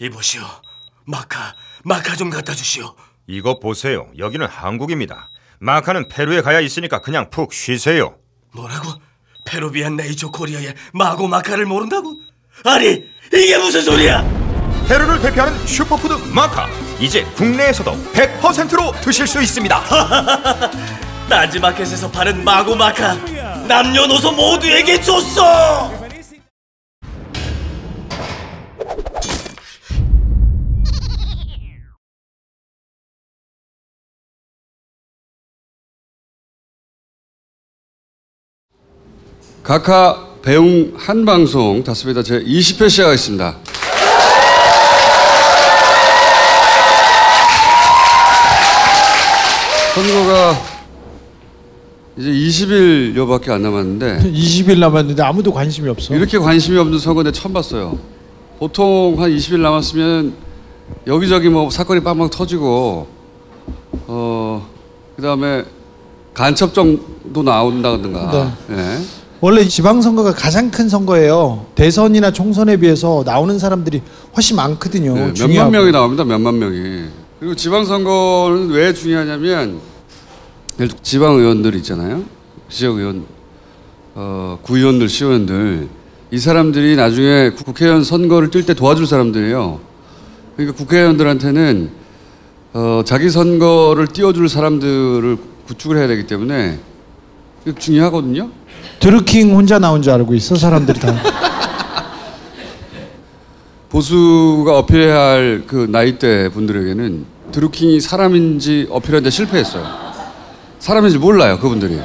이보시오. 마카 좀 갖다 주시오. 이거 보세요. 여기는 한국입니다. 마카는 페루에 가야 있으니까 그냥 푹 쉬세요. 뭐라고? 페루비안 네이처 코리아의 마카를 모른다고? 아니, 이게 무슨 소리야? 페루를 대표하는 슈퍼푸드 마카. 이제 국내에서도 100%로 드실 수 있습니다. 딴지마켓에서 파는 마카 남녀노소 모두에게 줬어. 각하 배웅 한방송 다스베이다 제 20회 시작하겠습니다. 선거가 이제 20일여밖에 안 남았는데 20일 남았는데 아무도 관심이 없어. 이렇게 관심이 없는 선거인데 처음 봤어요. 보통 한 20일 남았으면 여기저기 뭐 사건이 빵빵 터지고 그다음에 간첩정도 나온다든가. 네. 예. 원래 지방선거가 가장 큰 선거예요. 대선이나 총선에 비해서 나오는 사람들이 훨씬 많거든요. 네, 중요하고. 몇만 명이 나옵니다. 몇만 명이. 그리고 지방선거는 왜 중요하냐면 예를 들어 지방의원들 있잖아요. 지역의원, 구의원들, 시의원들. 이 사람들이 나중에 국회의원 선거를 뛸 때 도와줄 사람들이에요. 그러니까 국회의원들한테는 자기 선거를 띄워줄 사람들을 구축을 해야 되기 때문에 중요하거든요. 드루킹 혼자 나온 줄 알고 있어 사람들이 다. 보수가 어필해야 할 그 나이대 분들에게는 드루킹이 사람인지 어필하는데 실패했어요. 사람인지 몰라요 그분들이.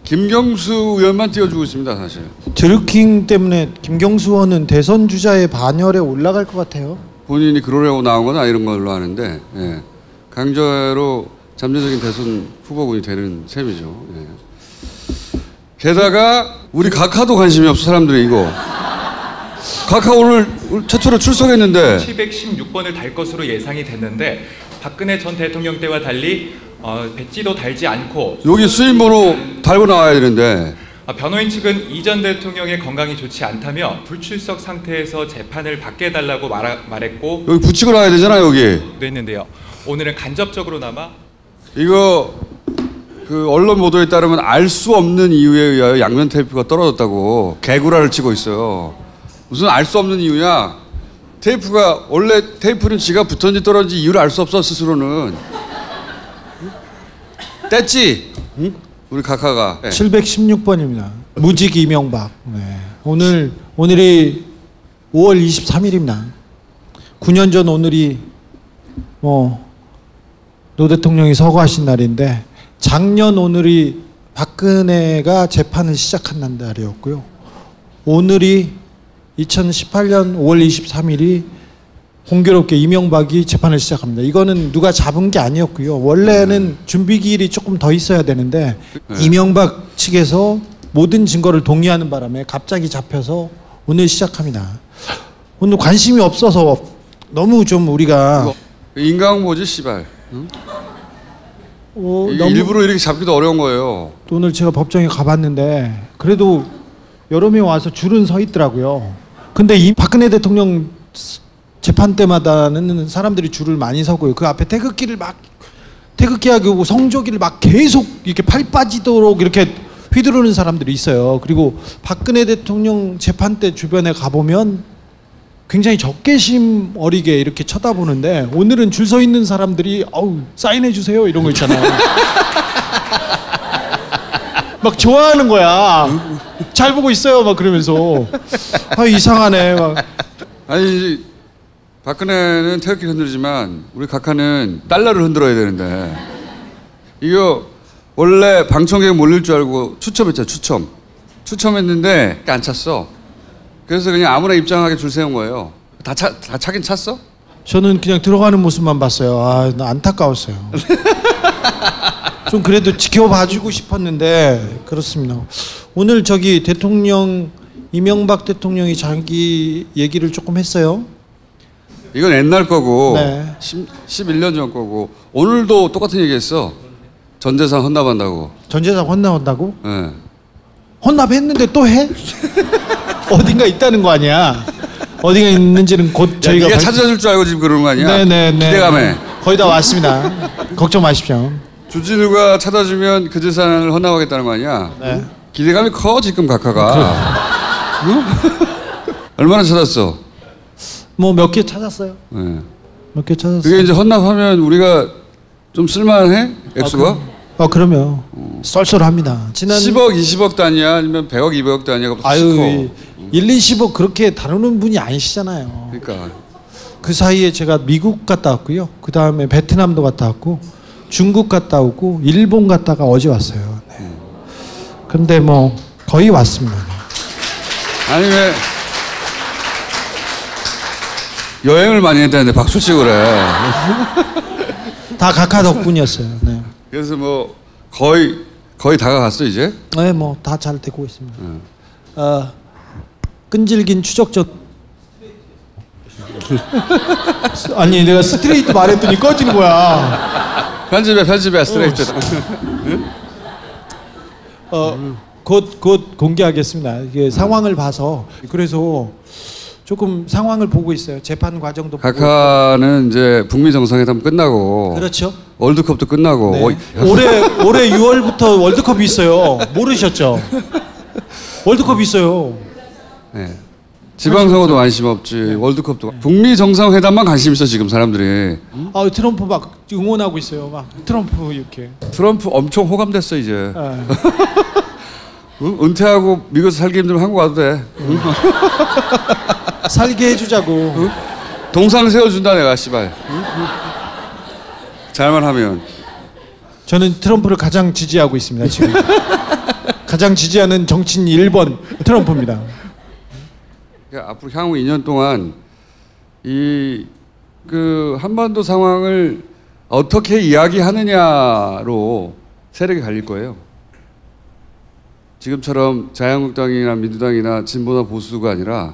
김경수 의원만 띄워주고 있습니다 사실. 드루킹 때문에 김경수 의원은 대선 주자의 반열에 올라갈 것 같아요. 본인이 그러려고 나온 건 아닌 걸로 아는데 예. 강제로 잠재적인 대선 후보군이 되는 셈이죠. 예. 게다가 우리 각하도 관심이 없어 사람들이. 이거 각하 오늘 최초로 출석했는데 716번을 달 것으로 예상이 됐는데 박근혜 전 대통령 때와 달리 배지도 달지 않고 여기 수임번호 달고 나와야 되는데 변호인 측은 이 전 대통령의 건강이 좋지 않다며 불출석 상태에서 재판을 받게 해달라고 말했고 여기 붙이고 나와야 되잖아 여기. 했는데요. 오늘은 간접적으로나마 이거 그 언론 보도에 따르면 알 수 없는 이유에 의하여 양면 테이프가 떨어졌다고 개구라를 치고 있어요. 무슨 알 수 없는 이유냐? 테이프가 원래 테이프는 지가 붙었는지 떨어진지 이유를 알 수 없어 스스로는. 뗐지? 응? 우리 각하가. 네. 716번입니다. 무직 이명박. 네. 오늘이 5월 23일입니다. 9년 전 오늘이 노 대통령이 서거하신 날인데 작년 오늘이 박근혜가 재판을 시작한 날이었고요. 오늘이 2018년 5월 23일이 공교롭게 이명박이 재판을 시작합니다. 이거는 누가 잡은 게 아니었고요. 원래는 준비기일이 조금 더 있어야 되는데 이명박 측에서 모든 증거를 동의하는 바람에 갑자기 잡혀서 오늘 시작합니다. 오늘 관심이 없어서 너무 좀 우리가 인강보지 씨발. 응? 너무 일부러 이렇게 잡기도 어려운 거예요. 오늘 제가 법정에 가봤는데 그래도 여러 명 와서 줄은 서 있더라고요. 근데 이 박근혜 대통령 재판 때마다는 사람들이 줄을 많이 서고요. 그 앞에 태극기하고 성조기를 막 계속 이렇게 팔 빠지도록 이렇게 휘두르는 사람들이 있어요. 그리고 박근혜 대통령 재판 때 주변에 가보면 굉장히 적개심 어리게 이렇게 쳐다보는데 오늘은 줄 서 있는 사람들이 사인해 주세요 이런 거 있잖아요. 막 좋아하는 거야. 잘 보고 있어요 막 그러면서 이상하네 막. 아니 박근혜는 태극기 흔들지만 우리 각하는 달러를 흔들어야 되는데 이거 원래 방청객 몰릴 줄 알고 추첨했잖아. 추첨했는데 안 찼어. 그래서 그냥 아무나 입장하게 줄 세운 거예요. 다 차긴 찼어? 저는 그냥 들어가는 모습만 봤어요. 나 안타까웠어요. 좀 그래도 지켜봐주고 싶었는데 그렇습니다. 오늘 저기 대통령 이명박 대통령이 자기 얘기를 조금 했어요. 이건 옛날 거고 네. 11년 전 거고 오늘도 똑같은 얘기했어. 전 재산 헌납한다고. 전 재산 헌납한다고? 네. 헌납했는데 또 해? 어딘가 있다는 거 아니야. 어디가 있는지는 곧 저희가 네가 찾아줄 줄 알고 지금 그러는 거 아니야? 네네네. 기대감에. 거의 다 왔습니다. 걱정 마십시오. 주진우가 찾아주면 그 재산을 헌납하겠다는 거 아니야? 네. 기대감이 커 지금 각하가. 응? 얼마나 찾았어? 뭐 몇 개 찾았어요. 네. 몇 개 찾았어요. 그게 이제 헌납하면 우리가 좀 쓸만해? 액수가? 그러면 쏠쏠합니다. 지난 10억, 20억 단위야? 아니면 100억, 200억 단위가 아유 1, 20억 그렇게 다루는 분이 아니시잖아요. 그러니까 그 사이에 제가 미국 갔다 왔고요. 그 다음에 베트남도 갔다 왔고 중국 갔다 오고 일본 갔다가 어제 왔어요. 네. 근데 뭐 거의 왔습니다. 아니 왜 여행을 많이 했다는데 박수 치고 그래. 다 각하 덕분이었어요. 네. 그래서 뭐 거의 다가갔어 이제? 네, 뭐 다 잘 되고 있습니다. 끈질긴 추적전. 아니 내가 스트레이트 말했더니 꺼지는 거야. 편집에 스트레이트. 곧 공개하겠습니다. 이게 상황을 봐서 그래서 조금 상황을 보고 있어요. 재판 과정도 보고 각하는 이제 북미 정상회담 끝나고 그렇죠. 월드컵도 끝나고 네. 올해 6월부터 월드컵이 있어요. 모르셨죠? 월드컵이 있어요. 네. 지방선거도 관심 없지. 월드컵도 북미 정상회담만 관심 있어 지금 사람들이. 트럼프 막 응원하고 있어요. 막 트럼프 이렇게. 트럼프 엄청 호감됐어 이제. 네. 응? 은퇴하고 미국에서 살기 힘들면 한국 와도 돼. 응? 살게 해주자고. 응? 동상 세워준다 내가 씨발. 응? 잘만 하면. 저는 트럼프를 가장 지지하고 있습니다 지금. 가장 지지하는 정치인 1번 트럼프입니다. 앞으로 향후 2년 동안 그 한반도 상황을 어떻게 이야기하느냐로 세력이 갈릴 거예요. 지금처럼 자유한국당이나 민주당이나 진보나 보수가 아니라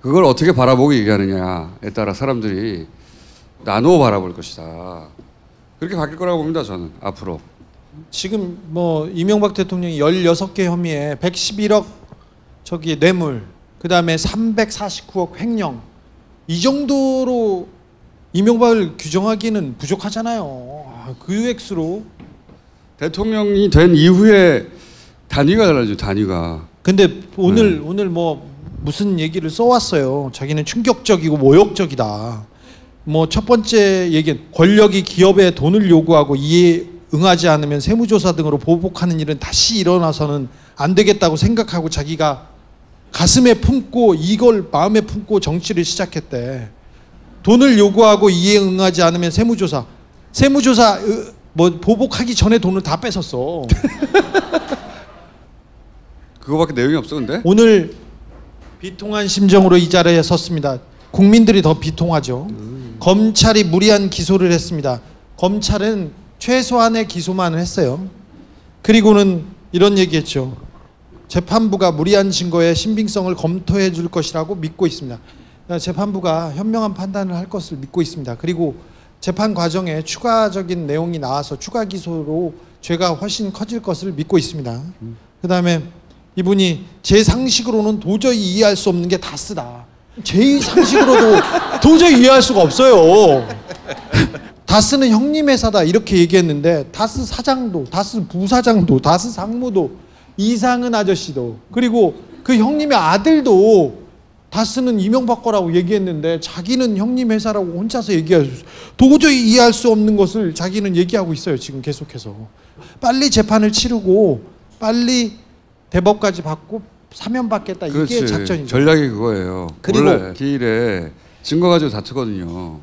그걸 어떻게 바라보고 얘기하느냐에 따라 사람들이 나누어 바라볼 것이다. 그렇게 바뀔 거라고 봅니다 저는 앞으로. 지금 뭐 이명박 대통령이 16개 혐의에 111억 저기 뇌물, 그 다음에 349억 횡령, 이 정도로 이명박을 규정하기는 부족하잖아요. 그 액수로. 대통령이 된 이후에 단위가 달라져 단위가. 근데 오늘 뭐 무슨 얘기를 써왔어요. 자기는 충격적이고 모욕적이다. 뭐 첫 번째 얘기는 권력이 기업에 돈을 요구하고 이에 응하지 않으면 세무조사 등으로 보복하는 일은 다시 일어나서는 안 되겠다고 생각하고 자기가 가슴에 품고 이걸 마음에 품고 정치를 시작했대. 돈을 요구하고 이에 응하지 않으면 세무조사 뭐 보복하기 전에 돈을 다 뺏었어. 그거밖에 내용이 없어 근데? 오늘 비통한 심정으로 이 자리에 섰습니다. 국민들이 더 비통하죠. 검찰이 무리한 기소를 했습니다. 검찰은 최소한의 기소만 했어요. 그리고는 이런 얘기했죠. 재판부가 무리한 증거의 신빙성을 검토해 줄 것이라고 믿고 있습니다. 재판부가 현명한 판단을 할 것을 믿고 있습니다. 그리고 재판 과정에 추가적인 내용이 나와서 추가 기소로 죄가 훨씬 커질 것을 믿고 있습니다. 그 다음에 이분이 제 상식으로는 도저히 이해할 수 없는 게 다스다. 제 상식으로도 도저히 이해할 수가 없어요. 다스는 형님 회사다 이렇게 얘기했는데 다스 사장도, 다스 부사장도, 다스 상무도, 이상은 아저씨도, 그리고 그 형님의 아들도 다스는 이명박 거라고 얘기했는데 자기는 형님 회사라고 혼자서 얘기해서 도저히 이해할 수 없는 것을 자기는 얘기하고 있어요. 지금 계속해서 빨리 재판을 치르고 빨리 대법까지 받고 사면받겠다. 이게 그렇지. 작전이죠. 전략이 그거예요. 그리고 원래 기일에 증거 가지고 다투거든요.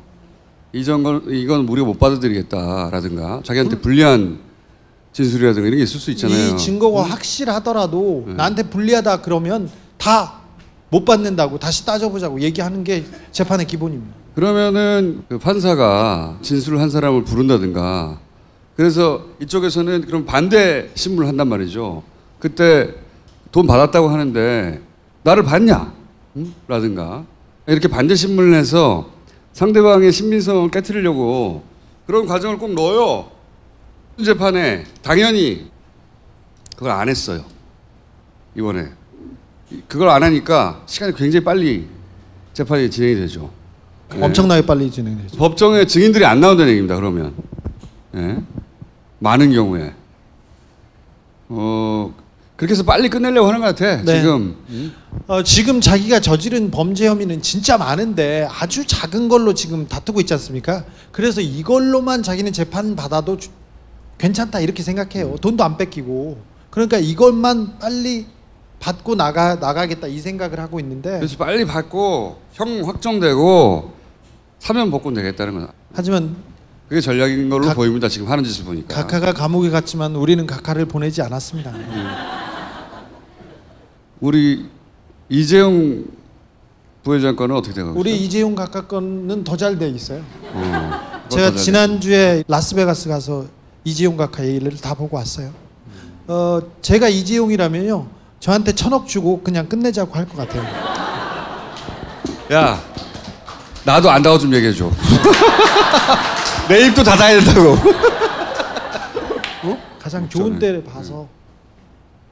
이건 우리가 못 받아들이겠다라든가 자기한테 불리한 진술이라든가 이런 게 있을 수 있잖아요. 이 증거가 확실하더라도 나한테 불리하다 그러면 다 못 받는다고 다시 따져보자고 얘기하는 게 재판의 기본입니다. 그러면은 그 판사가 진술을 한 사람을 부른다든가 그래서 이쪽에서는 그럼 반대 신문을 한단 말이죠. 그때 돈 받았다고 하는데 나를 봤냐? 응? 라든가 이렇게 반대 신문을 해서 상대방의 신빙성을 깨트리려고 그런 과정을 꼭 넣어요. 재판에 당연히 그걸 안 했어요. 이번에 그걸 안 하니까 시간이 굉장히 빨리 재판이 진행이 되죠. 엄청나게 빨리 진행되죠. 법정에 증인들이 안 나온다는 얘기입니다. 그러면 많은 경우에 그렇게 해서 빨리 끝내려고 하는 것 같아. 네. 지금 지금 자기가 저지른 범죄 혐의는 진짜 많은데 아주 작은 걸로 지금 다투고 있지 않습니까? 그래서 이걸로만 자기는 재판 받아도 괜찮다 이렇게 생각해요. 돈도 안 뺏기고. 그러니까 이것만 빨리 받고 나가겠다 이 생각을 하고 있는데. 그래서 빨리 받고 형 확정되고 사면 복권 되겠다는 거야. 하지만 그게 전략인 걸로 보입니다. 지금 하는 짓을 보니까. 각하가 감옥에 갔지만 우리는 각하를 보내지 않았습니다. 우리 이재용 부회장 건은 어떻게 되고 있어요? 우리 이재용 각하 건은 더 잘 돼 있어요. 제가 지난주에 라스베가스 가서 이재용 각하 얘기를 다 보고 왔어요. 제가 이재용이라면요 저한테 1,000억 주고 그냥 끝내자고 할 것 같아요. 야, 나도 안다고 좀 얘기해줘. 내 입도 닫아야 된다고. 가장 좋은 때를 봐서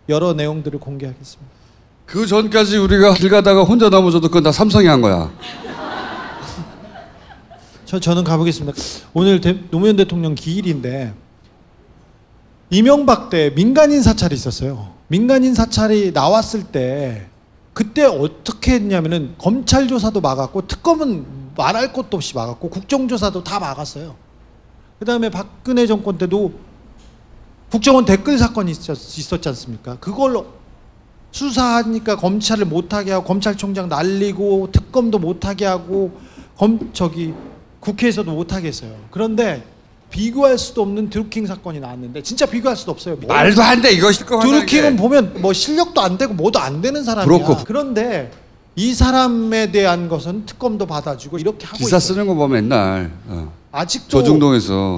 여러 내용들을 공개하겠습니다. 그 전까지 우리가 길 가다가 혼자 넘어져도 그건 다 삼성이 한 거야. 저는 가보겠습니다. 오늘 노무현 대통령 기일인데 이명박 때 민간인 사찰이 있었어요. 민간인 사찰이 나왔을 때 그때 어떻게 했냐면은 검찰 조사도 막았고 특검은 말할 것도 없이 막았고 국정조사도 다 막았어요. 그 다음에 박근혜 정권 때도 국정원 댓글 사건이 있었지 않습니까? 그걸로 수사하니까 검찰을 못하게 하고 검찰총장 날리고 특검도 못하게 하고 국회에서도 못하게 했어요. 그런데 비교할 수도 없는 드루킹 사건이 나왔는데 진짜 비교할 수도 없어요. 말도 안 돼. 이거 실컷 드루킹은 보면 뭐 실력도 안 되고 뭐도 안 되는 사람이야. 브로커. 그런데 이 사람에 대한 것은 특검도 받아주고 이렇게 하고 기사 있어요. 쓰는 거 보면 맨날 아직도 조중동에서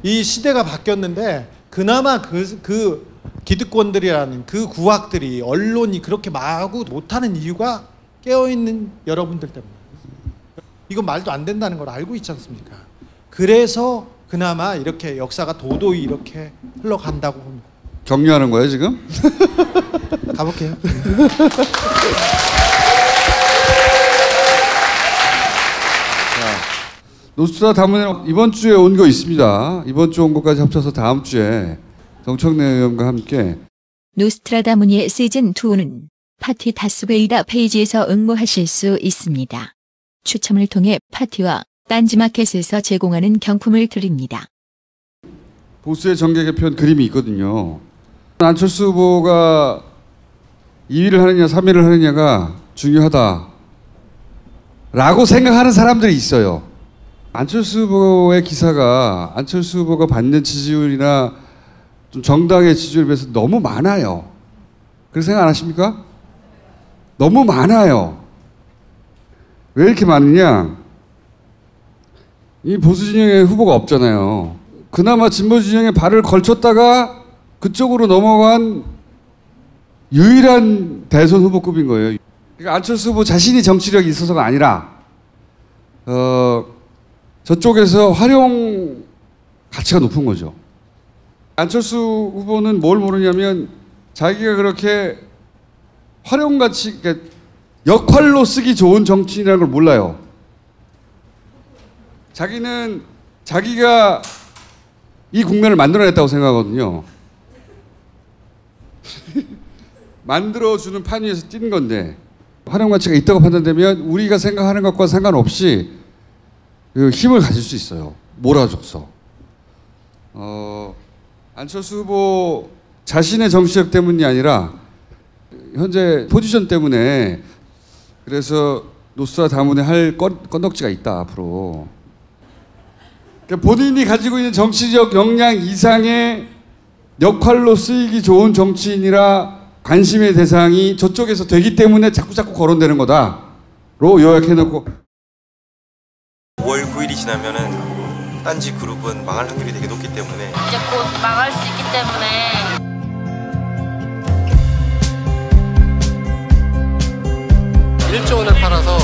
이 시대가 바뀌었는데 그나마 그 기득권들이라는 그 구악들이 언론이 그렇게 마구 못하는 이유가 깨어있는 여러분들 때문에. 이건 말도 안 된다는 걸 알고 있지 않습니까? 그래서 그나마 이렇게 역사가 도도히 이렇게 흘러간다고 봅니다. 격려하는 거예요 지금? 가볼게요. 노스트라다문에 이번 주에 온 거 있습니다. 이번 주 온 것까지 합쳐서 다음 주에 정청래 의원과 함께 노스트라다무니의 시즌2는 파티 다스베이다 페이지에서 응모하실 수 있습니다. 추첨을 통해 파티와 딴지마켓에서 제공하는 경품을 드립니다. 보수의 정계 개편 그림이 있거든요. 안철수 후보가 2위를 하느냐 3위를 하느냐가 중요하다라고 생각하는 사람들이 있어요. 안철수 후보의 기사가 안철수 후보가 받는 지지율이나 좀 정당의 지지율에 비해서 너무 많아요. 그렇게 생각 안 하십니까? 너무 많아요. 왜 이렇게 많으냐? 이 보수 진영의 후보가 없잖아요. 그나마 진보 진영에 발을 걸쳤다가 그쪽으로 넘어간 유일한 대선 후보급인 거예요. 그러니까 안철수 후보 자신이 정치력이 있어서가 아니라 저쪽에서 활용 가치가 높은 거죠. 안철수 후보는 뭘 모르냐면 자기가 그렇게 활용 가치, 그러니까 역할로 쓰기 좋은 정치인이라는 걸 몰라요. 자기는 자기가 이 국면을 만들어냈다고 생각하거든요. 만들어주는 판 위에서 뛴 건데 활용 가치가 있다고 판단되면 우리가 생각하는 것과 상관없이 힘을 가질 수 있어요. 몰아줘서. 안철수 후보 자신의 정치력 때문이 아니라 현재 포지션 때문에 그래서 노스트라다문에 할 건덕지가 있다 앞으로. 그러니까 본인이 가지고 있는 정치적 역량 이상의 역할로 쓰이기 좋은 정치인이라 관심의 대상이 저쪽에서 되기 때문에 자꾸 거론되는 거다로 요약해놓고 5월 9일이 지나면은 딴지 그룹은 망할 확률이 되게 높기 때문에 이제 곧 망할 수 있기 때문에 1조 원을 팔아서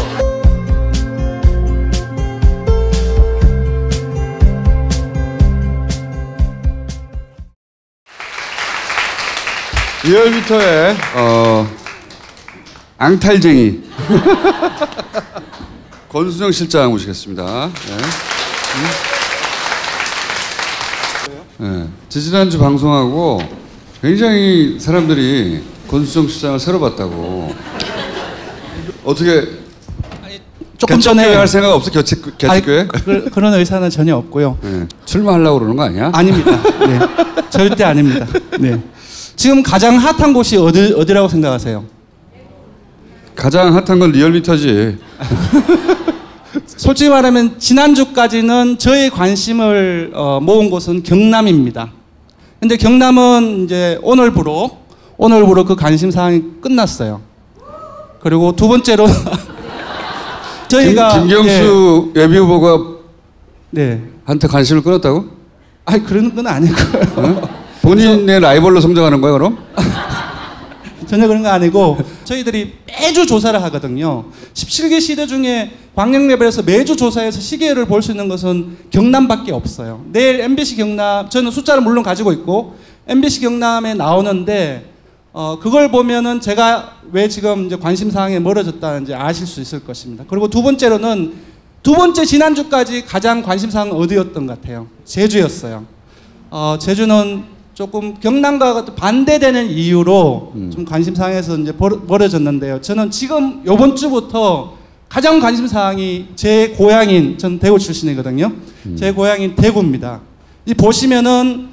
리얼미터의 앙탈쟁이 권수정 실장 모시겠습니다. 네. 지지난주 방송하고 굉장히 사람들이 권수정 실장을 새로 봤다고. 어떻게 조금 전에 할 생각 없어? 개척교회? 그런 의사는 전혀 없고요. 네. 출마하려고 그러는 거 아니야? 아닙니다. 네. 절대 아닙니다. 네. 지금 가장 핫한 곳이 어디라고 생각하세요? 가장 핫한 건 리얼미터지. 솔직히 말하면 지난주까지는 저의 관심을 모은 곳은 경남입니다. 근데 경남은 이제 오늘부로 그 관심 사항이 끝났어요. 그리고 두 번째로 저희가 김경수 예비 후보가 네. 한테 관심을 끊었다고? 아니 그런 건 아니고요. 어? 본인의 라이벌로 성장하는 거야 그럼? 전혀 그런 거 아니고 저희들이 매주 조사를 하거든요. 17개 시대 중에 광역 레벨에서 매주 조사해서 시계를 볼 수 있는 것은 경남밖에 없어요. 내일 MBC 경남, 저는 숫자를 물론 가지고 있고 MBC 경남에 나오는데 그걸 보면은 제가 왜 지금 이제 관심 사항에 멀어졌다는지 아실 수 있을 것입니다. 그리고 두 번째로는 지난주까지 가장 관심 사항은 어디였던 것 같아요? 제주였어요. 제주는 조금 경남과 반대되는 이유로 좀 관심사항에서 이제 멀어졌는데요. 저는 지금 이번 주부터 가장 관심사항이 제 고향인, 전 대구 출신이거든요. 제 고향인 대구입니다. 이 보시면은,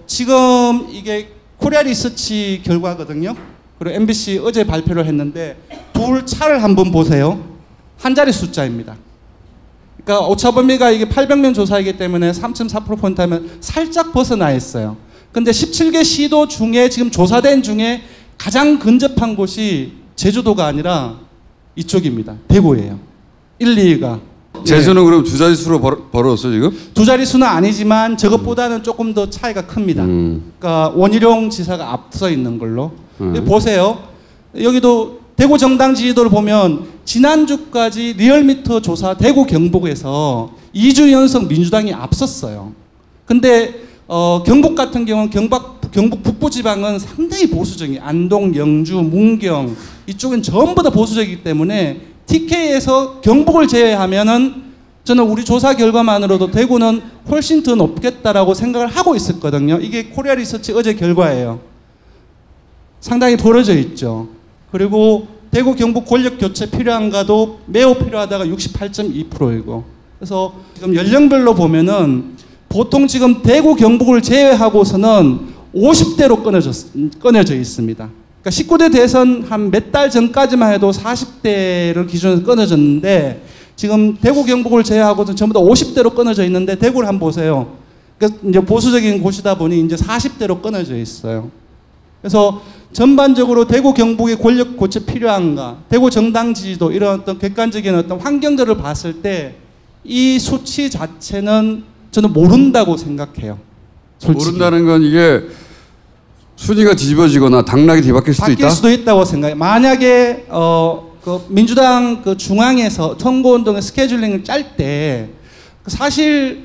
지금 이게 코리아 리서치 결과거든요. 그리고 MBC 어제 발표를 했는데, 둘 차를 한번 보세요. 한 자리 숫자입니다. 그러니까 오차 범위가 이게 800명 조사이기 때문에 3.4% 하면 살짝 벗어나 있어요. 근데 17개 시도 중에 지금 조사된 중에 가장 근접한 곳이 제주도가 아니라 이쪽입니다. 대구예요. 1, 2위가. 제주는 그럼 두 자릿수로 벌어졌어 지금? 두 자릿수는 아니지만 저것보다는 조금 더 차이가 큽니다. 그러니까 원희룡 지사가 앞서 있는 걸로. 보세요. 여기도 대구 정당 지지도를 보면 지난주까지 리얼미터 조사 대구 경북에서 2주 연속 민주당이 앞섰어요. 근데 경북 같은 경우는 경북 북부 지방은 상당히 보수적인 안동, 영주, 문경 이쪽은 전부 다 보수적이기 때문에 TK에서 경북을 제외하면은 저는 우리 조사 결과만으로도 대구는 훨씬 더 높겠다라고 생각을 하고 있었거든요. 이게 코리아 리서치 어제 결과예요. 상당히 벌어져 있죠. 그리고 대구 경북 권력 교체 필요한가도 매우 필요하다가 68.2%이고 그래서 지금 연령별로 보면은 보통 지금 대구 경북을 제외하고서는 50대로 끊어져 있습니다. 그러니까 19대 대선 한 몇 달 전까지만 해도 40대를 기준으로 끊어졌는데 지금 대구 경북을 제외하고는 전부 다 50대로 끊어져 있는데 대구를 한번 보세요. 그러니까 이제 보수적인 곳이다 보니 이제 40대로 끊어져 있어요. 그래서 전반적으로 대구 경북의 권력 고체 필요한가, 대구 정당 지지도 이런 어떤 객관적인 어떤 환경들을 봤을 때 이 수치 자체는 저는 모른다고 생각해요. 솔직히. 모른다는 건 이게 순위가 뒤집어지거나 당락이 뒤바뀔 수도 있다? 바뀔 수도 있다고 생각해요. 만약에 그 민주당 그 중앙에서 선거운동의 스케줄링을 짤 때 사실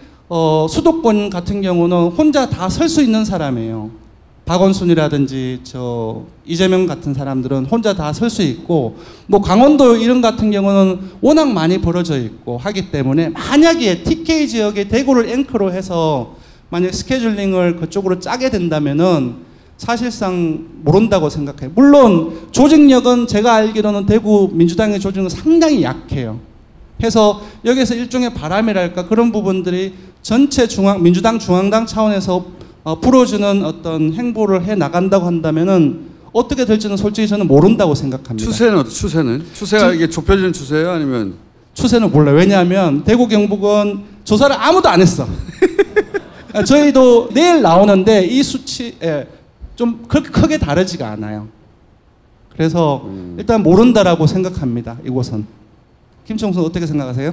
수도권 같은 경우는 혼자 다 설 수 있는 사람이에요. 박원순이라든지 이재명 같은 사람들은 혼자 다 설 수 있고 뭐 강원도 이런 같은 경우는 워낙 많이 벌어져 있고 하기 때문에 만약에 TK 지역에 대구를 앵커로 해서 만약 스케줄링을 그쪽으로 짜게 된다면은 사실상 모른다고 생각해요. 물론 조직력은 제가 알기로는 대구 민주당의 조직은 상당히 약해요. 해서 여기서 일종의 바람이랄까 그런 부분들이 전체 민주당 중앙당 차원에서 풀어주는 어떤 행보를 해 나간다고 한다면은 어떻게 될지는 솔직히 저는 모른다고 생각합니다. 추세가 이게 좁혀지는 추세예요, 아니면? 추세는 몰라요. 왜냐하면 대구 경북은 조사를 아무도 안 했어. 저희도 내일 나오는데 이 수치 좀 그렇게 크게 다르지가 않아요. 그래서 일단 모른다라고 생각합니다. 이곳은. 김총수 어떻게 생각하세요?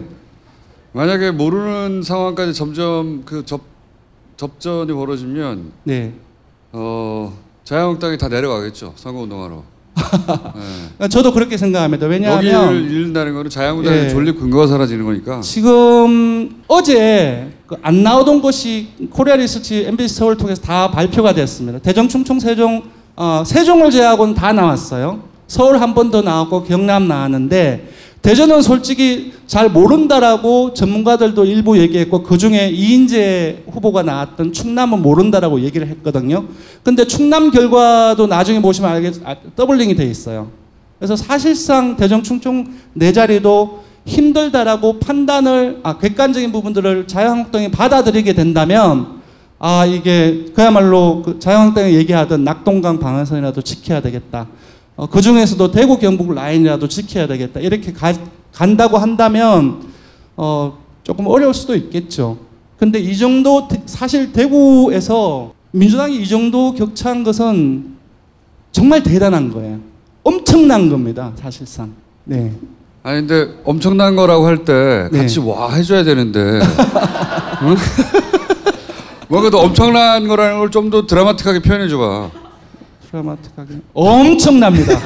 만약에 모르는 상황까지 점점 접전이 벌어지면 네. 자유한국당이 다 내려가겠죠. 선거운동하러. 네. 저도 그렇게 생각합니다. 왜냐하면 여기를 잃는다는 거는 자유한국당의 네. 존립 근거가 사라지는 거니까. 지금 어제 안 나오던 것이 코리아 리서치 MBC 서울 통해서 다 발표가 됐습니다. 대전, 충청, 세종을 제외하고는 다 나왔어요. 서울 한 번 더 나왔고 경남 나왔는데 대전은 솔직히 잘 모른다라고 전문가들도 일부 얘기했고 그중에 이인재 후보가 나왔던 충남은 모른다라고 얘기를 했거든요. 근데 충남 결과도 나중에 보시면 더블링이 돼 있어요. 그래서 사실상 대전 충청 네 자리도 힘들다라고 판단을 객관적인 부분들을 자유한국당이 받아들이게 된다면 이게 그야말로 그 자유한국당이 얘기하던 낙동강 방어선이라도 지켜야 되겠다. 그 중에서도 대구 경북 라인이라도 지켜야 되겠다. 이렇게 간다고 한다면 조금 어려울 수도 있겠죠. 근데 이 정도 사실 대구에서 민주당이 이 정도 격차한 것은 정말 대단한 거예요. 엄청난 겁니다. 사실상. 네. 아니 근데 엄청난 거라고 할 때 같이 와 해줘야 되는데 응? 뭔가 더 엄청난 거라는 걸 좀 더 드라마틱하게 표현해 줘봐. 드라마틱하게 엄청납니다.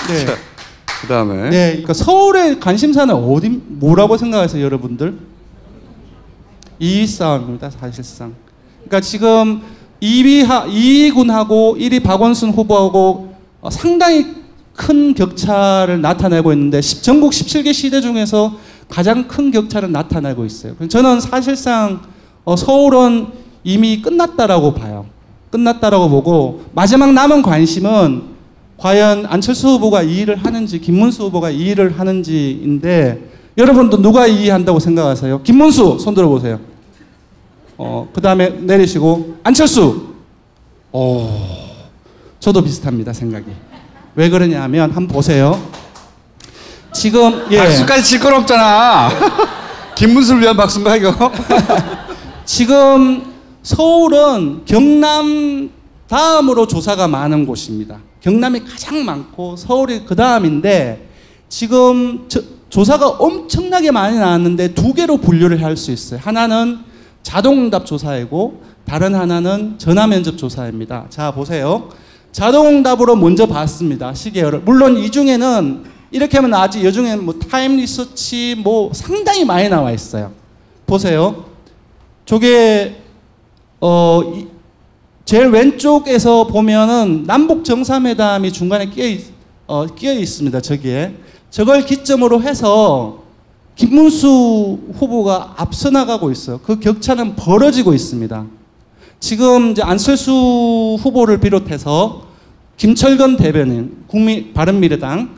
네. 그다음에 네, 그러니까 서울의 관심사는 뭐라고 생각하세요, 여러분들? 2위 싸움입니다, 사실상. 그러니까 지금 2위군하고 1위 박원순 후보하고 상당히 큰 격차를 나타내고 있는데 전국 17개 시대 중에서 가장 큰 격차를 나타내고 있어요. 저는 사실상 서울은 이미 끝났다라고 봐요. 끝났다라고 보고 마지막 남은 관심은 과연 안철수 후보가 이 일을 하는지 김문수 후보가 이 일을 하는지인데 여러분도 누가 이 한다고 생각하세요? 김문수 손 들어보세요. 그 다음에 내리시고 안철수. 저도 비슷합니다, 생각이. 왜 그러냐 하면 한번 보세요. 지금 박수까지 칠 건 없잖아. 김문수를 위한 박수인가 이거? 지금 서울은 경남 다음으로 조사가 많은 곳입니다. 경남이 가장 많고 서울이 그 다음인데 지금 조사가 엄청나게 많이 나왔는데 두 개로 분류를 할 수 있어요. 하나는 자동응답 조사이고 다른 하나는 전화면접 조사입니다. 자 보세요. 자동응답으로 먼저 봤습니다. 시계열을. 물론 이 중에는 이렇게 하면 나지 이 중에는 뭐 타임 리서치 뭐 상당히 많이 나와 있어요. 보세요. 저게 제일 왼쪽에서 보면은 남북 정상회담이 중간에 끼어 있습니다. 저기에. 저걸 기점으로 해서 김문수 후보가 앞서 나가고 있어요. 그 격차는 벌어지고 있습니다. 지금 이제 안철수 후보를 비롯해서 김철건 대변인, 바른미래당,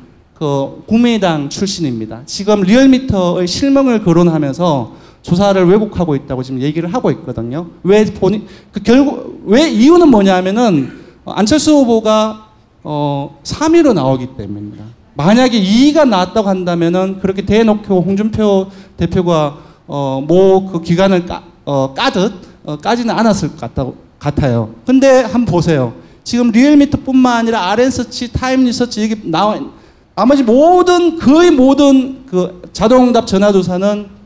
국민의당 출신입니다. 지금 리얼미터의 실명을 거론하면서 조사를 왜곡하고 있다고 지금 얘기를 하고 있거든요. 왜 이유는 뭐냐면은 안철수 후보가 3위로 나오기 때문입니다. 만약에 2위가 나왔다고 한다면은 그렇게 대놓고 홍준표 대표가 그 기간을 까지는 않았을 것 같아요. 근데 한번 보세요. 지금 리얼미터뿐만 아니라 RN서치, 타임리서치 여기 나와 나머지 거의 모든 그 자동응답 전화조사는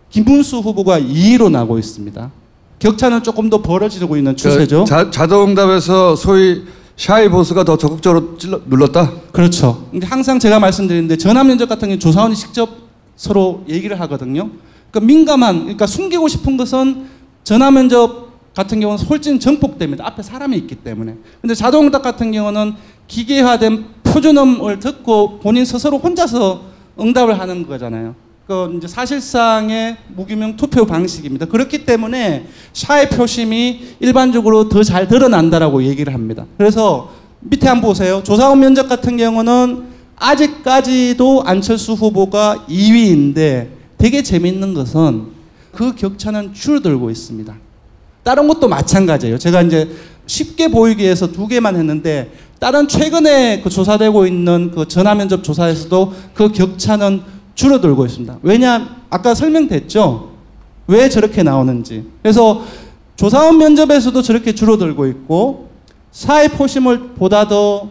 김문수 후보가 2위로 나고 있습니다. 격차는 조금 더 벌어지고 있는 추세죠. 자동응답에서 소위 샤이 보스가 더 적극적으로 눌렀다? 그렇죠. 근데 항상 제가 말씀드리는데 전화면접 같은 경우 조사원이 직접 서로 얘기를 하거든요. 그러니까 그러니까 숨기고 싶은 것은 전화면접 같은 경우는 솔직히 정폭됩니다. 앞에 사람이 있기 때문에. 근데 자동응답 같은 경우는 기계화된 표준음을 듣고 본인 스스로 혼자서 응답을 하는 거잖아요. 그 이제 사실상의 무기명 투표 방식입니다. 그렇기 때문에 샤의 표심이 일반적으로 더 잘 드러난다라고 얘기를 합니다. 그래서 밑에 한번 보세요. 조사원 면접 같은 경우는 아직까지도 안철수 후보가 2위인데 되게 재밌는 것은 그 격차는 줄어들고 있습니다. 다른 것도 마찬가지예요. 제가 이제 쉽게 보이기 위해서 두 개만 했는데 다른 최근에 그 조사되고 있는 그 전화면접 조사에서도 그 격차는 줄어들고 있습니다. 왜냐? 아까 설명됐죠? 왜 저렇게 나오는지. 그래서 조사원 면접에서도 저렇게 줄어들고 있고 사회 포심을 보다 더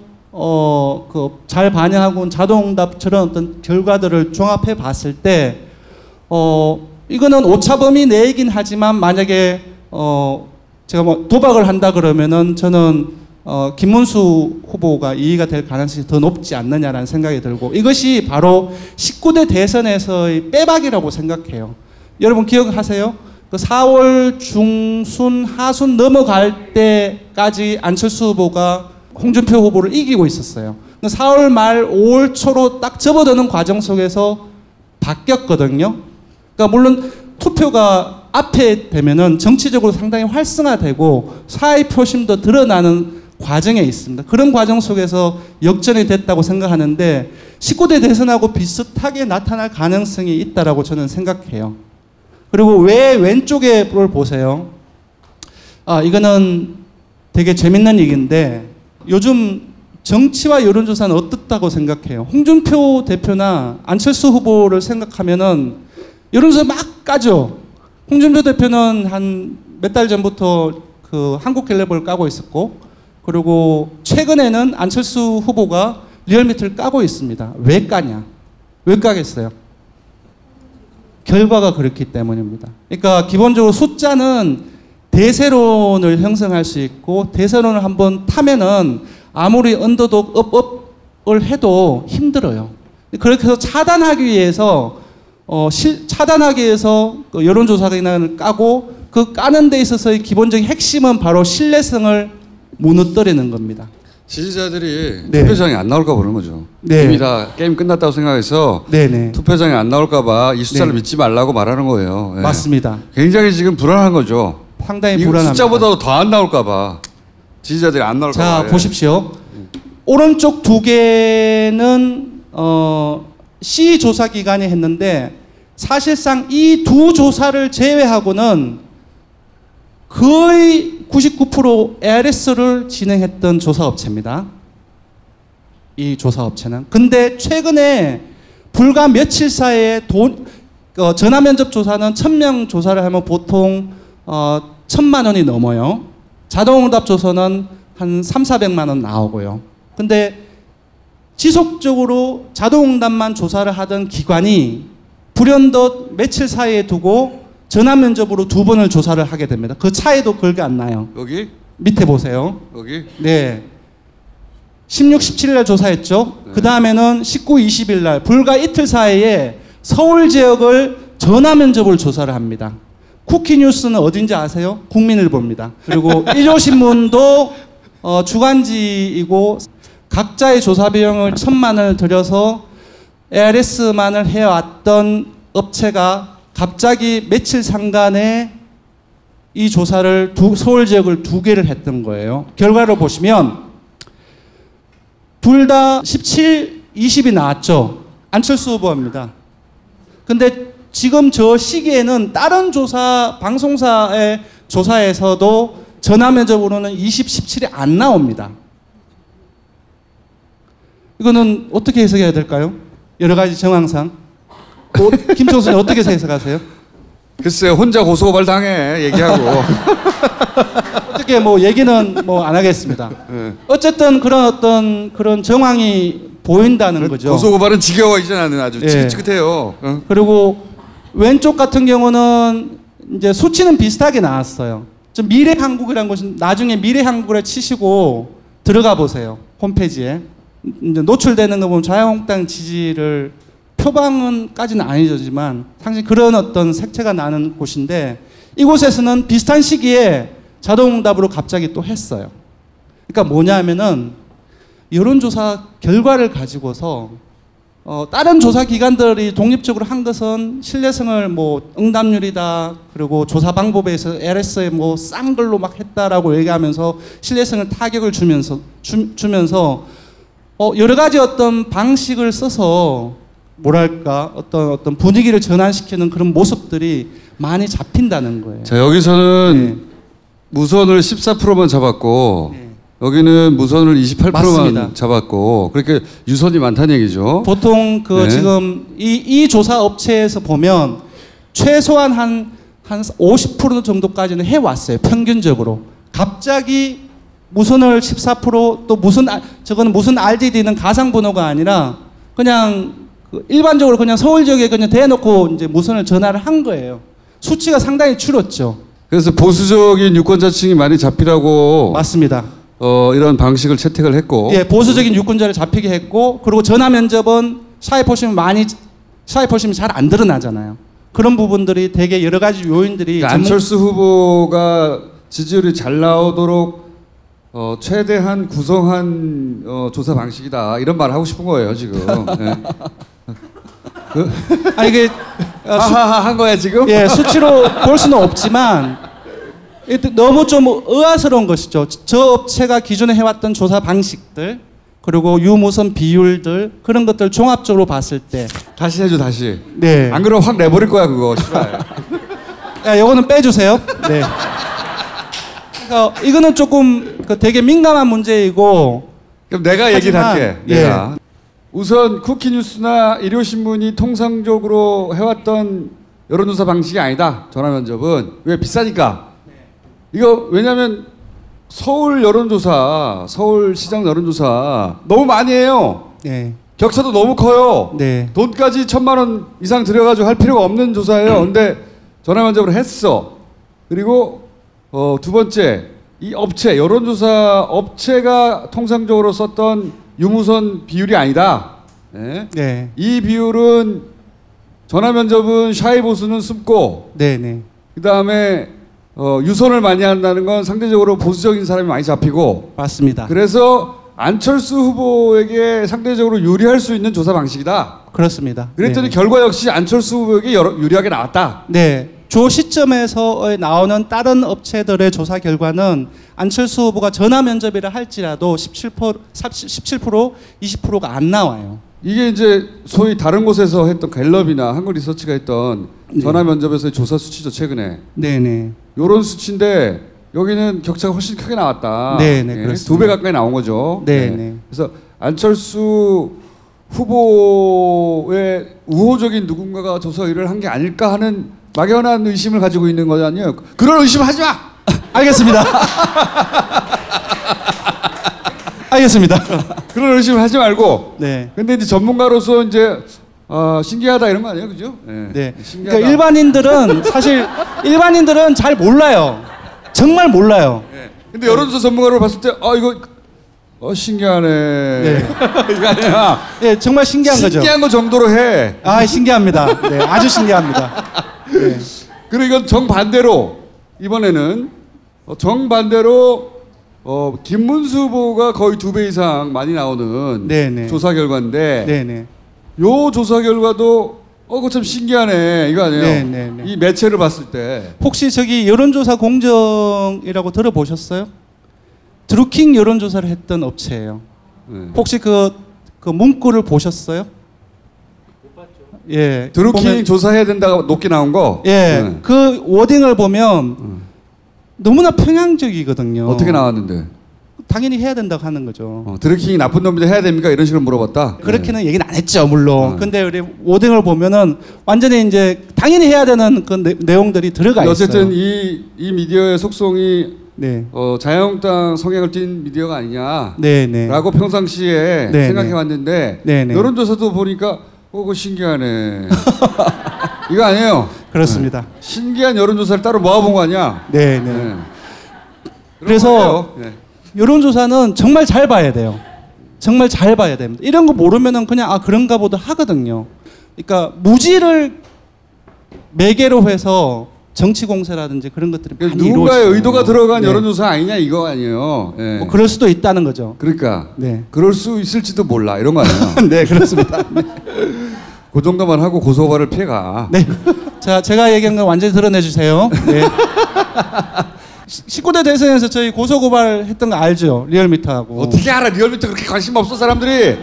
잘 반영하고 온 자동응답처럼 어떤 결과들을 종합해 봤을 때 이거는 오차범위 내이긴 하지만 만약에 제가 뭐 도박을 한다 그러면은 저는 김문수 후보가 2위가 될 가능성이 더 높지 않느냐라는 생각이 들고 이것이 바로 19대 대선에서의 빼박이라고 생각해요. 여러분 기억하세요? 그 4월 중순, 하순 넘어갈 때까지 안철수 후보가 홍준표 후보를 이기고 있었어요. 4월 말 5월 초로 딱 접어드는 과정 속에서 바뀌었거든요. 그러니까 물론 투표가 앞에 되면은 정치적으로 상당히 활성화되고 사회 표심도 드러나는 과정에 있습니다. 그런 과정 속에서 역전이 됐다고 생각하는데 19대 대선하고 비슷하게 나타날 가능성이 있다라고 저는 생각해요. 그리고 왜 왼쪽에 를 보세요. 이거는 되게 재밌는 얘기인데 요즘 정치와 여론조사는 어떻다고 생각해요? 홍준표 대표나 안철수 후보를 생각하면은 여론조사 막 까죠. 홍준표 대표는 한 몇 달 전부터 그 한국갤럽을 까고 있었고, 그리고 최근에는 안철수 후보가 리얼미터를 까고 있습니다. 왜 까냐? 왜 까겠어요? 결과가 그렇기 때문입니다. 그러니까 기본적으로 숫자는 대세론을 형성할 수 있고, 대세론을 한번 타면은 아무리 언더독 업을 해도 힘들어요. 그렇게 해서 차단하기 위해서 그 여론조사기관을 까고, 그 까는 데 있어서의 기본적인 핵심은 바로 신뢰성을 무너뜨리는 겁니다. 지지자들이 투표장에 안 나올까 보는 거죠. 이미 다 게임 끝났다고 생각해서 투표장에 안 나올까 봐 이 숫자를 믿지 말라고 말하는 거예요. 맞습니다. 굉장히 지금 불안한 거죠. 상당히 불안합니다. 숫자보다도 더 안 나올까 봐. 지지자들이 안 나올까 봐. 자, 보십시오. 오른쪽 두 개는 C 조사 기관이 했는데, 사실상 이 두 조사를 제외하고는 거의 99% ARS를 진행했던 조사업체입니다. 이 조사업체는. 근데 최근에 불과 며칠 사이에 전화면접 조사는 1000명 조사를 하면 보통 1000만 원이 넘어요. 자동응답 조사는 한 300~400만 원 나오고요. 근데 지속적으로 자동응답만 조사를 하던 기관이 불현듯 며칠 사이에 두고 전화면접으로 2번을 조사를 하게 됩니다. 그 차이도 걸게 안 나요. 여기? 밑에 보세요. 여기? 네. 16, 17일 날 조사했죠. 그 다음에는 19, 20일 날 불과 이틀 사이에 서울 지역을 전화면접을 조사를 합니다. 쿠키뉴스는 어딘지 아세요? 국민일보입니다. 그리고 일요신문도 주간지이고 각자의 조사 비용을 1000만 원을 들여서 ARS만을 해왔던 업체가 갑자기 며칠 상간에 이 조사를 서울 지역을 2개를 했던 거예요. 결과를 보시면 둘 다 17, 20이 나왔죠. 안철수 후보입니다. 근데 지금 저 시기에는 다른 조사, 방송사의 조사에서도 전화면접으로는 20, 17이 안 나옵니다. 이거는 어떻게 해석해야 될까요? 여러 가지 정황상. 김총수님 어떻게 해석하세요? 글쎄요, 혼자 고소고발 당해 얘기하고. 어떻게 얘기는 안 하겠습니다. 어쨌든 그런 정황이 보인다는 거죠. 고소고발은 지겨워 이제 나는 아주 지긋지긋해요. 그리고 왼쪽 같은 경우는 이제 수치는 비슷하게 나왔어요. 미래한국이라는 것은 나중에 미래한국을 치시고 들어가 보세요. 홈페이지에. 이제 노출되는 거 보면 자유한국당 지지를 표방은까지는 아니지만 상당히 그런 어떤 색채가 나는 곳인데, 이곳에서는 비슷한 시기에 자동응답으로 갑자기 또 했어요. 그러니까 뭐냐면은 여론조사 결과를 가지고서 다른 조사 기관들이 독립적으로 한 것은 신뢰성을 응답률이다, 그리고 조사 방법에 있어서 LS에 싼 걸로 막 했다라고 얘기하면서 신뢰성을 타격을 주면서 여러 가지 어떤 방식을 써서 뭐랄까 어떤 분위기를 전환시키는 그런 모습들이 많이 잡힌다는 거예요. 자, 여기서는 무선을 14%만 잡았고 여기는 무선을 28%만 맞습니다. 잡았고, 그렇게 유선이 많다는 얘기죠. 보통 지금 이 조사 업체에서 보면 최소한 한 50% 정도까지는 해왔어요. 평균적으로. 갑자기 무선을 14% 또 저거는 무슨 RDD는 가상 번호가 아니라 그냥 일반적으로 그냥 서울 지역에 그냥 대놓고 이제 무선을 전화를 한 거예요. 수치가 상당히 줄었죠. 그래서 보수적인 유권자층이 많이 잡히라고. 맞습니다. 이런 방식을 채택을 했고. 예, 보수적인 유권자를 잡히게 했고, 그리고 전화 면접은 사회 포심이 잘 안 드러나잖아요. 그런 부분들이 되게 여러 가지 요인들이 그러니까 안철수 후보가 지지율이 잘 나오도록 최대한 구성한 조사 방식이다 이런 말을 하고 싶은 거예요 지금. 네. 아니 이게 하하하 한 거야 지금? 예, 수치로 볼 수는 없지만 너무 좀 의아스러운 것이죠. 저 업체가 기존에 해왔던 조사 방식들 그리고 유무선 비율들 그런 것들 종합적으로 봤을 때 다시 해줘 다시. 네. 안 그러면 확 내버릴 거야 그거. 씨발. 야, 요거는 빼주세요. 네. 그러니까 이거는 조금 되게 민감한 문제이고. 그럼 내가 얘기를 할게. 예. 내가. 우선 쿠키뉴스나 일요신문이 통상적으로 해왔던 여론조사 방식이 아니다. 전화면접은. 왜? 비싸니까. 이거 왜냐면 서울 여론조사, 서울시장 여론조사 너무 많이 해요. 네. 격차도 너무 커요. 네. 돈까지 1,000만 원 이상 들여가지고 할 필요가 없는 조사예요. 근데 전화면접을 했어. 그리고 두 번째, 이 업체, 여론조사 업체가 통상적으로 썼던 유무선 비율이 아니다. 네. 네. 이 비율은 전화면접은 샤이 보수는 숨고, 네네. 그 다음에 유선을 많이 한다는 건 상대적으로 보수적인 사람이 많이 잡히고. 맞습니다. 그래서 안철수 후보에게 상대적으로 유리할 수 있는 조사 방식이다. 그렇습니다. 그랬더니 네. 결과 역시 안철수 후보에게 유리하게 나왔다. 네. 조 시점에서 나오는 다른 업체들의 조사 결과는 안철수 후보가 전화 면접이라 할지라도 17%, 20%가 안 나와요. 이게 이제 소위 다른 곳에서 했던 갤럽이나 한국리서치가 했던 네. 전화 면접에서의 조사 수치죠 최근에. 네네. 요런 수치인데 여기는 격차가 훨씬 크게 나왔다. 네네, 예, 그렇습니다. 2배 가까이 나온 거죠. 네네. 네. 그래서 안철수 후보의 우호적인 누군가가 조사 일을 한 게 아닐까 하는 막연한 의심을 가지고 있는 거 아니에요. 그런 의심 하지 마. 알겠습니다. 알겠습니다. 그런 의심을 하지 말고. 네. 근데 이제 전문가로서 이제 신기하다 이런 거 아니에요, 그죠? 네. 네. 신기하다. 그러니까 일반인들은 사실 일반인들은 잘 몰라요. 정말 몰라요. 네. 근데 여론조사 전문가로 봤을 때 이거 신기하네. 네. 이거 아니야. 네, 정말 신기한 거죠. 신기한 거 정도로 해. 아, 신기합니다. 네, 아주 신기합니다. 네. 그리고 이건 정반대로 이번에는 정반대로 김문수 후보가 거의 2배 이상 많이 나오는 네네. 조사 결과인데 네네. 요 조사 결과도 그거 참 신기하네 이거 아니에요? 네네네. 이 매체를 봤을 때 혹시 저기 여론조사 공정이라고 들어보셨어요? 드루킹 여론조사를 했던 업체예요. 네. 혹시 그 문구를 보셨어요? 못 봤죠. 예. 드루킹 조사해야 된다고 높게 나온 거. 예. 네. 그 워딩을 보면 너무나 편향적이거든요. 어떻게 나왔는데? 당연히 해야 된다고 하는 거죠. 드루킹이 나쁜 놈인데 해야 됩니까? 이런 식으로 물어봤다. 그렇게는 얘기는 안 했죠, 물론. 근데 우리 워딩을 보면은 완전히 이제 당연히 해야 되는 그 내용들이 들어가 있어요. 어쨌든 이 미디어의 속성이 네. 자유한국당 성향을 띤 미디어가 아니냐. 네네. 라고 평상시에 네네. 생각해 왔는데 네네. 여론조사도 보니까 그거 신기하네. 이거 아니에요. 그렇습니다. 네. 신기한 여론조사를 따로 모아본 거 아니야. 네네. 네. 그래서 네. 여론조사는 정말 잘 봐야 돼요. 정말 잘 봐야 됩니다. 이런 거 모르면은 그냥 그런가 보다 하거든요. 그러니까 무지를 매개로 해서 정치 공세라든지 그런 것들이 많이 누군가의 이루어지죠. 의도가 들어간 네. 여론조사 아니냐 이거 아니에요. 네. 뭐 그럴 수도 있다는 거죠. 그러니까 네. 그럴 수 있을지도 몰라 이런 거 아니에요. 네, 그렇습니다. 네. 그 정도만 하고 고소고발을 피해가. 네. 자, 제가 얘기한 건 완전히 드러내 주세요. 네. 19대 대선에서 저희 고소고발 했던 거 알죠? 리얼미터하고. 어떻게 알아? 리얼미터 그렇게 관심 없어 사람들이.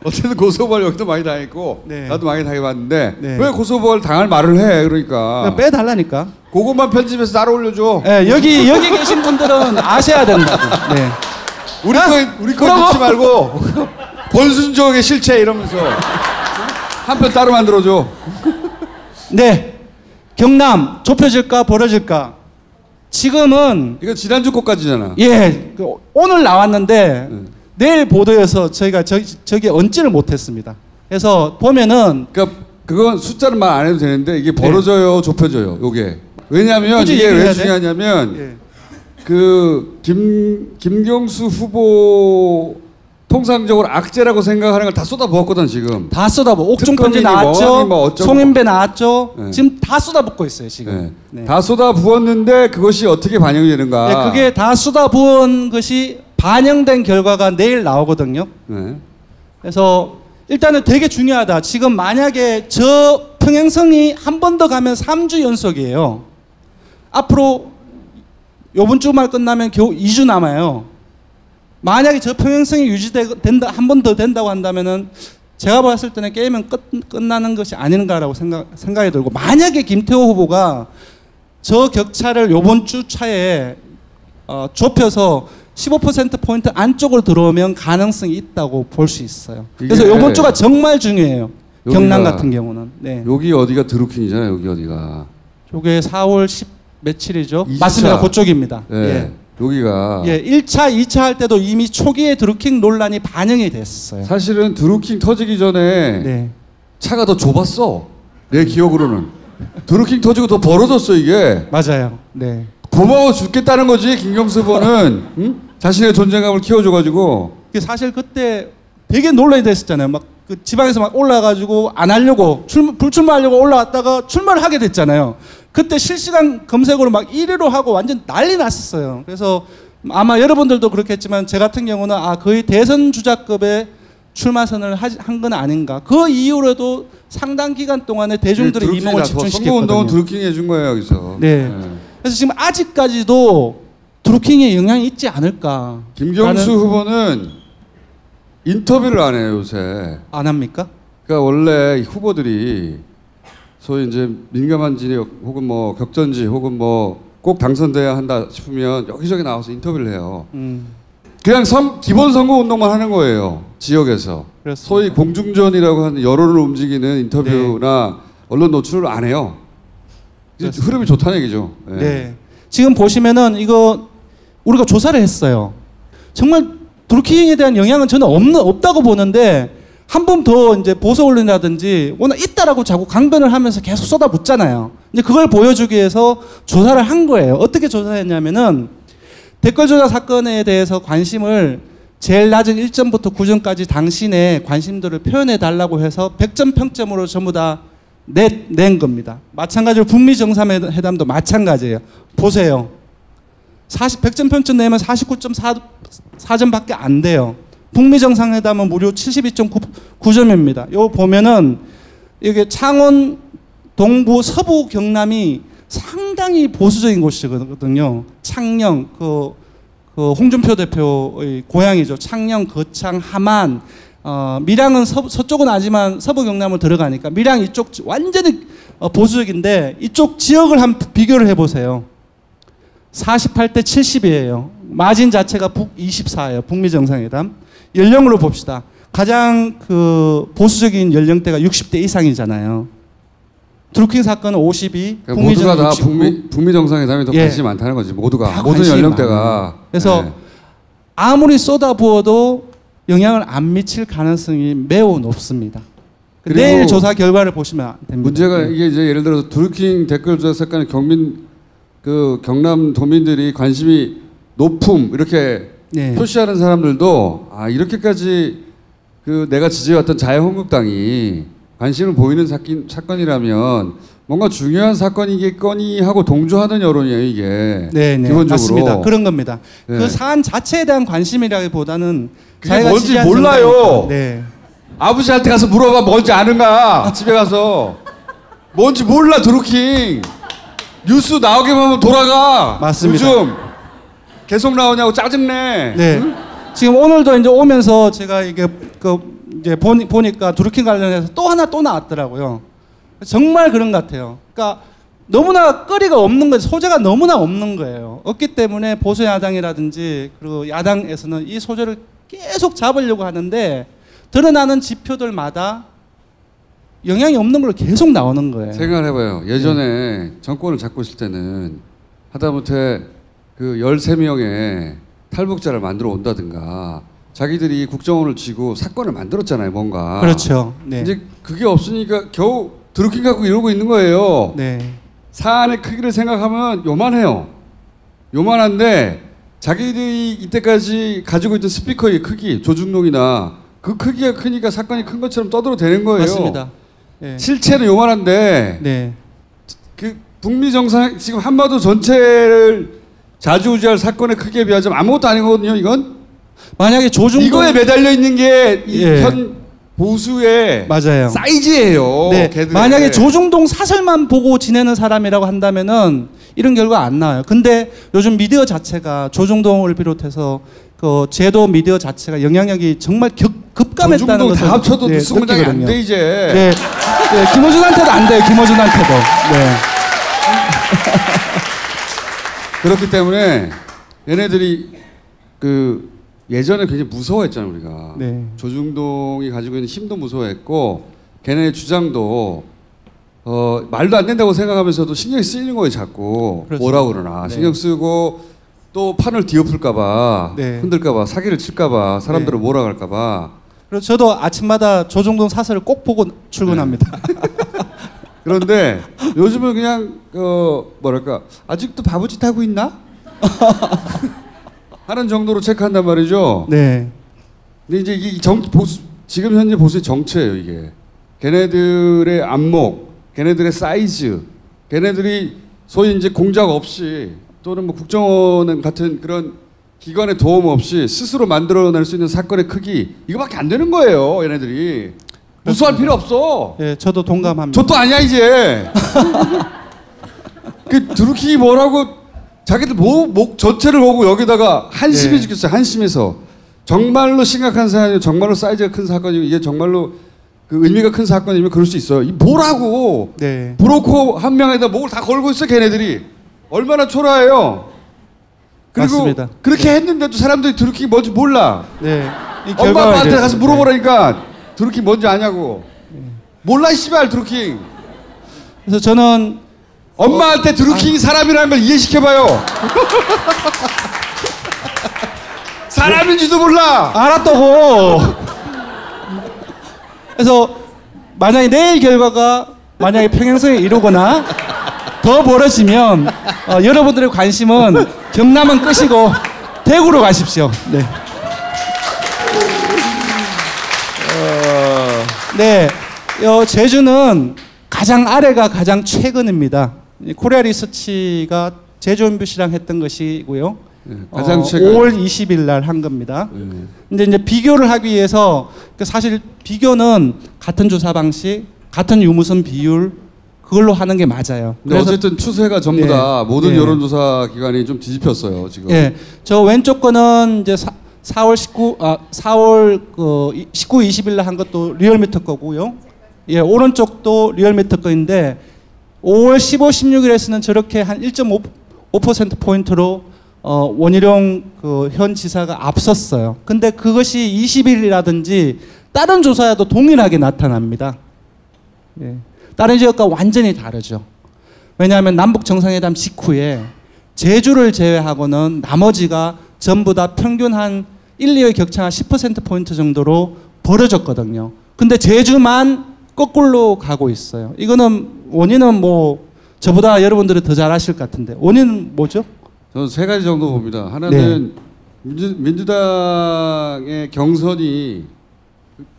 어쨌든 고소고발 여기도 많이 당했고 네. 나도 많이 당해봤는데 네. 왜 고소고발 당할 말을 해? 그러니까 빼달라니까. 그것만 편집해서 따로 올려줘. 네, 여기 계신 분들은 아셔야 된다고. 네. 우리 거 넣지 말고 권순정의 실체 이러면서 한 편 따로 만들어줘. 네. 경남 좁혀질까 벌어질까. 지금은 이거 지난주 거까지잖아. 예, 오늘 나왔는데 내일 보도여서 저희가 저기 얹지를 못했습니다. 그래서 보면은 그러니까 그건 숫자는 말 안 해도 되는데 이게 벌어져요, 좁혀져요. 요게 왜냐하면 굳이 이게 왜 얘기해야 돼? 중요하냐면 예. 그 김경수 후보의 통상적으로 악재라고 생각하는 걸 다 쏟아부었거든 지금. 다 쏟아부어. 옥중 편지 나왔죠. 송인배 나왔죠. 네. 지금 다 쏟아붓고 있어요 지금. 네. 네. 다 쏟아부었는데 그것이 어떻게 반영이 되는가. 네, 그게 다 쏟아부은 것이 반영된 결과가 내일 나오거든요. 네. 그래서 일단은 되게 중요하다. 지금 만약에 저 평행성이 한 번 더 가면 3주 연속이에요. 앞으로 요번 주말 끝나면 겨우 2주 남아요. 만약에 저 평행성이 유지된다, 한 번 더 된다고 한다면은 제가 봤을 때는 게임은 끝나는 것이 아닌가라고 생각이 들고, 만약에 김태호 후보가 저 격차를 요번 주 차에 좁혀서 15%포인트 안쪽으로 들어오면 가능성이 있다고 볼 수 있어요. 그래서 요번 주가 정말 중요해요. 경남 같은 경우는. 네. 여기 어디가 드루킹이잖아요. 여기 어디가. 요게 4월 10 며칠이죠? 2주차. 맞습니다. 그쪽입니다. 네. 예. 여기가. 예, 1차, 2차 할 때도 이미 초기에 드루킹 논란이 반영이 됐어요. 사실은 드루킹 터지기 전에 네. 차가 더 좁았어. 내 기억으로는. 드루킹 터지고 더 벌어졌어 이게. 맞아요. 네. 고마워 죽겠다는 거지 김경수 후보는. 응? 자신의 존재감을 키워줘가지고. 사실 그때 되게 논란이 됐었잖아요. 막 그 지방에서 막 올라가지고 안 하려고 불출마하려고 올라왔다가 출마를 하게 됐잖아요. 그때 실시간 검색으로 막 1위로 하고 완전 난리 났었어요. 그래서 아마 여러분들도 그렇겠지만 제 같은 경우는 거의 대선 주자급의 출마선을 한 건 아닌가. 그 이후로도 상당 기간 동안에 대중들의 이목을 집중시켰거든요. 선거운동은 드루킹이 해준 거예요 여기서. 네. 그래서 지금 아직까지도 드루킹의 영향이 있지 않을까. 김경수 후보는 인터뷰를 안 해요 요새. 안 합니까? 그러니까 원래 후보들이 소위 이제 민감한 지역 혹은 뭐 격전지 혹은 뭐 꼭 당선돼야 한다 싶으면 여기저기 나와서 인터뷰를 해요. 그냥 기본 선거 운동만 하는 거예요 지역에서. 그렇습니다. 소위 공중전이라고 하는 여론을 움직이는 인터뷰나 네. 언론 노출을 안 해요. 흐름이 좋다는 얘기죠. 네. 네. 지금 보시면은 이거 우리가 조사를 했어요. 정말 드루킹에 대한 영향은 저는 없다고 보는데, 한 번 더 이제 보수 언론이라든지 워낙 있다라고 자꾸 강변을 하면서 계속 쏟아붓잖아요. 이제 그걸 보여주기 위해서 조사를 한 거예요. 어떻게 조사했냐면은 댓글 조작 사건에 대해서 관심을 제일 낮은 1점부터 9점까지 당신의 관심도를 표현해 달라고 해서 100점 평점으로 전부 다 낸 겁니다. 마찬가지로 북미 정상회담도 마찬가지예요. 보세요. 100점 평점 내면 49.4점밖에 안 돼요. 북미 정상회담은 무려 72.9점입니다. 요 보면은 이게 창원, 동부, 서부 경남이 상당히 보수적인 곳이거든요. 창녕, 그 홍준표 대표의 고향이죠. 창녕, 거창, 함안, 밀양은 서쪽은 아니지만 서부 경남을 들어가니까 밀양 이쪽 완전히 보수적인데, 이쪽 지역을 한번 비교를 해보세요. 48대 70이에요. 마진 자체가 북 24예요. 북미 정상회담. 연령으로 봅시다. 가장 보수적인 연령대가 60대 이상이잖아요. 드루킹 사건은 52, 그러니까 모두가 다 북미 정상회담에 더 관심이 많다는 거지. 모두가 모든 연령대가. 그래서 네. 아무리 쏟아부어도 영향을 안 미칠 가능성이 매우 높습니다. 내일 조사 결과를 보시면 됩니다. 문제가 이게 이제 예를 들어서 드루킹 댓글 조작 사건에 경남 도민들이 관심이 높음 이렇게 네. 표시하는 사람들도 이렇게까지 내가 지지해왔던 자유한국당이 관심을 보이는 사건이라면 뭔가 중요한 사건이겠거니 하고 동조하는 여론이에요 이게. 네, 기본적으로. 맞습니다. 그런 겁니다. 네. 그 사안 자체에 대한 관심이라기보다는 그게 뭔지 몰라요. 네. 아버지한테 가서 물어봐 뭔지 아는가. 집에 가서 뭔지 몰라 드루킹. 뉴스 나오기만 하면 돌아가. 맞습니다. 요즘 계속 나오냐고 짜증내. 네. 응? 지금 오늘도 이제 오면서 제가 이게 이제 보니까 드루킹 관련해서 또 하나 또 나왔더라고요. 정말 그런 것 같아요. 그러니까 너무나 거리가 없는 거예요. 소재가 너무나 없는 거예요. 없기 때문에 보수 야당이라든지 그리고 야당에서는 이 소재를 계속 잡으려고 하는데 드러나는 지표들마다 영향이 없는 걸로 계속 나오는 거예요. 생각을 해봐요. 예전에 정권을 잡고 있을 때는 하다못해 13명의 탈북자를 만들어 온다든가 자기들이 국정원을 쥐고 사건을 만들었잖아요. 뭔가. 그렇죠. 네. 이제 그게 없으니까 겨우 드루킹 갖고 이러고 있는 거예요. 네. 사안의 크기를 생각하면 요만해요. 요만한데 자기들이 이때까지 가지고 있던 스피커의 크기, 조중동이나 그 크기가 크니까 사건이 큰 것처럼 떠들어대는 거예요. 맞습니다. 네. 실체는 요만한데 네. 그 북미 정상 지금 한반도 전체를 좌지우지할 사건의 크기에 비하자면 아무것도 아니거든요. 이건 만약에 조중동 이거에 매달려 있는 게 예. 현 보수의 맞아요. 사이즈예요. 네. 걔들의. 만약에 조중동 사설만 보고 지내는 사람이라고 한다면은 이런 결과 안 나와요. 근데 요즘 미디어 자체가 조중동을 비롯해서 그 제도 미디어 자체가 영향력이 정말 급감했다는 조중동 것을 다 합쳐도 네, 20문장이 안 돼 이제. 네. 네. 김어준한테도 안 돼요. 김어준한테도. 네. 그렇기 때문에 얘네들이 그 예전에 굉장히 무서워했잖아요 우리가. 네. 조중동이 가지고 있는 힘도 무서워했고 걔네의 주장도 말도 안 된다고 생각하면서도 신경이 쓰이는 거예요 자꾸. 그렇죠. 뭐라 그러나 네. 신경 쓰고 또 판을 뒤엎을까봐 네. 흔들까봐 사기를 칠까봐 사람들을 네. 몰아갈까봐. 그래서 저도 아침마다 조중동 사설을 꼭 보고 출근합니다. 그런데 요즘은 그냥 뭐랄까 아직도 바보짓 하고 있나? 하는 정도로 체크한단 말이죠. 네. 근데 이제 이 보수 지금 현재 보수의 정체예요 이게. 걔네들의 안목, 걔네들의 사이즈, 걔네들이 소위 이제 공작 없이 또는 뭐 국정원 같은 그런 기관의 도움 없이 스스로 만들어낼 수 있는 사건의 크기 이거밖에 안 되는 거예요 얘네들이. 무수할 필요 없어. 예, 저도 동감합니다. 저도 아니야 이제. 그 드루킹이 뭐라고 자기들 목 전체를 보고 여기다가 한심해 네. 죽겠어요. 한심해서 정말로 심각한 사안이고 정말로 사이즈가 큰 사건이고 이게 정말로 그 의미가 큰 사건이면 그럴 수 있어요. 이 뭐라고? 네. 브로커 한 명에다 목을 다 걸고 있어 걔네들이. 얼마나 초라해요. 그리고 맞습니다. 그렇게 네. 했는데도 사람들이 드루킹이 뭔지 몰라. 네. 이 엄마 결과가 아빠한테 이제- 가서 물어보라니까 드루킹 뭔지 아냐고. 몰라 씨발 드루킹. 그래서 저는 엄마한테 드루킹이 사람이라는 걸 이해시켜봐요. 사람인지도 몰라. 알았다고. 그래서 만약에 내일 결과가 만약에 평행선에 이루거나 더 벌어지면 여러분들의 관심은 경남은 끄시고 대구로 가십시오. 네. 네. 제주는 가장 아래가 가장 최근입니다. 코리아 리서치가 제주온뷰시랑 했던 것이고요. 가장 최근. 5월 20일 날 한 겁니다. 근데 이제 비교를 하기 위해서 사실 비교는 같은 조사 방식, 같은 유무선 비율 그걸로 하는 게 맞아요. 근데 어쨌든 추세가 전부 다 모든 여론조사 기관이 좀 뒤집혔어요 지금. 예, 저 왼쪽 거는 이제 4월 19, 20일 날 한 것도 리얼미터 거고요. 예, 오른쪽도 리얼미터 거인데 5월 15, 16일에서는 저렇게 한 1.5% 포인트로 원희룡 그 현 지사가 앞섰어요. 근데 그것이 20일이라든지 다른 조사에도 동일하게 나타납니다. 예. 다른 지역과 완전히 다르죠. 왜냐하면 남북 정상회담 직후에 제주를 제외하고는 나머지가 전부 다 평균 한 1, 2의 격차가 10%포인트 정도로 벌어졌거든요. 근데 제주만 거꾸로 가고 있어요. 이거는 원인은 뭐 저보다 여러분들이 더 잘 아실 것 같은데 원인은 뭐죠? 저는 세 가지 정도 봅니다. 하나는 민주당의 경선이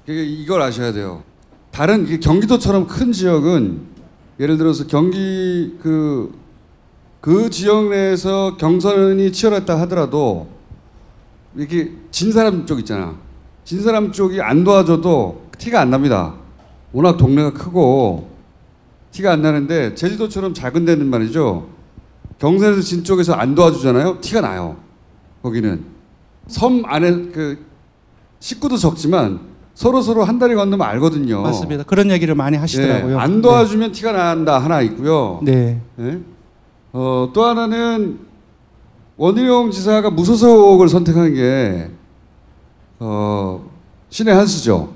이걸 아셔야 돼요. 다른 경기도처럼 큰 지역은 예를 들어서 경기 그 지역 내에서 경선이 치열했다 하더라도 이렇게 진 사람 쪽 있잖아. 진 사람 쪽이 안 도와줘도 티가 안 납니다. 워낙 동네가 크고 티가 안 나는데 제주도처럼 작은 데는 말이죠. 경선에서 진 쪽에서 안 도와주잖아요. 티가 나요. 거기는 섬 안에 그 식구도 적지만 서로 한 다리 건너면 알거든요. 맞습니다. 그런 얘기를 많이 하시더라고요. 네, 안 도와주면 티가 난다 하나 있고요. 네. 네. 또 하나는 원희룡 지사가 무소속을 선택한 게 신의 한 수죠.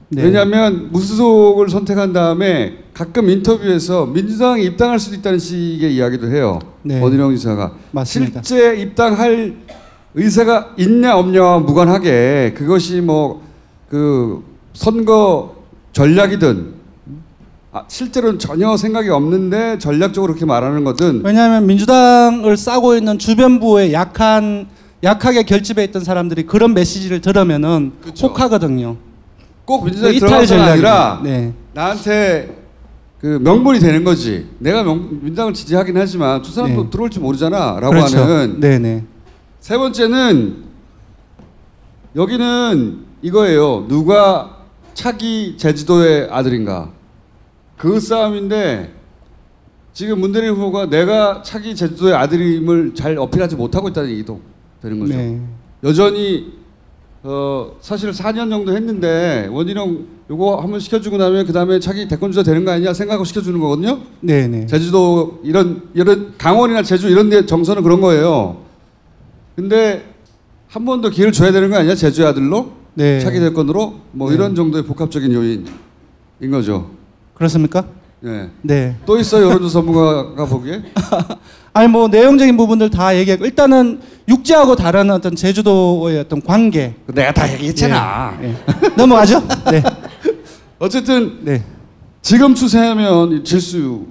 네. 왜냐하면 무소속을 선택한 다음에 가끔 인터뷰에서 민주당에 입당할 수도 있다는 식의 이야기도 해요. 네. 원희룡 지사가. 맞습니다. 실제 입당할 의사가 있냐 없냐와 무관하게 그것이 뭐 그 선거 전략이든 실제로는 전혀 생각이 없는데 전략적으로 그렇게 말하는 거든. 왜냐하면 민주당을 싸고 있는 주변부에 약하게 결집해 있던 사람들이 그런 메시지를 들으면은 그쵸. 혹하거든요. 꼭 민주당에 이탈 들어가서가 전략이. 아니라 네. 나한테 그 명분이 되는 거지. 내가 민주당을 지지하긴 하지만 저 사람도 네. 들어올지 모르잖아라고 그렇죠. 하는. 네네. 세 번째는 여기는 이거예요. 누가 차기 제주도의 아들인가 그 싸움인데 지금 문대리 후보가 내가 차기 제주도의 아들임을 잘 어필하지 못하고 있다는 얘기도 되는 거죠. 네. 여전히 사실 4년 정도 했는데 원희룡 요거 한번 시켜주고 나면 그 다음에 차기 대권주자 되는 거 아니냐 생각하고 시켜주는 거거든요. 네네. 제주도 이런 강원이나 제주 이런 데 정서는 그런 거예요. 근데 한 번 더 기회를 줘야 되는 거 아니야? 제주의 아들로? 네. 차기 대권으로? 뭐 네. 이런 정도의 복합적인 요인인 거죠. 그렇습니까? 네. 네. 또 있어요, 여론조사 전문가가 보기에? 아니 뭐 내용적인 부분들 다 얘기하고 일단은 육지하고 다른 어떤 제주도의 어떤 관계. 내가 다 얘기했잖아. 네. 넘어가죠? 네. 어쨌든 네. 지금 추세하면 질수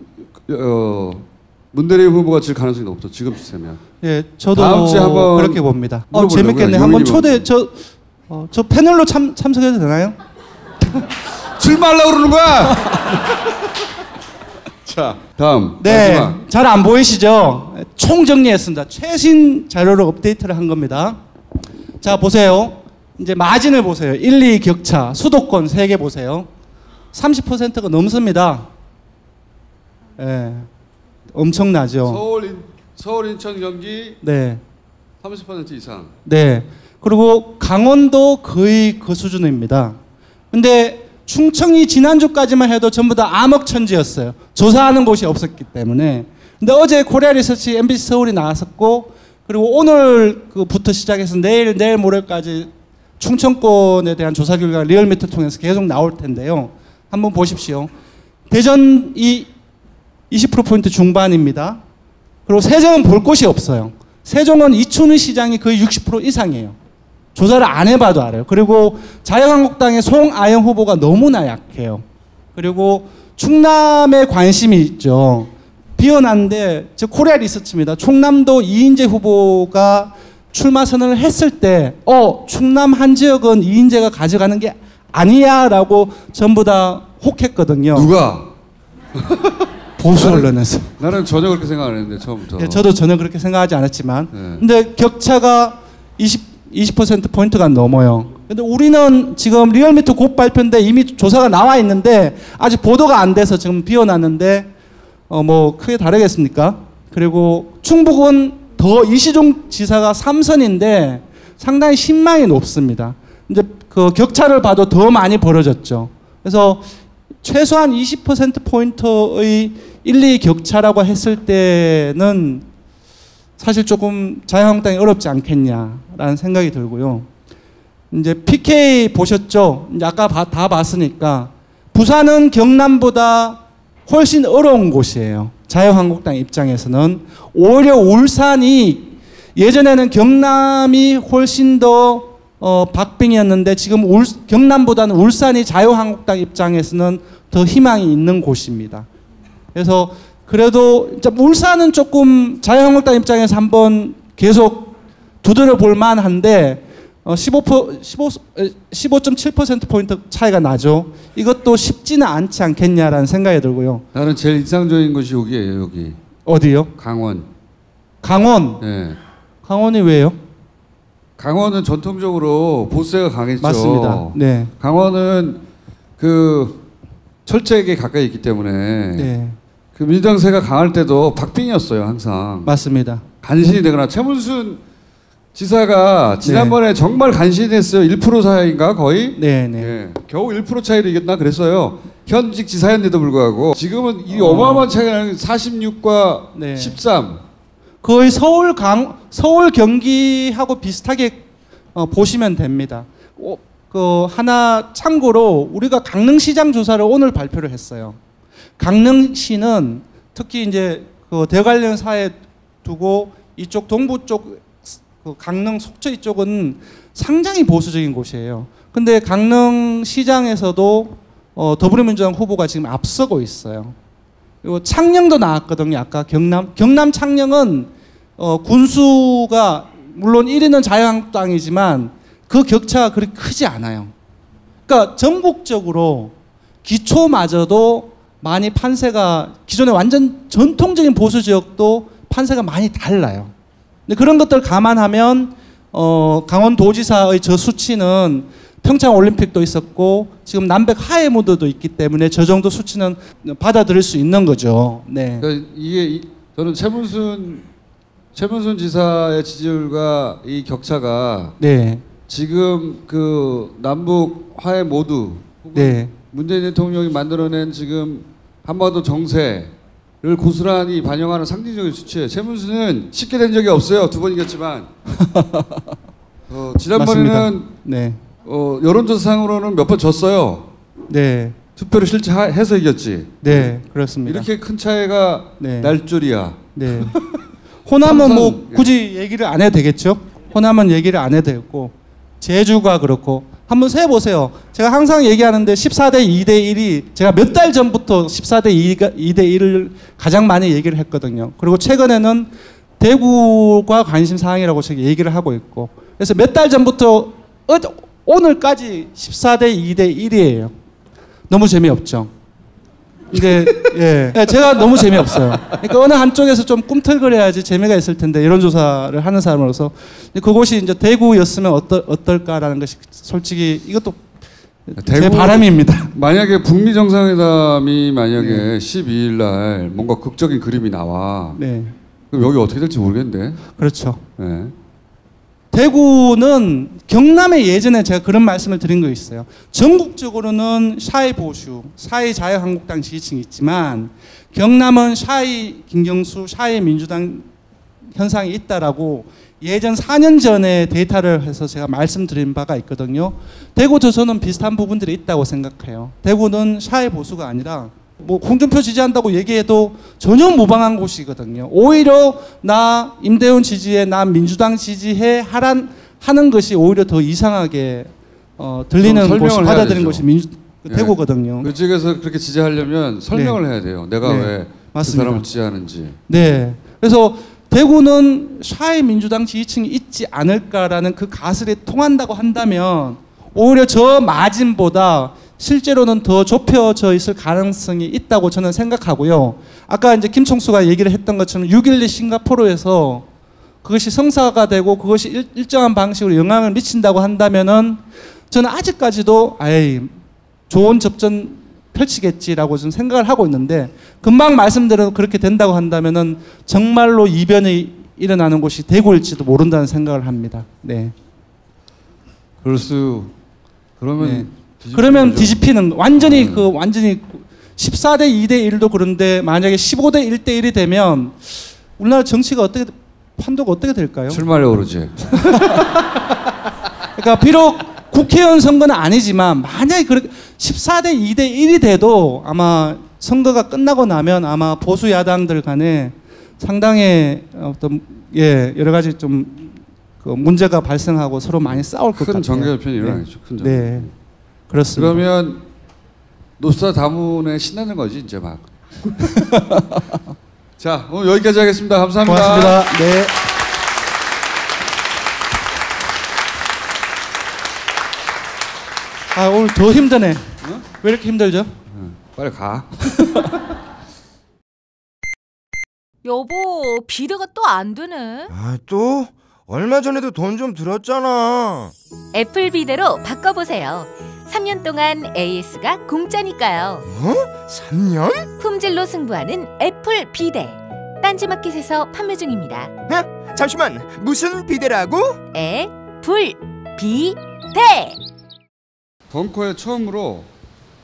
문대리 후보가 질 가능성이 높죠. 지금 추세면. 예, 저도 다음 주에 한번 그렇게 봅니다. 물어보려고요. 재밌겠네. 한번 요인이 초대 저 패널로 참석해도 되나요? 출마하려고 그러는 거야. 자, 다음. 네, 마지막. 잘 안 보이시죠? 총 정리했습니다. 최신 자료로 업데이트를 한 겁니다. 자, 보세요. 이제 마진을 보세요. 1, 2 격차, 수도권 3개 보세요. 30%가 넘습니다. 예, 엄청나죠. 서울, 인천, 경기 네. 30% 이상. 네. 그리고 강원도 거의 그 수준입니다. 근데 충청이 지난주까지만 해도 전부 다 암흑천지였어요. 조사하는 곳이 없었기 때문에. 근데 어제 코리아 리서치 MBC 서울이 나왔었고, 그리고 오늘부터 시작해서 내일 모레까지 충청권에 대한 조사 결과가 리얼미터 통해서 계속 나올 텐데요. 한번 보십시오. 대전이 20%포인트 중반입니다. 그리고 세종은 볼 곳이 없어요. 세종은 이춘희 시장이 거의 60% 이상이에요. 조사를 안 해봐도 알아요. 그리고 자유한국당의 송아영 후보가 너무나 약해요. 그리고 충남에 관심이 있죠. 비어난데, 즉 코리아 리서치입니다. 충남도 이인재 후보가 출마 선언을 했을 때 충남 한 지역은 이인재가 가져가는 게 아니야 라고 전부 다 혹했거든요. 누가? 보수 언론에서. 나는 전혀 그렇게 생각 안 했는데 처음부터. 네, 저도 전혀 그렇게 생각하지 않았지만 네. 근데 격차가 20%포인트가 넘어요. 근데 우리는 지금 리얼미터 곧 발표인데 이미 조사가 나와 있는데 아직 보도가 안 돼서 지금 비워놨는데 뭐 크게 다르겠습니까? 그리고 충북은 더 이시종 지사가 3선인데 상당히 신망이 높습니다. 이제 그 격차를 봐도 더 많이 벌어졌죠. 그래서 최소한 20%포인트의 1, 2 격차라고 했을 때는 사실 조금 자유한국당이 어렵지 않겠냐라는 생각이 들고요. 이제 PK 보셨죠? 이제 아까 다 봤으니까 부산은 경남보다 훨씬 어려운 곳이에요. 자유한국당 입장에서는 오히려 울산이 예전에는 경남이 훨씬 더 박빙이었는데 지금 경남보다는 울산이 자유한국당 입장에서는 더 희망이 있는 곳입니다. 그래서 그래도 울산은 조금 자유한국당 입장에서 한번 계속 두드려 볼 만한데 15.7%포인트 차이가 나죠. 이것도 쉽지는 않지 않겠냐라는 생각이 들고요. 나는 제일 인상적인 것이 여기예요. 여기. 어디요? 강원. 강원? 네. 강원이 왜요? 강원은 전통적으로 보수세가 강했죠. 맞습니다. 네. 강원은 그 철책에 가까이 있기 때문에 네. 그 민주당세가 강할 때도 박빙이었어요. 항상. 맞습니다. 간신히 되거나 최문순 지사가 지난번에 정말 간신히 됐어요. 1% 사이인가 거의? 네네. 겨우 1% 차이로 이겼나 그랬어요. 현직 지사였는데도 불구하고 지금은 이 어마어마한 차이가 나는 46과 13. 거의 서울 경기하고 비슷하게 보시면 됩니다. 그 하나 참고로 우리가 강릉시장 조사를 오늘 발표를 했어요. 강릉시는 특히 이제 그 대관령 사에 두고 이쪽 동부 쪽 그 강릉 속초 이쪽은 상당히 보수적인 곳이에요. 근데 강릉시장에서도 더불어민주당 후보가 지금 앞서고 있어요. 그리고 창녕도 나왔거든요. 아까 경남 창녕은 군수가 물론 1위는 자유한국당이지만 그 격차가 그렇게 크지 않아요. 그러니까 전국적으로 기초마저도 많이 판세가 기존의 완전 전통적인 보수 지역도 판세가 많이 달라요. 근데 그런 것들 감안하면 강원도지사의 저 수치는 평창 올림픽도 있었고 지금 남백 하해 무드도 있기 때문에 저 정도 수치는 받아들일 수 있는 거죠. 네. 그러니까 이게 저는 최문순 지사의 지지율과 이 격차가 네. 지금 그 남북 화해 모두 네. 문재인 대통령이 만들어낸 지금 한반도 정세를 고스란히 반영하는 상징적인 수치예요. 최문순은 쉽게 된 적이 없어요. 2번 이겼지만 지난번에는 네. 여론조사상으로는 몇 번 졌어요. 네. 투표를 실제 해서 이겼지. 네, 그렇습니다. 이렇게 큰 차이가 네. 날 줄이야. 네. 호남은 뭐 굳이 얘기를 안 해도 되겠죠. 호남은 얘기를 안 해도 되고 제주가 그렇고 한번 세보세요. 제가 항상 얘기하는데 14대 2대 1이 제가 몇 달 전부터 14대 2대 1을 가장 많이 얘기를 했거든요. 그리고 최근에는 대구가 관심 사항이라고 제가 얘기를 하고 있고 그래서 몇 달 전부터 오늘까지 14대 2대 1이에요. 너무 재미없죠. 근데 예, 제가 너무 재미없어요. 그러니까 어느 한쪽에서 좀 꿈틀거려야지 재미가 있을 텐데 여론조사를 하는 사람으로서 그곳이 이제 대구였으면 어떨까라는 것이 솔직히 이것도 제 바람입니다. 만약에 북미 정상회담이 만약에 12일 날 뭔가 극적인 그림이 나와. 네. 그럼 여기 어떻게 될지 모르겠는데. 그렇죠. 네. 대구는 경남에 예전에 제가 그런 말씀을 드린 거 있어요. 전국적으로는 샤이 보수, 샤이 자유한국당 지지층이 있지만 경남은 샤이 김경수, 샤이 민주당 현상이 있다라고 예전 4년 전에 데이터를 해서 제가 말씀드린 바가 있거든요. 대구도 저는 비슷한 부분들이 있다고 생각해요. 대구는 샤이 보수가 아니라 뭐 홍준표 지지한다고 얘기해도 전혀 무방한 곳이거든요. 오히려 나 임대훈 지지해, 나 민주당 지지해 하는 것이 오히려 더 이상하게 들리는 곳이 받아들이는 것이 대구거든요. 그쪽에서 그렇게 지지하려면 설명을 해야 돼요. 내가 왜 그 사람을 지지하는지. 네. 그래서 대구는 샤이 민주당 지지층이 있지 않을까라는 그 가설이 통한다고 한다면 오히려 저 마진보다 실제로는 더 좁혀져 있을 가능성이 있다고 저는 생각하고요. 아까 이제 김총수가 얘기를 했던 것처럼 6.12 싱가포르에서 그것이 성사가 되고 그것이 일정한 방식으로 영향을 미친다고 한다면은 저는 아직까지도 좋은 접전 펼치겠지라고 좀 생각을 하고 있는데 금방 말씀드린 그렇게 된다고 한다면은 정말로 이변이 일어나는 곳이 대구일지도 모른다는 생각을 합니다. 네. 그러면 뒤집히는 완전히 14대 2대 1도 그런데 만약에 15대 1대 1이 되면 우리나라 정치가 판도가 어떻게 될까요? 출마하려고 그러지. 그러니까 비록 국회의원 선거는 아니지만 만약에 14대 2대 1이 돼도 아마 선거가 끝나고 나면 아마 보수 야당들 간에 상당히 어떤 여러 가지 좀 그 문제가 발생하고 서로 많이 싸울 것 같아요. 큰 정계개편이 일어나겠죠. 큰 정계. 네, 그렇습니다. 그러면 노스트라다문에 신나는 거지 이제 막. 자, 오늘 여기까지 하겠습니다. 감사합니다. 고맙습니다. 네. 오늘 더 힘드네. 왜 이렇게 힘들죠? 빨리 가. 여보, 비대가 또 안 되네. 또? 얼마 전에도 돈 좀 들었잖아. 애플 비대로 바꿔보세요. 3년 동안 AS가 공짜니까요. 3년? 품질로 승부하는 애플 비대. 딴지마켓에서 판매 중입니다. 잠시만, 무슨 비대라고? 애플 비대. 벙커에 처음으로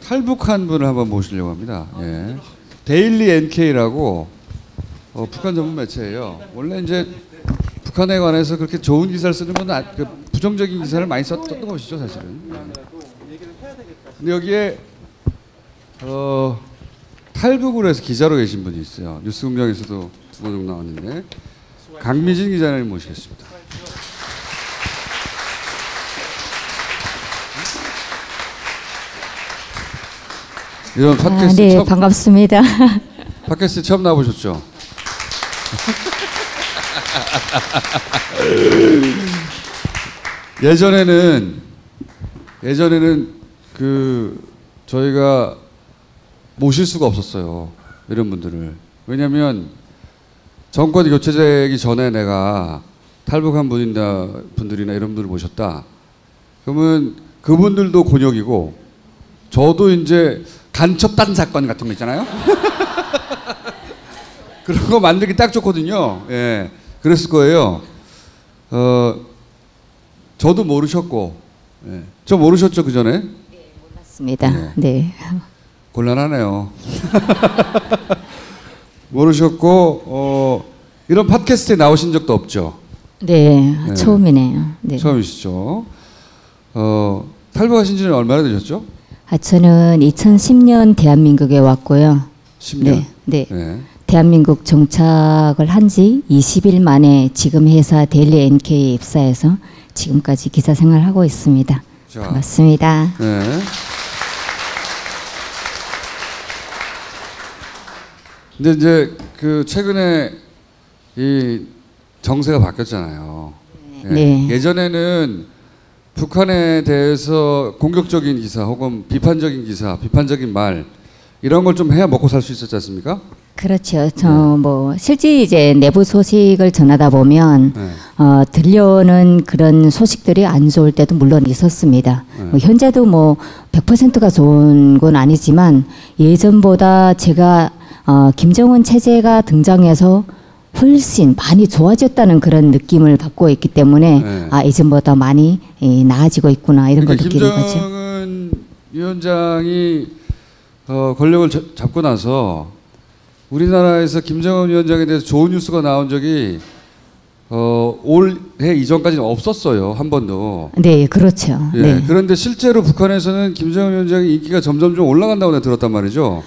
탈북한 분을 한번 모시려고 합니다. 예. 데일리 NK라고 북한 전문 매체예요. 원래 이제 북한에 관해서 그렇게 좋은 기사를 쓰는 분은 부정적인 기사를 많이 썼던 것이죠, 사실은. 근데 여기에 탈북을 해서 기자로 계신 분이 있어요. 뉴스공장에서도 2번 정도 나왔는데 강미진 기자님 모시겠습니다. 이런 팟캐스트 네, 처음 반갑습니다. 팟캐스트 처음 나와보셨죠? 예전에는 그 저희가 모실 수가 없었어요. 이런 분들을. 왜냐하면 정권 교체되기 전에 내가 탈북한 분들이나 이런 분들을 모셨다. 그러면 그분들도 곤욕이고 저도 이제 간첩단 사건 같은 거 있잖아요. 그런 거 만들기 딱 좋거든요. 예, 그랬을 거예요. 저도 모르셨고, 예. 저 모르셨죠 그 전에? 네, 몰랐습니다. 네. 곤란하네요. 모르셨고, 이런 팟캐스트에 나오신 적도 없죠? 네, 처음이네요. 네. 처음이시죠. 탈북하신 지는 얼마나 되셨죠? 저는 2010년 대한민국에 왔고요. 10년? 네. 대한민국 정착을 한 지 20일 만에 지금 회사 데일리 NK에 입사해서 지금까지 기자 생활하고 있습니다. 자, 반갑습니다. 네. 근데 이제 그 최근에 이 정세가 바뀌었잖아요. 네. 예전에는 북한에 대해서 공격적인 기사 혹은 비판적인 기사, 비판적인 말 이런 걸 좀 해야 먹고 살 수 있었지 않습니까? 그렇죠. 실제 이제 내부 소식을 전하다 보면 들려오는 그런 소식들이 안 좋을 때도 물론 있었습니다. 현재도 100%가 좋은 건 아니지만 예전보다 제가 김정은 체제가 등장해서 훨씬 많이 좋아졌다는 그런 느낌을 받고 있기 때문에 예전보다 많이 나아지고 있구나 이런 걸 느끼는 거죠. 김정은 위원장이 권력을 잡고 나서 우리나라에서 김정은 위원장에 대해서 좋은 뉴스가 나온 적이 올해 이전까지는 없었어요. 한 번도. 네, 그렇죠. 예, 네. 그런데 실제로 북한에서는 김정은 위원장의 인기가 점점 좀 올라간다고 내가 들었단 말이죠.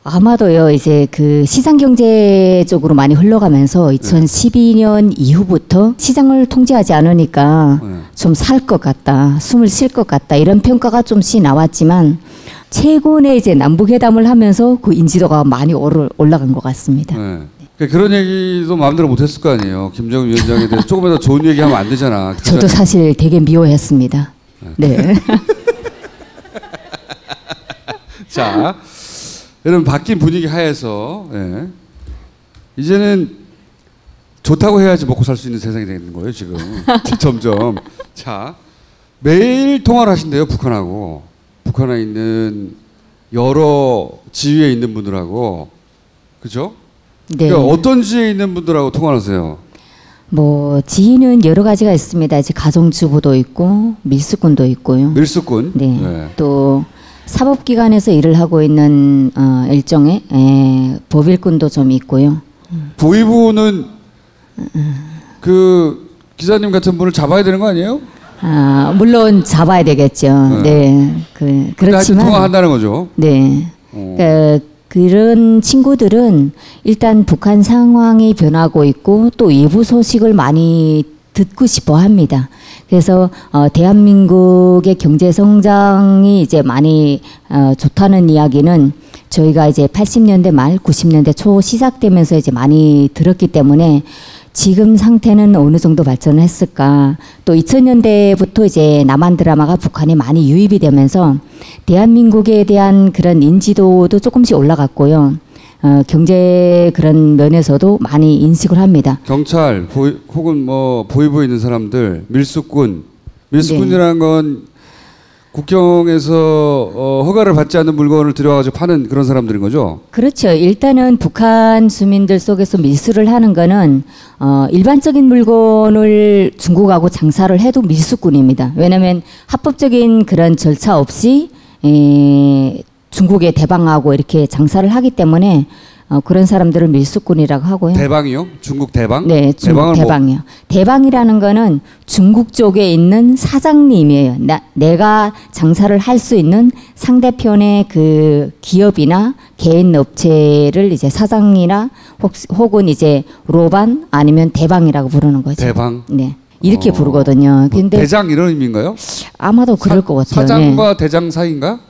아마도요, 이제 그 시장 경제 쪽으로 많이 흘러가면서 2012년 이후부터 시장을 통제하지 않으니까 좀 살 것 같다, 숨을 쉴 것 같다 이런 평가가 좀씩 나왔지만 최근에 이제 남북회담을 하면서 그 인지도가 많이 올라간 것 같습니다. 그런 얘기도 마음대로 못했을 거 아니에요. 김정은 위원장에 대해서 조금이라도 좋은 얘기하면 안 되잖아. 저도 사실 되게 미워했습니다. 네. 자, 여러분 바뀐 분위기 하에서 이제는 좋다고 해야지 먹고 살 수 있는 세상이 되는 거예요 지금. 점점. 자, 매일 통화를 하신대요 북한하고. 북한에 있는 여러 지위에 있는 분들하고, 그죠? 네. 그러니까 어떤 지위에 있는 분들하고 통화를 하세요? 지위는 여러 가지가 있습니다. 이제 가정주부도 있고 밀수꾼도 있고요. 밀수꾼. 네. 또 사법기관에서 일을 하고 있는 일종의 법일꾼도 좀 있고요. 보위부는 그 기자님 같은 분을 잡아야 되는 거 아니에요? 물론 잡아야 되겠죠. 네. 그렇지만 통화한다는 거죠. 네. 그런 친구들은 일단 북한 상황이 변하고 있고 또 외부 소식을 많이 듣고 싶어 합니다. 그래서 대한민국의 경제 성장이 이제 많이 좋다는 이야기는 저희가 이제 80년대 말 90년대 초 시작되면서 이제 많이 들었기 때문에 지금 상태는 어느 정도 발전을 했을까. 또 2000년대부터 이제 남한 드라마가 북한에 많이 유입이 되면서 대한민국에 대한 그런 인지도도 조금씩 올라갔고요. 경제 그런 면에서도 많이 인식을 합니다. 경찰 혹은 보위부에 있는 사람들 밀수꾼이라는 건 국경에서 허가를 받지 않는 물건을 들여가지고 파는 그런 사람들인 거죠? 그렇죠. 일단은 북한 주민들 속에서 밀수를 하는 거는 일반적인 물건을 중국하고 장사를 해도 밀수꾼입니다. 왜냐하면 합법적인 그런 절차 없이 중국에 대방하고 이렇게 장사를 하기 때문에 그런 사람들을 밀수꾼이라고 하고요. 대방이요? 중국 대방? 네, 중국 대방이요. 대방이라는 거는 중국 쪽에 있는 사장님이에요. 내가 장사를 할 수 있는 상대편의 그 기업이나 개인 업체를 이제 사장이나 혹은 이제 로반 아니면 대방이라고 부르는 거죠. 대방? 네. 이렇게 부르거든요. 근데 대장 이런 의미인가요? 아마도 그럴 것 같아요. 사장과 대장 사이인가?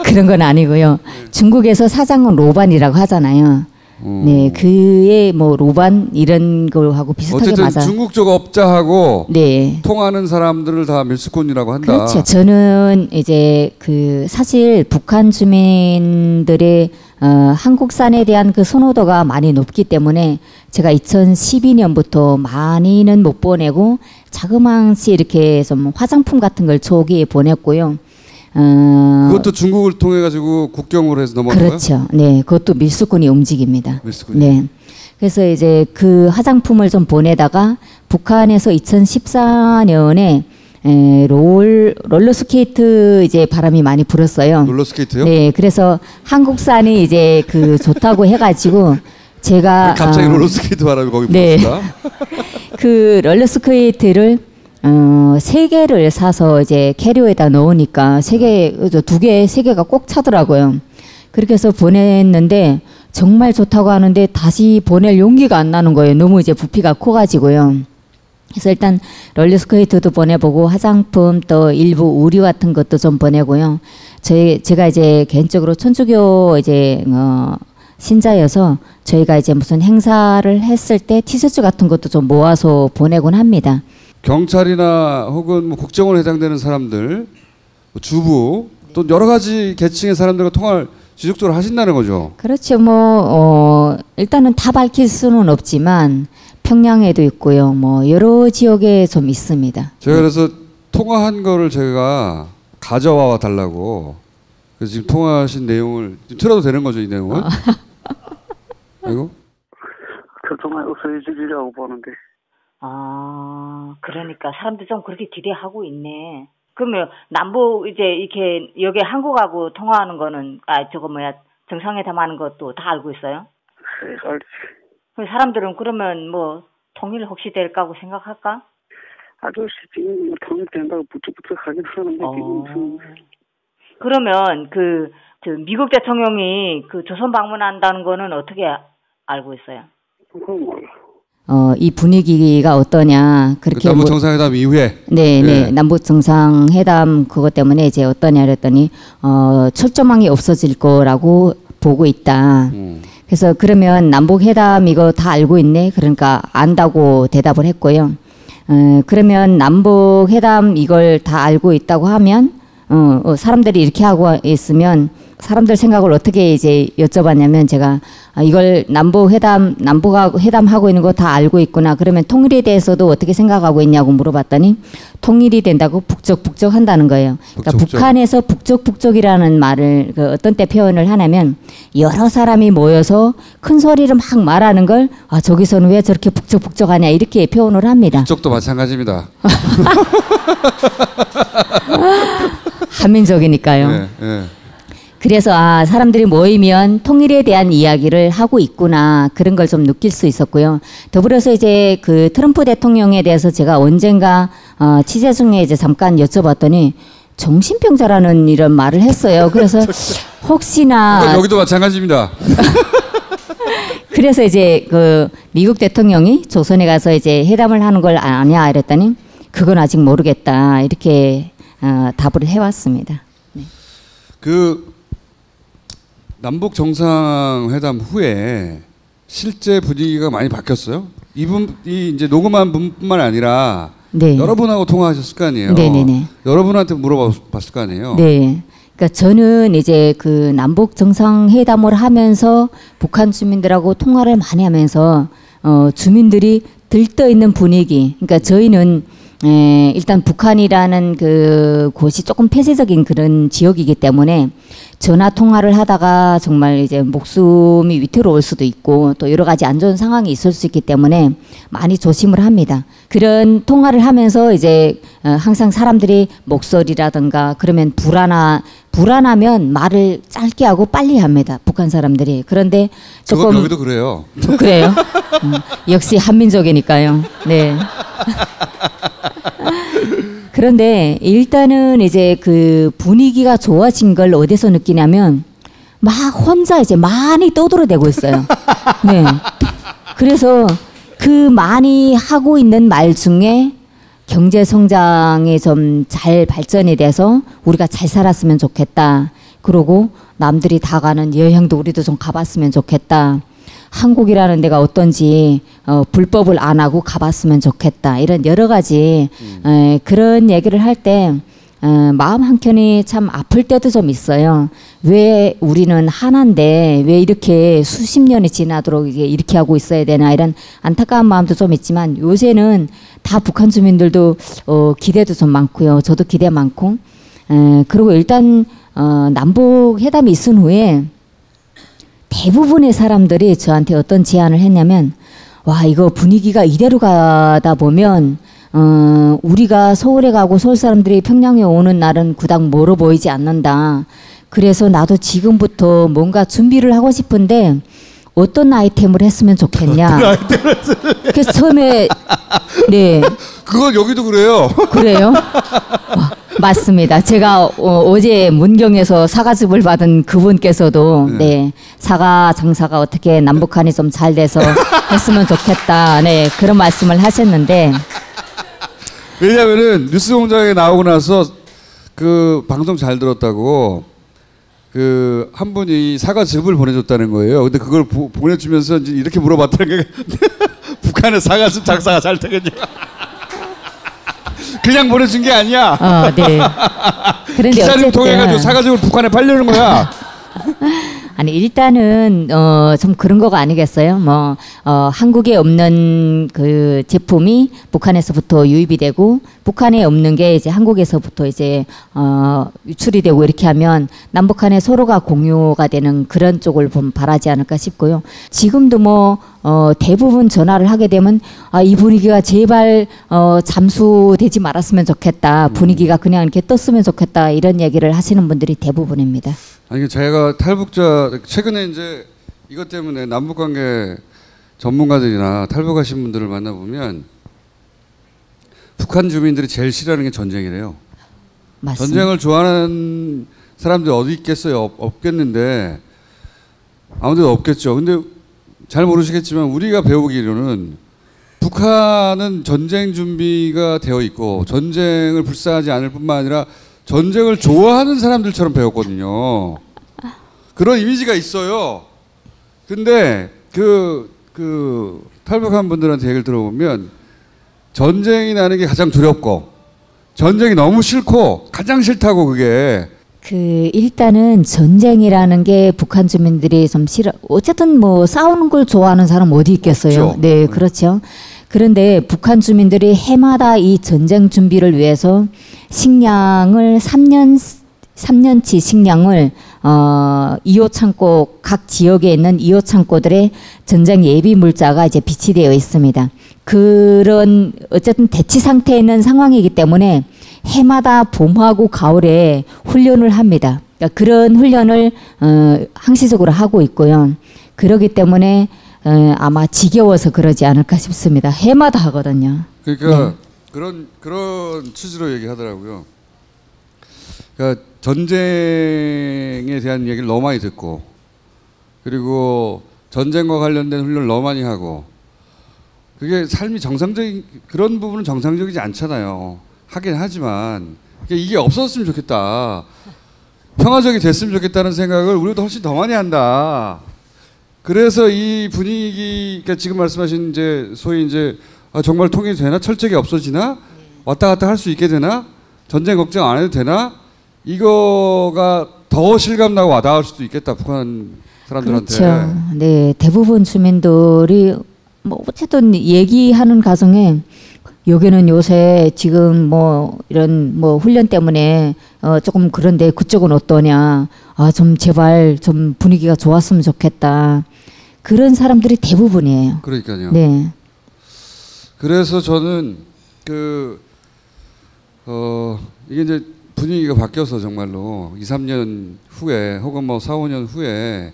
그런 건 아니고요. 중국에서 사장은 로반이라고 하잖아요. 네, 그의 뭐 로반 이런 거하고 비슷하게 어쨌든 맞아. 중국 쪽 업자하고 네. 통하는 사람들을 다 밀수꾼이라고 한다. 그렇죠. 저는 이제 그 사실 북한 주민들의 한국산에 대한 그 선호도가 많이 높기 때문에 제가 2012년부터 많이는 못 보내고 자그마치 이렇게 좀 화장품 같은 걸 초기에 보냈고요. 그것도 중국을 통해 가지고 국경으로 해서 넘어가요? 그렇죠. 네, 그것도 밀수꾼이 움직입니다. 밀수꾼이. 네. 그래서 이제 그 화장품을 좀 보내다가 북한에서 2014년에 롤러스케이트 이제 바람이 많이 불었어요. 롤러스케이트요? 네, 그래서 한국산이 이제 그 좋다고 해가지고 제가 갑자기 롤러스케이트 바람이 거기 불었을까? 네. 그 롤러스케이트를 3개를 사서 이제 캐리어에다 넣으니까 2개, 3개가 꼭 차더라고요. 그렇게 해서 보냈는데 정말 좋다고 하는데 다시 보낼 용기가 안 나는 거예요. 너무 이제 부피가 커가지고요. 그래서 일단 롤러스케이트도 보내보고 화장품 또 일부 의류 같은 것도 좀 보내고요. 제가 이제 개인적으로 천주교 이제 신자여서 저희가 이제 무슨 행사를 했을 때 티셔츠 같은 것도 좀 모아서 보내곤 합니다. 경찰이나 혹은 뭐 국정원에 해당되는 사람들, 주부 또 여러 가지 계층의 사람들과 통화를 지속적으로 하신다는 거죠. 그렇죠. 뭐 일단은 다 밝힐 수는 없지만 평양에도 있고요. 뭐 여러 지역에 좀 있습니다. 제가 그래서 통화한 거를 제가 가져와 달라고. 그래서 지금 통화하신 내용을 지금 틀어도 되는 거죠, 이 내용은? 아이고. 교통의 없어지리라고 보는데. 그러니까 사람들 좀 그렇게 기대하고 있네. 그러면 남북 이제 이렇게 여기 한국하고 통화하는 거는 정상회담 하는 것도 다 알고 있어요? 네, 알지. 사람들은 그러면 뭐 통일 혹시 될까고 생각할까? 아저씨 지금 통일된다고 부쩍부쩍 하긴 하는데 지금 그러면 그 미국 대통령이 그 조선 방문한다는 거는 어떻게 알고 있어요? 그건 몰라. 이 분위기가 어떠냐 그렇게 남북 정상회담 이후에 네, 남북 정상회담 그것 때문에 이제 어떠냐 그랬더니 철조망이 없어질 거라고 보고 있다. 그래서 그러면 남북 회담 이거 다 알고 있네. 그러니까 안다고 대답을 했고요. 그러면 남북 회담 이걸 다 알고 있다고 하면 사람들이 이렇게 하고 있으면 사람들 생각을 어떻게 이제 여쭤봤냐면 제가 이걸 남북 회담하고 있는 거 다 알고 있구나. 그러면 통일에 대해서도 어떻게 생각하고 있냐고 물어봤더니 통일이 된다고 북적북적 한다는 거예요. 그러니까 북한에서 북적북적이라는 말을 어떤 때 표현을 하냐면 여러 사람이 모여서 큰 소리를 막 말하는 걸 저기서는 왜 저렇게 북적북적하냐 이렇게 표현을 합니다. 북적도 마찬가지입니다. 한민족이니까요. 네, 네. 그래서 사람들이 모이면 통일에 대한 이야기를 하고 있구나 그런 걸 좀 느낄 수 있었고요. 더불어서 이제 그 트럼프 대통령에 대해서 제가 언젠가 취재 중에 이제 잠깐 여쭤봤더니 정신병자라는 이런 말을 했어요. 그래서 혹시나 여기도 마찬가지입니다. 그래서 이제 그 미국 대통령이 조선에 가서 이제 회담을 하는 걸 아냐 이랬더니 그건 아직 모르겠다 이렇게 답을 해왔습니다. 네. 그 남북 정상회담 후에 실제 분위기가 많이 바뀌었어요. 이분이 이제 녹음한 분뿐만 아니라 네. 여러분하고 통화하셨을 거 아니에요. 네네네. 여러분한테 물어봤을 거 아니에요. 네. 그러니까 저는 이제 그 남북 정상회담을 하면서 북한 주민들하고 통화를 많이 하면서 주민들이 들떠 있는 분위기. 그러니까 저희는 일단 북한이라는 그 곳이 조금 폐쇄적인 그런 지역이기 때문에 전화 통화를 하다가 정말 이제 목숨이 위태로울 수도 있고 또 여러 가지 안 좋은 상황이 있을 수 있기 때문에 많이 조심을 합니다. 그런 통화를 하면서 이제 항상 사람들이 목소리라든가 그러면 불안하면 말을 짧게 하고 빨리 합니다. 북한 사람들이. 그런데 조금 여기도 그래요. 그래요? 역시 한민족이니까요. 네. 그런데 일단은 이제 그 분위기가 좋아진 걸 어디서 느끼냐면 막 혼자 이제 많이 떠들어대고 있어요. 네. 그래서 그 많이 하고 있는 말 중에 경제 성장이 좀 잘 발전이 돼서 우리가 잘 살았으면 좋겠다. 그리고 남들이 다 가는 여행도 우리도 좀 가봤으면 좋겠다. 한국이라는 데가 어떤지 불법을 안 하고 가봤으면 좋겠다. 이런 여러 가지 그런 얘기를 할 때 마음 한켠이 참 아플 때도 좀 있어요. 왜 우리는 하나인데 왜 이렇게 수십 년이 지나도록 이렇게 하고 있어야 되나 이런 안타까운 마음도 좀 있지만 요새는 다 북한 주민들도 기대도 좀 많고요. 저도 기대 많고 그리고 일단 남북 회담이 있은 후에 대부분의 사람들이 저한테 어떤 제안을 했냐면 와 이거 분위기가 이대로 가다 보면 우리가 서울에 가고 서울 사람들이 평양에 오는 날은 그닥 멀어 보이지 않는다. 그래서 나도 지금부터 뭔가 준비를 하고 싶은데 어떤 아이템을 했으면 좋겠냐. 그래서 처음에 네. 그건 여기도 그래요. 그래요? 맞습니다. 제가 어제 문경에서 사과즙을 받은 그분께서도 네 사과 장사가 어떻게 남북한이 좀 잘 돼서 했으면 좋겠다. 네 그런 말씀을 하셨는데 왜냐면은 뉴스공장에 나오고 나서 그 방송 잘 들었다고 그 한 분이 사과즙을 보내줬다는 거예요. 근데 그걸 보내주면서 이제 이렇게 물어봤다는 게 북한의 사과즙 장사가 잘 되겠냐? 그냥 보내준 게 아니야. 네. 그런데 기사님 통해 가지고 사과즙을 북한에 팔려는 거야. 아니 일단은 좀 그런 거가 아니겠어요. 뭐 한국에 없는 그 제품이 북한에서부터 유입이 되고 북한에 없는 게 이제 한국에서부터 이제 유출이 되고 이렇게 하면 남북한에 서로가 공유가 되는 그런 쪽을 좀 바라지 않을까 싶고요. 지금도 뭐 대부분 전화를 하게 되면 이 분위기가 제발 잠수되지 말았으면 좋겠다. 분위기가 그냥 이렇게 떴으면 좋겠다. 이런 얘기를 하시는 분들이 대부분입니다. 아니 제가 탈북자 최근에 이제 이것 때문에 남북관계 전문가들이나 탈북하신 분들을 만나보면 북한 주민들이 제일 싫어하는 게 전쟁이래요. 맞습니다. 전쟁을 좋아하는 사람들이 어디 있겠어요? 없겠는데 아무데도 없겠죠. 근데 잘 모르시겠지만 우리가 배우기로는 북한은 전쟁 준비가 되어 있고 전쟁을 불사하지 않을 뿐만 아니라 전쟁을 좋아하는 사람들처럼 배웠거든요. 그런 이미지가 있어요. 근데 그 탈북한 분들한테 얘기를 들어보면 전쟁이 나는 게 가장 두렵고 전쟁이 너무 싫고 가장 싫다고 그게. 일단은 전쟁이라는 게 북한 주민들이 좀 싫어. 어쨌든 뭐 싸우는 걸 좋아하는 사람 어디 있겠어요. 없죠. 네, 그렇죠. 그런데 북한 주민들이 해마다 이 전쟁 준비를 위해서 식량을 3년치 식량을 2호 창고 각 지역에 있는 2호 창고들의 전쟁 예비 물자가 이제 비치되어 있습니다. 그런 어쨌든 대치 상태에 있는 상황이기 때문에 해마다 봄하고 가을에 훈련을 합니다. 그러니까 그런 훈련을 항시적으로 하고 있고요. 그렇기 때문에 아마 지겨워서 그러지 않을까 싶습니다. 해마다 하거든요. 그러니까 네. 그런 취지로 얘기하더라고요. 그러니까 전쟁에 대한 얘기를 너무 많이 듣고 그리고 전쟁과 관련된 훈련을 너무 많이 하고 그게 삶이 정상적인 그런 부분은 정상적이지 않잖아요. 하긴 하지만 이게 없었으면 좋겠다. 평화적이 됐으면 좋겠다는 생각을 우리도 훨씬 더 많이 한다. 그래서 이 분위기, 그러니까 지금 말씀하신 이제 소위 이제 정말 통일이 되나? 철책이 없어지나? 왔다 갔다 할 수 있게 되나? 전쟁 걱정 안 해도 되나? 이거가 더 실감나고 와닿을 수도 있겠다. 북한 사람들한테. 그렇죠. 네, 대부분 주민들이 뭐 어쨌든 얘기하는 가정에 여기는 요새 지금 뭐 이런 뭐 훈련 때문에 조금 그런데 그쪽은 어떠냐. 좀 제발 좀 분위기가 좋았으면 좋겠다. 그런 사람들이 대부분이에요. 그러니까요. 네. 그래서 저는 이게 이제 분위기가 바뀌어서 정말로 2, 3년 후에 혹은 뭐 4, 5년 후에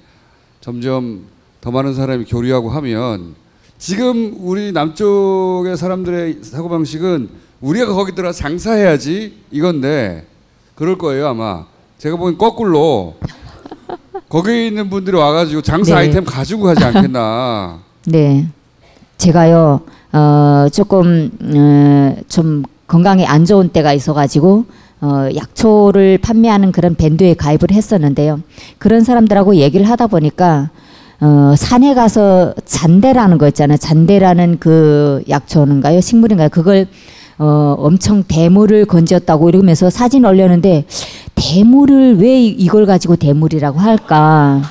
점점 더 많은 사람이 교류하고 하면 지금 우리 남쪽의 사람들의 사고방식은 우리가 거기 들어가 장사해야지 이건데 그럴 거예요 아마. 제가 보기엔 거꾸로 거기 있는 분들이 와가지고 장사 네. 아이템 가지고 가지 않겠나. 네. 제가요 조금 좀 건강에 안 좋은 때가 있어가지고 약초를 판매하는 그런 밴드에 가입을 했었는데요. 그런 사람들하고 얘기를 하다 보니까 산에 가서 잔대라는 거 있잖아요. 잔대라는 그 약초인가요? 식물인가요? 그걸 엄청 대물을 건졌다고 이러면서 사진 올렸는데 대물을 왜 이걸 가지고 대물이라고 할까?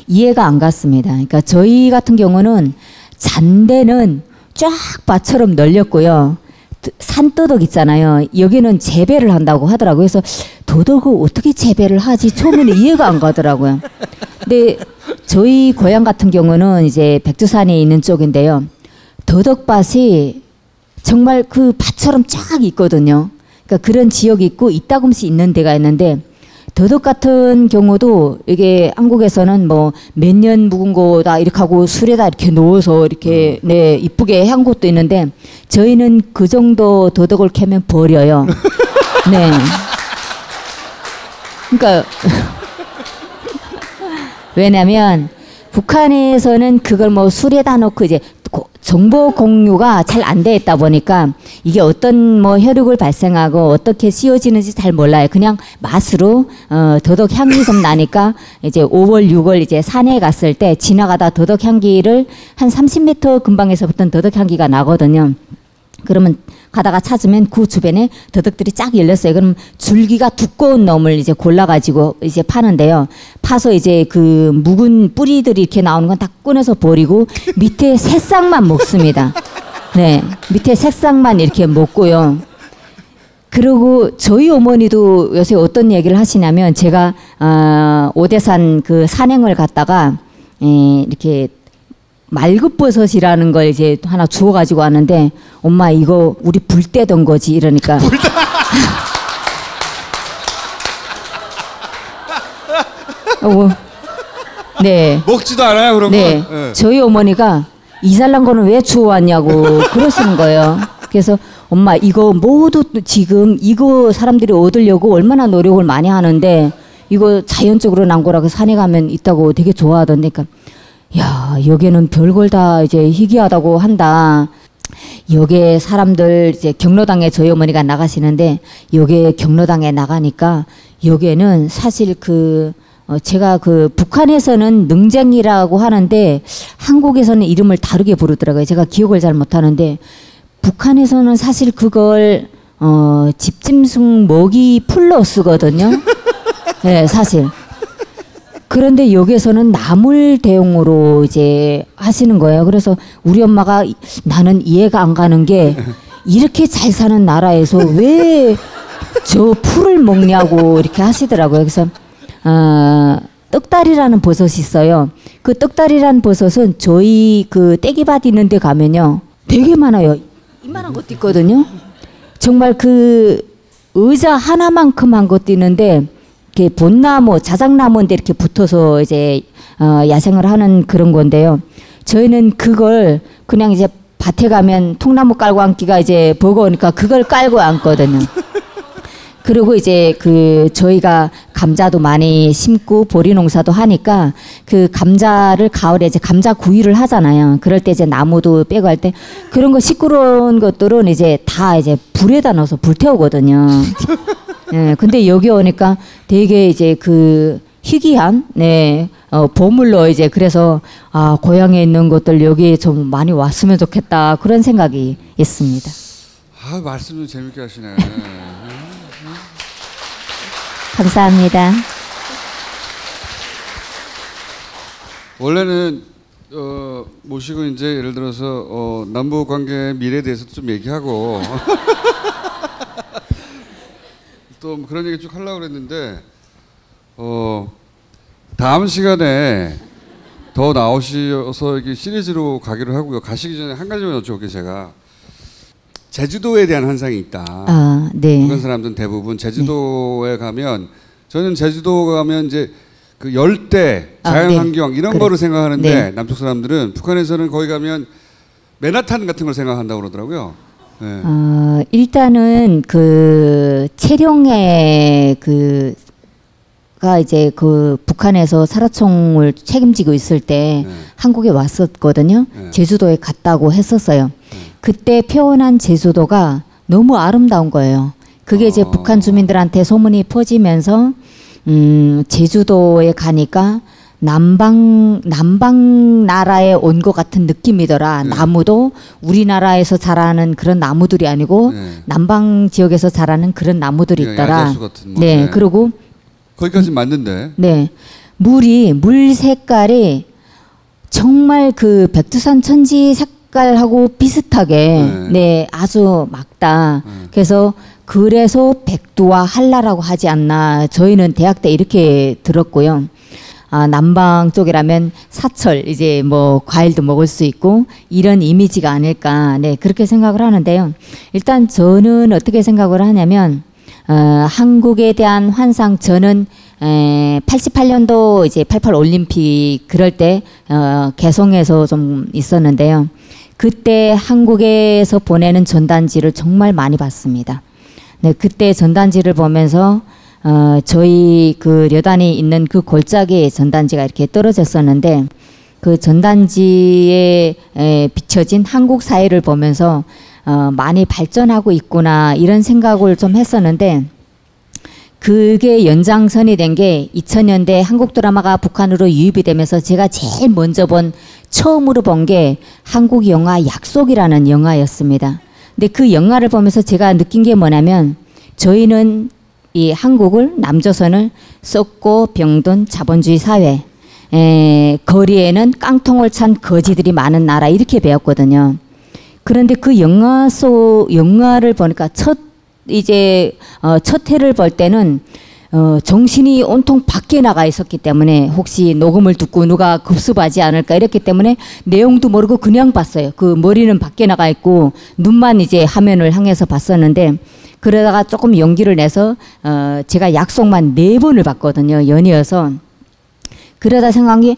이해가 안 갔습니다. 그러니까 저희 같은 경우는 잔대는 쫙 밭처럼 널렸고요. 산더덕 있잖아요. 여기는 재배를 한다고 하더라고요. 그래서 더덕을 어떻게 재배를 하지? 처음에는 이해가 안 가더라고요. 근데 저희 고향 같은 경우는 이제 백두산에 있는 쪽인데요. 더덕밭이 정말 그 밭처럼 쫙 있거든요. 그러니까 그런 지역이 있고 이따금씩 있는 데가 있는데 더덕 같은 경우도 이게 한국에서는 뭐 몇 년 묵은 거다 이렇게 하고 술에다 이렇게 넣어서 이렇게 네 이쁘게 한 곳도 있는데 저희는 그 정도 더덕을 캐면 버려요. 네. 그러니까 왜냐면 북한에서는 그걸 뭐 술에다 넣고 이제 정보 공유가 잘 안 돼 있다 보니까 이게 어떤 뭐 혈육을 발생하고 어떻게 씌워지는지 잘 몰라요. 그냥 맛으로 더덕 향이 좀 나니까 이제 5월, 6월 이제 산에 갔을 때 지나가다 더덕 향기를 한 30m 근방에서부터 더덕 향기가 나거든요. 그러면 가다가 찾으면 그 주변에 더덕들이 쫙 열렸어요. 그럼 줄기가 두꺼운 놈을 이제 골라가지고 이제 파는데요. 파서 이제 그 묵은 뿌리들이 이렇게 나오는 건 다 꺼내서 버리고 밑에 새싹만 먹습니다. 네, 밑에 새싹만 이렇게 먹고요. 그리고 저희 어머니도 요새 어떤 얘기를 하시냐면 제가 오대산 그 산행을 갔다가 이렇게 말급버섯이라는 걸 이제 하나 주워가지고 왔는데 엄마 이거 우리 불 때던 거지 이러니까 네 먹지도 않아요 그런 네. 거. 네. 저희 어머니가 이 잘난 거는 왜 주워왔냐고 그러시는 거예요. 그래서 엄마 이거 모두 지금 이거 사람들이 얻으려고 얼마나 노력을 많이 하는데 이거 자연적으로 난 거라고 산에 가면 있다고 되게 좋아하던데 그러니까 야, 여기는 별걸 다 이제 희귀하다고 한다. 여기에 사람들 이제 경로당에 저희 어머니가 나가시는데 여기에 경로당에 나가니까 여기에는 사실 제가 북한에서는 능쟁이라고 하는데 한국에서는 이름을 다르게 부르더라고요. 제가 기억을 잘 못하는데 북한에서는 사실 그걸 집짐승 먹이 풀로 쓰거든요. 네, 사실. 그런데 여기에서는 나물 대용으로 이제 하시는 거예요. 그래서 우리 엄마가 나는 이해가 안 가는 게 이렇게 잘 사는 나라에서 왜 저 풀을 먹냐고 이렇게 하시더라고요. 그래서 떡다리라는 버섯이 있어요. 그 떡다리라는 버섯은 저희 그 떼기밭 있는 데 가면요. 되게 많아요. 이만한 것도 있거든요. 정말 그 의자 하나만큼 한 것도 있는데 이렇게 본나무, 자작나무인데 이렇게 붙어서 이제 야생을 하는 그런 건데요. 저희는 그걸 그냥 이제 밭에 가면 통나무 깔고 앉기가 이제 버거우니까 그걸 깔고 앉거든요. 그리고 이제 저희가 감자도 많이 심고 보리 농사도 하니까 그 감자를 가을에 이제 감자 구이를 하잖아요. 그럴 때 이제 나무도 빼고 할 때 그런 거 시끄러운 것들은 이제 다 이제 불에다 넣어서 불태우거든요. 네, 근데 여기 오니까 되게 이제 희귀한, 보물로 이제 그래서, 고향에 있는 것들 여기에 좀 많이 왔으면 좋겠다. 그런 생각이 있습니다. 말씀 좀 재밌게 하시네. 감사합니다. 원래는, 모시고 이제 예를 들어서, 남북 관계 미래에 대해서도 좀 얘기하고, 또 그런 얘기 쭉 하려고 그랬는데 다음 시간에 더 나오셔서 이렇게 시리즈로 가기로 하고요. 가시기 전에 한 가지만 여쭤볼게요. 제가 제주도에 대한 환상이 있다. 네. 북한 사람들은 대부분 제주도에 가면 저는 제주도 가면 이제 그 열대 자연환경 이런 거를 생각하는데 남쪽 사람들은 북한에서는 거기 가면 맨하탄 같은 걸 생각한다고 그러더라고요. 네. 일단은 체령의 가 이제 북한에서 사라총을 책임지고 있을 때 한국에 왔었거든요. 제주도에 갔다고 했었어요. 그때 표현한 제주도가 너무 아름다운 거예요. 그게 이제 북한 주민들한테 소문이 퍼지면서 제주도에 가니까 남방 나라에 온 것 같은 느낌이더라. 나무도 우리나라에서 자라는 그런 나무들이 아니고 남방 지역에서 자라는 그런 나무들이 있더라. 야자수 같은 뭐. 네, 그리고 거기까지 맞는데. 네, 물 색깔이 정말 그 백두산 천지 색깔하고 비슷하게 네, 아주 막다. 그래서 백두와 한라라고 하지 않나. 저희는 대학 때 이렇게 들었고요. 남방 쪽이라면 사철, 이제 뭐 과일도 먹을 수 있고 이런 이미지가 아닐까. 네, 그렇게 생각을 하는데요. 일단 저는 어떻게 생각을 하냐면 한국에 대한 환상, 저는 88년도 이제 88 올림픽 그럴 때 개성에서 좀 있었는데요. 그때 한국에서 보내는 전단지를 정말 많이 봤습니다. 네, 그때 전단지를 보면서 저희 그 려단이 있는 그 골짜기에 전단지가 이렇게 떨어졌었는데 그 전단지에 비춰진 한국 사회를 보면서 많이 발전하고 있구나 이런 생각을 좀 했었는데 그게 연장선이 된 게 2000년대 한국 드라마가 북한으로 유입이 되면서 제가 제일 먼저 처음으로 본 게 한국 영화 약속이라는 영화였습니다. 근데 그 영화를 보면서 제가 느낀 게 뭐냐면 저희는 이 한국을 남조선을 썩고 병든 자본주의 사회 거리에는 깡통을 찬 거지들이 많은 나라 이렇게 배웠거든요. 그런데 그 영화를 보니까 첫 회를 볼 때는 정신이 온통 밖에 나가 있었기 때문에 혹시 녹음을 듣고 누가 급습하지 않을까 이랬기 때문에 내용도 모르고 그냥 봤어요. 그 머리는 밖에 나가 있고 눈만 이제 화면을 향해서 봤었는데 그러다가 조금 용기를 내서 제가 약속만 4번을 봤거든요. 연이어서. 그러다 생각한 게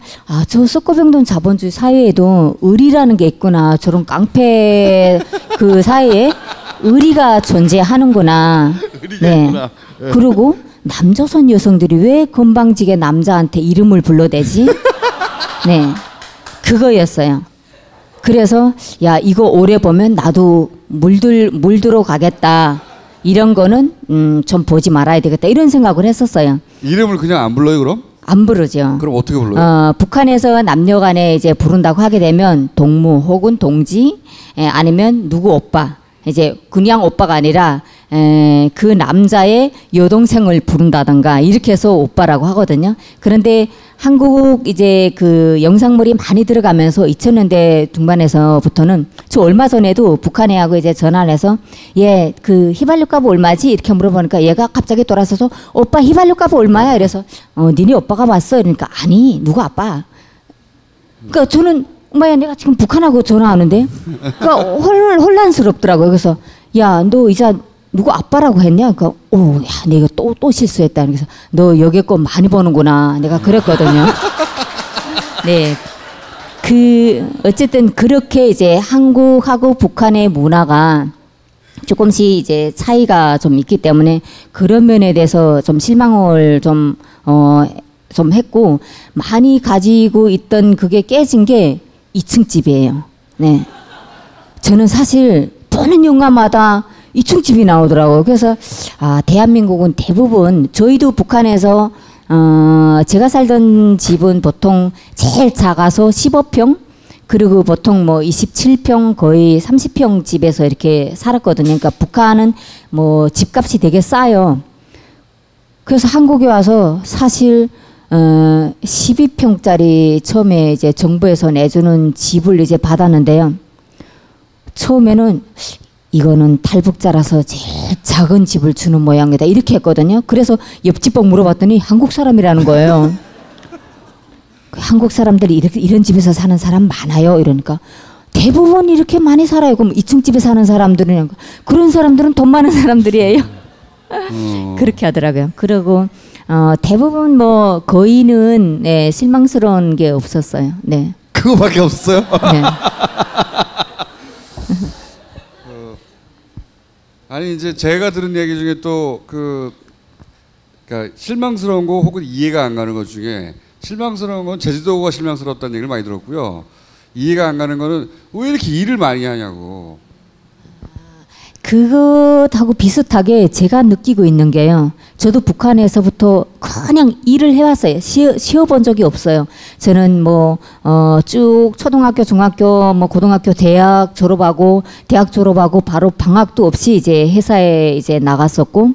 저 썩고병든 자본주의 사회에도 의리라는 게 있구나. 저런 깡패 그 사회에 의리가 존재하는구나. 네. 그리고 남조선 여성들이 왜 건방지게 남자한테 이름을 불러대지? 네. 그거였어요. 그래서 야 이거 오래 보면 나도 물들어 가겠다. 이런 거는 좀 보지 말아야 되겠다. 이런 생각을 했었어요. 이름을 그냥 안 불러요, 그럼? 안 부르죠. 그럼 어떻게 불러요? 북한에서 남녀간에 이제 부른다고 하게 되면 동무 혹은 동지, 아니면 누구 오빠. 이제 그냥 오빠가 아니라 그 남자의 여동생을 부른다던가 이렇게 해서 오빠라고 하거든요. 그런데 한국 이제 그 영상물이 많이 들어가면서 2000년대 중반에서부터는 저 얼마 전에도 북한에 하고 이제 전화를 해서 얘 그 휘발유 값 얼마지? 이렇게 물어보니까 얘가 갑자기 돌아서서 오빠 휘발유 값 얼마야? 이래서 니네 오빠가 왔어? 이러니까 아니 누구 아빠? 그러니까 저는 엄마야 내가 지금 북한하고 전화하는데 그러니까 혼란스럽더라고요. 그래서 야 너 이제 누구 아빠라고 했냐? 그러니까 야 내가 또 실수했다. 그래서 너 여기껏 많이 버는구나. 내가 그랬거든요. 네. 어쨌든 그렇게 이제 한국하고 북한의 문화가 조금씩 이제 차이가 좀 있기 때문에 그런 면에 대해서 좀 실망을 좀 했고 많이 가지고 있던 그게 깨진 게 2층 집이에요. 네. 저는 사실 보는 영화마다 2층 집이 나오더라고요. 그래서 대한민국은 대부분 저희도 북한에서 제가 살던 집은 보통 제일 작아서 15평 그리고 보통 뭐 27평 거의 30평 집에서 이렇게 살았거든요. 그러니까 북한은 뭐 집값이 되게 싸요. 그래서 한국에 와서 사실 12평짜리 처음에 이제 정부에서 내주는 집을 이제 받았는데요. 처음에는 이거는 탈북자라서 제일 작은 집을 주는 모양이다 이렇게 했거든요. 그래서 옆집 folk 물어봤더니 한국 사람이라는 거예요. 한국 사람들이 이런 집에서 사는 사람 많아요. 이러니까 대부분 이렇게 많이 살아요. 그럼 2층 집에 사는 사람들은 그런 사람들은 돈 많은 사람들이에요. 그렇게 하더라고요. 그리고 대부분 뭐 거의는 네, 실망스러운 게 없었어요. 네. 그거밖에 없었어요? 네. 아니 이제 제가 들은 얘기 중에 또 그러니까 실망스러운 거 혹은 이해가 안 가는 것 중에 실망스러운 건 제주도가 실망스럽다는 얘기를 많이 들었고요. 이해가 안 가는 거는 왜 이렇게 일을 많이 하냐고. 그것하고 비슷하게 제가 느끼고 있는 게요. 저도 북한에서부터 그냥 일을 해왔어요. 쉬어본 적이 없어요. 저는 쭉 초등학교, 중학교, 고등학교, 대학 졸업하고 바로 방학도 없이 이제 회사에 이제 나갔었고,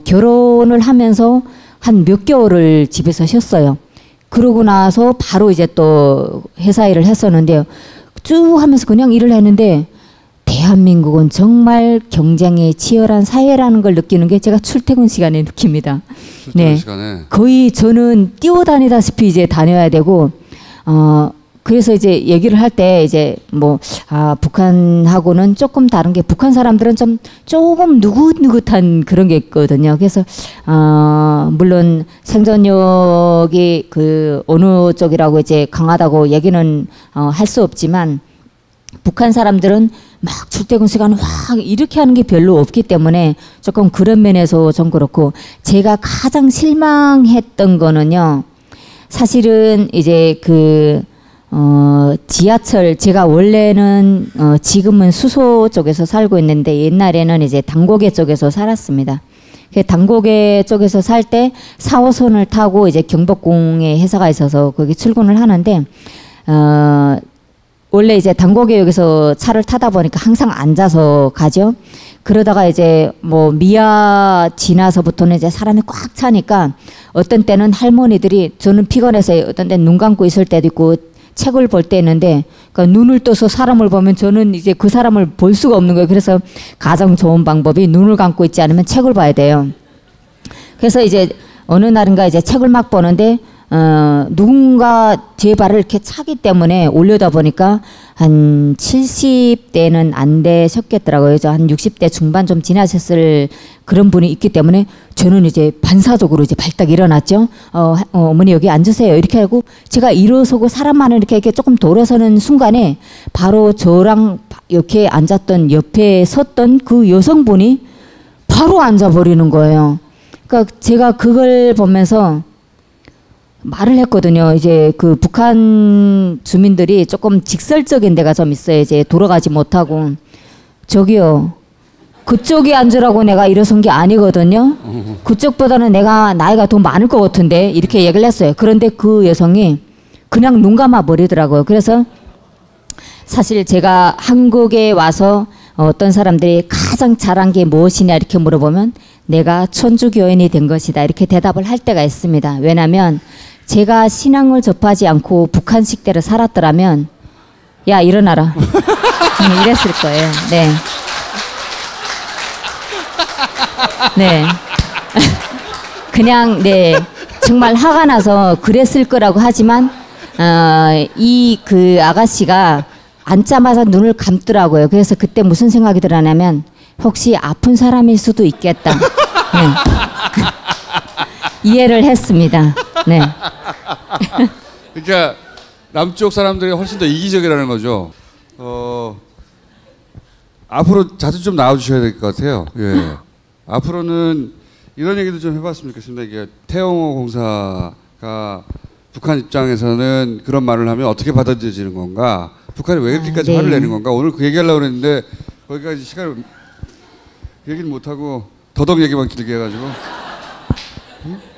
결혼을 하면서 한 몇 개월을 집에서 쉬었어요. 그러고 나서 바로 이제 또 회사 일을 했었는데요. 쭉 하면서 그냥 일을 했는데, 대한민국은 정말 경쟁이 치열한 사회라는 걸 느끼는 게 제가 출퇴근 시간에 느낍니다. 출퇴근 시간에. 거의 저는 뛰어다니다시피 이제 다녀야 되고, 그래서 이제 얘기를 할 때 이제 북한하고는 조금 다른 게, 북한 사람들은 조금 누긋누긋한 그런 게 있거든요. 그래서 물론 생존력이 그 어느 쪽이라고 이제 강하다고 얘기는 할 수 없지만, 북한 사람들은 막 출퇴근 시간 확 이렇게 하는 게 별로 없기 때문에 조금 그런 면에서 좀 그렇고, 제가 가장 실망했던 거는요, 사실은 이제 지하철, 제가 원래는 지금은 수소 쪽에서 살고 있는데 옛날에는 이제 당고개 쪽에서 살았습니다. 당고개 쪽에서 살 때 4호선을 타고 이제 경복궁에 회사가 있어서 거기 출근을 하는데, 원래 이제 당고개역에서 차를 타다 보니까 항상 앉아서 가죠. 그러다가 이제 미아 지나서부터는 이제 사람이 꽉 차니까 어떤 때는 할머니들이, 저는 피곤해서 어떤 때는 눈 감고 있을 때도 있고 책을 볼 때 있는데, 그러니까 눈을 떠서 사람을 보면 저는 이제 그 사람을 볼 수가 없는 거예요. 그래서 가장 좋은 방법이 눈을 감고 있지 않으면 책을 봐야 돼요. 그래서 이제 어느 날인가 이제 책을 막 보는데, 누군가 제 발을 이렇게 차기 때문에 올려다 보니까 한 70대는 안 되셨겠더라고요. 한 60대 중반 좀 지나셨을 그런 분이 있기 때문에 저는 이제 반사적으로 이제 발딱 일어났죠. 어머니 여기 앉으세요. 이렇게 하고 제가 일어서고 사람만을 이렇게 조금 돌아서는 순간에 바로 저랑 이렇게 앉았던 옆에 섰던 그 여성분이 바로 앉아버리는 거예요. 그러니까 제가 그걸 보면서 말을 했거든요. 이제 그 북한 주민들이 조금 직설적인 데가 좀 있어요. 이제 돌아가지 못하고, 저기요, 그쪽에 앉으라고 내가 일어선 게 아니거든요. 그쪽보다는 내가 나이가 더 많을 것 같은데, 이렇게 얘기를 했어요. 그런데 그 여성이 그냥 눈 감아 버리더라고요. 그래서 사실 제가 한국에 와서 어떤 사람들이 가장 잘한 게 무엇이냐 이렇게 물어보면 내가 천주교인이 된 것이다 이렇게 대답을 할 때가 있습니다. 왜냐하면 제가 신앙을 접하지 않고 북한식대로 살았더라면 야 일어나라 이랬을 거예요. 네. 네. 그냥 네 정말 화가 나서 그랬을 거라고 하지만 이 그 아가씨가 앉자마자 눈을 감더라고요. 그래서 그때 무슨 생각이 들었냐면 혹시 아픈 사람일 수도 있겠다. 네. 이해를 했습니다. 네. 그러니까 남쪽 사람들이 훨씬 더 이기적이라는 거죠. 앞으로 자주 좀 나와주셔야 될 것 같아요. 예. 앞으로는 이런 얘기도 좀 해봤으면 좋겠습니다. 이게 태영호 공사가 북한 입장에서는 그런 말을 하면 어떻게 받아들여지는 건가? 북한이 왜 이렇게까지 화를 내는 건가? 오늘 그 얘기하려고 그랬는데 거기까지 시간을 얘기는 못하고 더덕 얘기만 길게 해가지고.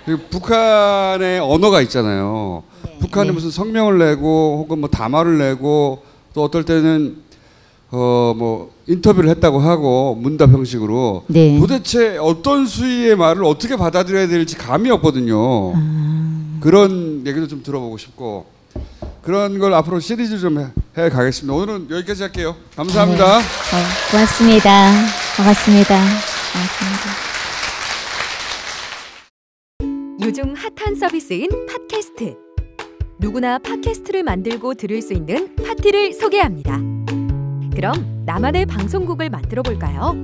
그리고 북한의 언어가 있잖아요. 북한이 무슨 성명을 내고 혹은 뭐 담화를 내고 또 어떨 때는 뭐 인터뷰를 했다고 하고 문답 형식으로 도대체 어떤 수위의 말을 어떻게 받아들여야 될지 감이 없거든요. 그런 얘기도 좀 들어보고 싶고 그런 걸 앞으로 시리즈 좀 해 가겠습니다. 오늘은 여기까지 할게요. 감사합니다. 고맙습니다. 반갑습니다. 요즘 핫한 서비스인 팟캐스트. 누구나 팟캐스트를 만들고 들을 수 있는 파티를 소개합니다. 그럼 나만의 방송국을 만들어 볼까요?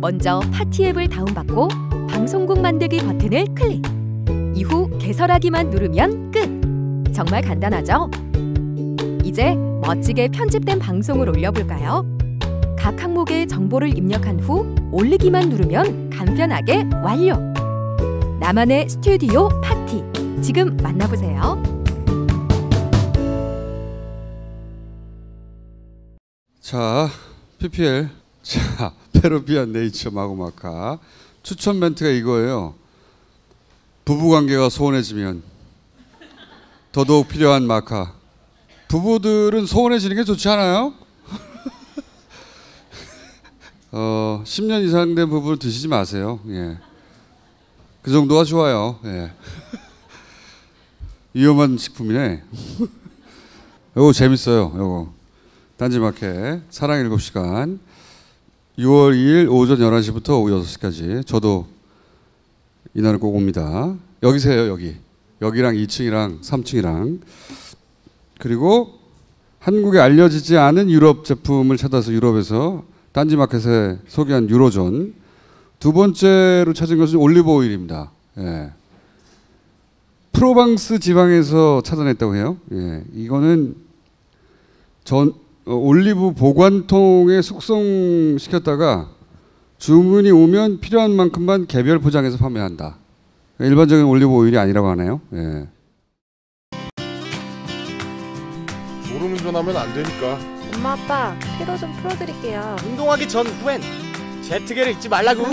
먼저 파티 앱을 다운받고 방송국 만들기 버튼을 클릭. 이후 개설하기만 누르면 끝! 정말 간단하죠? 이제 멋지게 편집된 방송을 올려볼까요? 각 항목의 정보를 입력한 후 올리기만 누르면 간편하게 완료! 나만의 스튜디오 파티, 지금 만나보세요. 자, PPL 자, 페루비안 네이처 마고마카 추천 멘트가 이거예요. 부부관계가 소원해지면 더더욱 필요한 마카. 부부들은 소원해지는 게 좋지 않아요? 10년 이상 된 부부를 드시지 마세요. 예. 그 정도가 좋아요. 예. 위험한 식품이네. 요거 재밌어요. 요거 딴지마켓 사랑 7시간 6월 2일 오전 11시부터 오후 6시까지 저도 이날은 꼭 옵니다. 여기세요. 여기랑 2층이랑 3층이랑. 그리고 한국에 알려지지 않은 유럽 제품을 찾아서 유럽에서 딴지마켓에 소개한 유로존. 두 번째로 찾은 것은 올리브 오일입니다. 예. 프로방스 지방에서 찾아냈다고 해요. 예. 이거는 올리브 보관통에 숙성시켰다가 주문이 오면 필요한 만큼만 개별 포장해서 판매한다. 일반적인 올리브 오일이 아니라고 하네요. 예. 졸음운전하면 안 되니까. 엄마 아빠 피로 좀 풀어드릴게요. 운동하기 전 후엔 제트기를 잊지 말라고.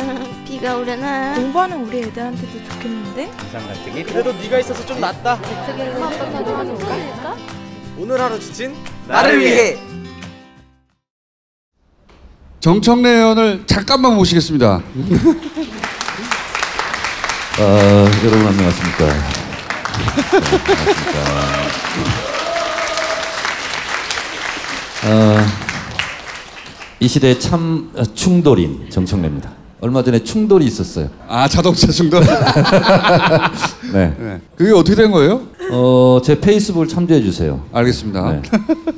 비가 오려나. 공부하는 우리 애들한테도 좋겠는데? 이상 갈등이 그래도 네가 있어서 좀 낫다. 제트기를 엄마 아빠 가져가면 어떨까? 오늘 하루 지친 나를 위해. 정청래 의원을 잠깐만 모시겠습니다. 여러분 안녕하십니까. 이 시대의 참 충돌인 정청래입니다. 얼마 전에 충돌이 있었어요. 아, 자동차 충돌? 네. 네. 그게 어떻게 된 거예요? 제 페이스북을 참조해 주세요. 알겠습니다. 네.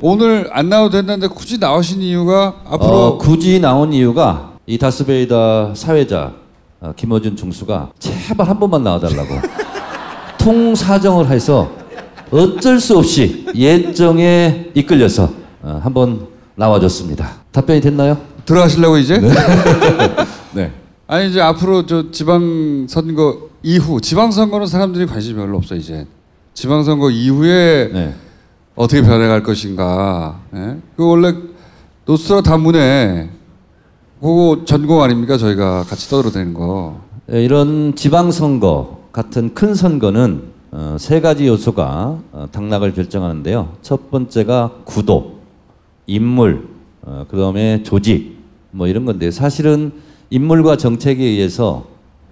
오늘 안 나와도 된다는데 굳이 나오신 이유가 앞으로 굳이 나온 이유가 이 다스베이다 사회자 김어준 중수가 제발 한 번만 나와달라고 통사정을 해서 어쩔 수 없이 예정에 이끌려서 한번 나와줬습니다. 답변이 됐나요? 들어가시려고 이제? 네. 네. 아니 이제 앞으로 저 지방선거 이후 지방선거는 사람들이 관심이 별로 없어 이제. 지방선거 이후에 네. 어떻게 변해갈 것인가. 예? 그 원래 노스트라다문에 그거 전공 아닙니까? 저희가 같이 떠들어대는 거. 이런 지방선거 같은 큰 선거는 세 가지 요소가 당락을 결정하는데요. 첫 번째가 구도, 인물, 그 다음에 조직 뭐 이런 건데 사실은 인물과 정책에 의해서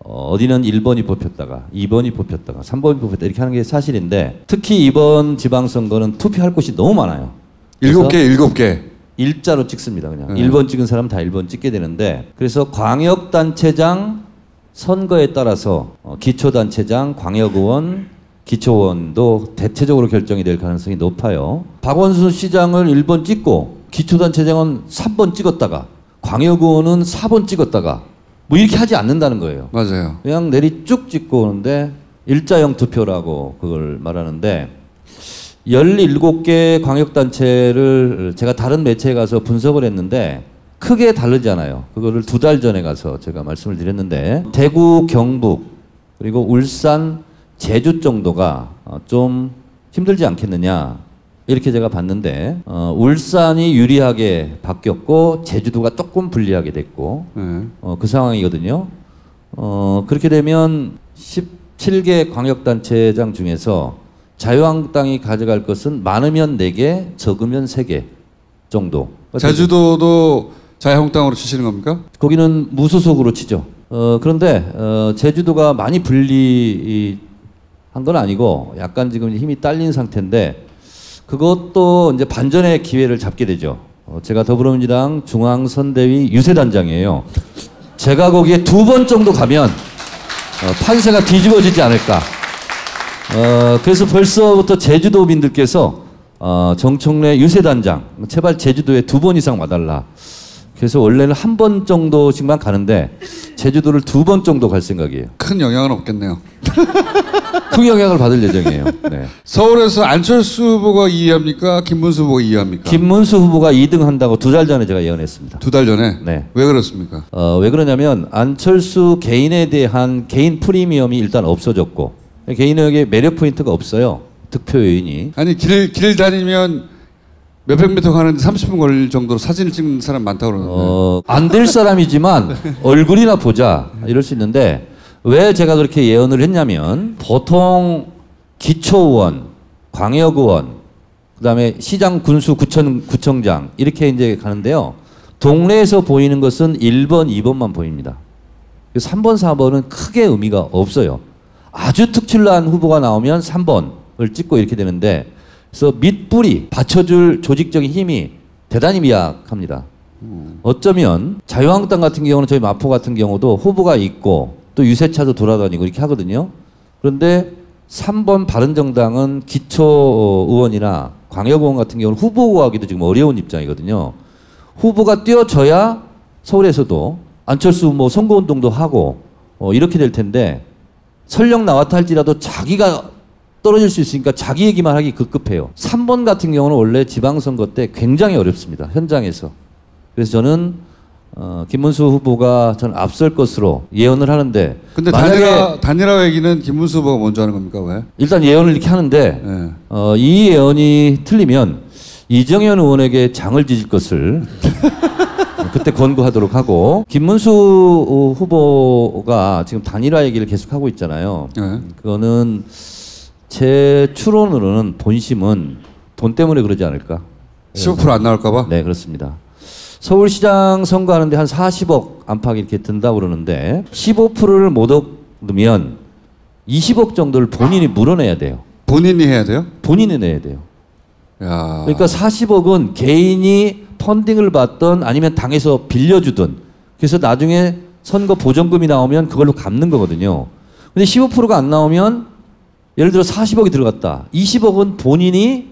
어디는 1번이 뽑혔다가 2번이 뽑혔다가 3번이 뽑혔다 이렇게 하는 게 사실인데 특히 이번 지방선거는 투표할 곳이 너무 많아요. 7개. 일자로 찍습니다. 그냥 1번 찍은 사람 다 1번 찍게 되는데 그래서 광역단체장 선거에 따라서 기초단체장, 광역의원, 기초의원도 대체적으로 결정이 될 가능성이 높아요. 박원순 시장을 1번 찍고 기초단체장은 3번 찍었다가 광역의원은 4번 찍었다가 뭐 이렇게 하지 않는다는 거예요. 맞아요. 그냥 내리 쭉 찍고 오는데 일자형 투표라고 그걸 말하는데 17개 광역단체를 제가 다른 매체에 가서 분석을 했는데 크게 다르잖아요. 그거를 2달 전에 가서 제가 말씀을 드렸는데 대구, 경북, 그리고 울산, 제주 정도가 좀 힘들지 않겠느냐 이렇게 제가 봤는데 울산이 유리하게 바뀌었고 제주도가 조금 불리하게 됐고 그 상황이거든요. 그렇게 되면 17개 광역단체장 중에서 자유한국당이 가져갈 것은 많으면 4개, 적으면 3개 정도. 제주도도 자유한국당으로 치시는 겁니까? 거기는 무소속으로 치죠. 그런데 제주도가 많이 분리한 건 아니고 약간 지금 힘이 딸린 상태인데 그것도 이제 반전의 기회를 잡게 되죠. 제가 더불어민주당 중앙선대위 유세단장이에요. 제가 거기에 2번 정도 가면 판세가 뒤집어지지 않을까. 그래서 벌써부터 제주도민들께서 정청래 유세단장 제발 제주도에 2번 이상 와달라. 그래서 원래는 1번 정도씩만 가는데 제주도를 2번 정도 갈 생각이에요. 큰 영향은 없겠네요. 큰 영향을 받을 예정이에요. 네. 서울에서 안철수 후보가 2위합니까? 김문수 후보가 2위합니까? 김문수 후보가 2등 한다고 2달 전에 제가 예언했습니다. 2달 전에? 네. 왜 그렇습니까? 왜 그러냐면 안철수 개인에 대한 개인 프리미엄이 일단 없어졌고 개인에게 매력 포인트가 없어요. 득표 요인이. 아니 길 다니면 몇백 미터 가는데 30분 걸릴 정도로 사진을 찍는 사람 많다고 그러는데. 안 될 사람이지만 얼굴이나 보자 이럴 수 있는데 왜 제가 그렇게 예언을 했냐면 보통 기초의원, 광역의원, 그다음에 시장, 군수, 구청장 이렇게 이제 가는데요. 동네에서 보이는 것은 1번, 2번만 보입니다. 3번, 4번은 크게 의미가 없어요. 아주 특출난 후보가 나오면 3번을 찍고 이렇게 되는데 그래서 밑뿌리 받쳐줄 조직적인 힘이 대단히 미약합니다. 어쩌면 자유한국당 같은 경우는 저희 마포 같은 경우도 후보가 있고 또 유세차도 돌아다니고 이렇게 하거든요. 그런데 3번 바른정당은 기초의원이나 광역의원 같은 경우는 후보 구하기도 지금 어려운 입장이거든요. 후보가 뛰어져야 서울에서도 안철수 뭐 선거운동도 하고 이렇게 될 텐데 설령 나왔다 할지라도 자기가 떨어질 수 있으니까 자기 얘기만 하기 급급해요. 3번 같은 경우는 원래 지방선거 때 굉장히 어렵습니다. 현장에서. 그래서 저는 김문수 후보가 저는 앞설 것으로 예언을 하는데 근데 단일화 얘기는 김문수 후보가 먼저 하는 겁니까? 왜? 일단 예언을 이렇게 하는데 네. 이 예언이 틀리면 이정현 의원에게 장을 지질 것을 그때 권고하도록 하고 김문수 후보가 지금 단일화 얘기를 계속하고 있잖아요. 네. 그거는 제 추론으로는 본심은 돈 때문에 그러지 않을까. 15% 안 나올까 봐? 네, 그렇습니다. 서울시장 선거하는데 한 40억 안팎 이렇게 든다고 그러는데 15%를 못 얻으면 20억 정도를 본인이 물어내야 돼요. 본인이 해야 돼요? 본인이 내야 돼요. 야. 그러니까 40억은 개인이 펀딩을 받던 아니면 당에서 빌려주든 그래서 나중에 선거 보전금이 나오면 그걸로 갚는 거거든요. 근데 15%가 안 나오면 예를 들어 40억이 들어갔다. 20억은 본인이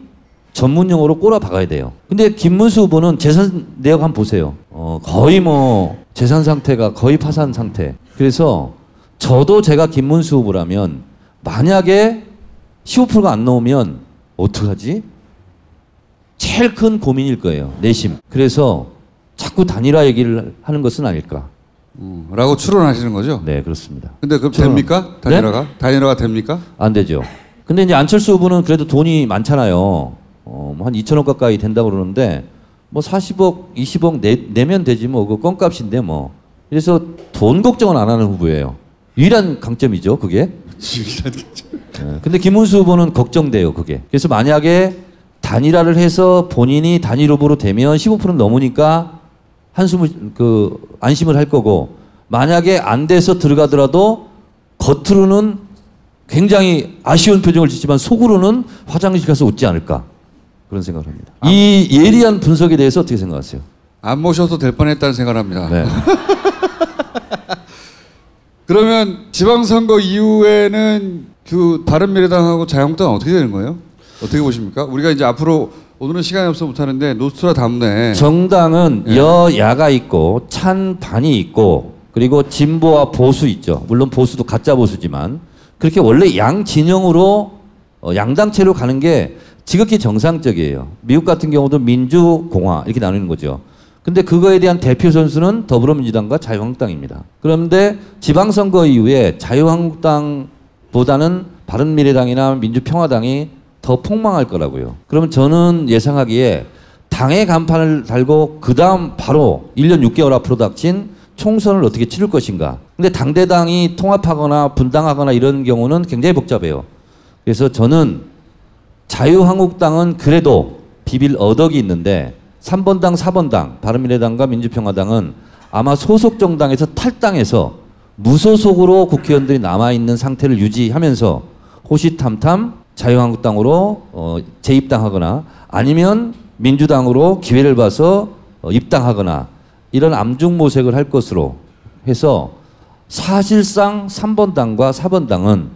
전문 용어로 꼬라 박아야 돼요. 근데 김문수 후보는 재산 내역 한번 보세요. 거의 뭐 재산 상태가 거의 파산 상태. 그래서 저도 제가 김문수 후보라면 만약에 15%가 안 나오면 어떡하지? 제일 큰 고민일 거예요. 내심. 그래서 자꾸 단일화 얘기를 하는 것은 아닐까. 라고 추론하시는 거죠? 네, 그렇습니다. 근데 그럼 됩니까? 단일화가? 네? 단일화가 됩니까? 안 되죠. 근데 이제 안철수 후보는 그래도 돈이 많잖아요. 한 2천억 가까이 된다고 그러는데 뭐 40억, 20억 내면 되지 뭐 그 껌값인데 뭐. 그래서 돈 걱정은 안 하는 후보예요. 유일한 강점이죠, 그게. 유일한 강점. 네. 근데 김문수 후보는 걱정돼요, 그게. 그래서 만약에 단일화를 해서 본인이 단일 후보로 되면 15% 넘으니까 한숨을 안심을 할 거고 만약에 안 돼서 들어가더라도 겉으로는 굉장히 아쉬운 표정을 짓지만 속으로는 화장실 가서 웃지 않을까 그런 생각을 합니다. 이 예리한 분석에 대해서 어떻게 생각하세요? 안 모셔도 될 뻔했다는 생각을 합니다. 네. 그러면 지방선거 이후에는 그 바른미래당하고 자유한국당은 어떻게 되는 거예요? 어떻게 보십니까? 우리가 이제 앞으로 오늘은 시간이 없어서 못하는데 노스트라다문에 정당은 여야가 있고 찬반이 있고 그리고 진보와 보수 있죠. 물론 보수도 가짜 보수지만 그렇게 원래 양 진영으로 양당체로 가는 게 지극히 정상적이에요. 미국 같은 경우도 민주, 공화 이렇게 나누는 거죠. 근데 그거에 대한 대표 선수는 더불어민주당과 자유한국당입니다. 그런데 지방선거 이후에 자유한국당보다는 바른미래당이나 민주평화당이 더 폭망할 거라고요. 그러면 저는 예상하기에 당의 간판을 달고 그 다음 바로 1년 6개월 앞으로 닥친 총선을 어떻게 치를 것인가. 근데 당대당이 통합하거나 분당하거나 이런 경우는 굉장히 복잡해요. 그래서 저는 자유한국당은 그래도 비빌 어덕이 있는데 3번당, 4번당, 바른미래당과 민주평화당은 아마 소속 정당에서 탈당해서 무소속으로 국회의원들이 남아있는 상태를 유지하면서 호시탐탐 자유한국당으로 재입당하거나 아니면 민주당으로 기회를 봐서 입당하거나 이런 암중모색을 할 것으로 해서 사실상 3번당과 4번당은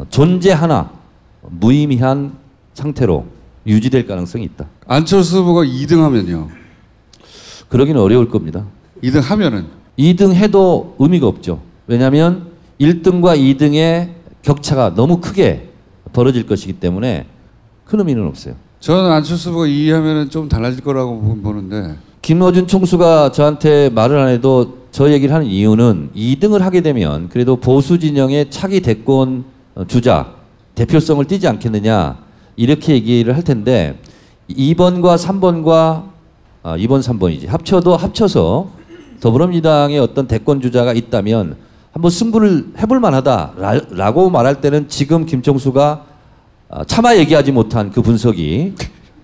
존재 하나 무의미한 상태로 유지될 가능성이 있다. 안철수 후보가 2등 하면요? 그러기는 어려울 겁니다. 2등 하면은? 2등 해도 의미가 없죠. 왜냐하면 1등과 2등의 격차가 너무 크게 벌어질 것이기 때문에 큰 의미는 없어요. 저는 안철수 후보가 2위 하면은 좀 달라질 거라고 보는데. 김어준 총수가 저한테 말을 안 해도 저 얘기를 하는 이유는 2등을 하게 되면 그래도 보수 진영의 차기 대권 주자 대표성을 띠지 않겠느냐 이렇게 얘기를 할 텐데 2번과 3번과 2번, 3번이지 합쳐서 더불어민주당의 어떤 대권 주자가 있다면 한번 승부를 해볼 만하다라고 말할 때는 지금 김총수가 차마 얘기하지 못한 그 분석이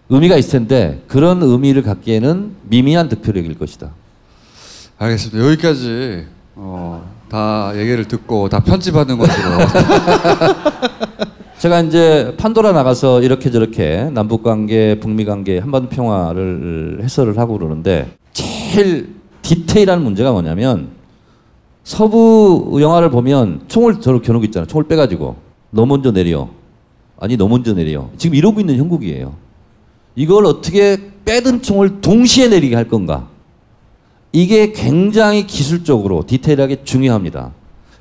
의미가 있을 텐데 그런 의미를 갖기에는 미미한 득표력일 것이다. 알겠습니다. 여기까지 다 얘기를 듣고 다 편집하는 것으로 제가 이제 판도라 나가서 이렇게 저렇게 남북관계, 북미관계, 한반도 평화를 해설을 하고 그러는데 제일 디테일한 문제가 뭐냐면 서부 영화를 보면 총을 저렇게 겨누고 있잖아. 총을 빼가지고 너 먼저 내려. 아니 너 먼저 내려. 지금 이러고 있는 형국이에요. 이걸 어떻게 빼든 총을 동시에 내리게 할 건가. 이게 굉장히 기술적으로 디테일하게 중요합니다.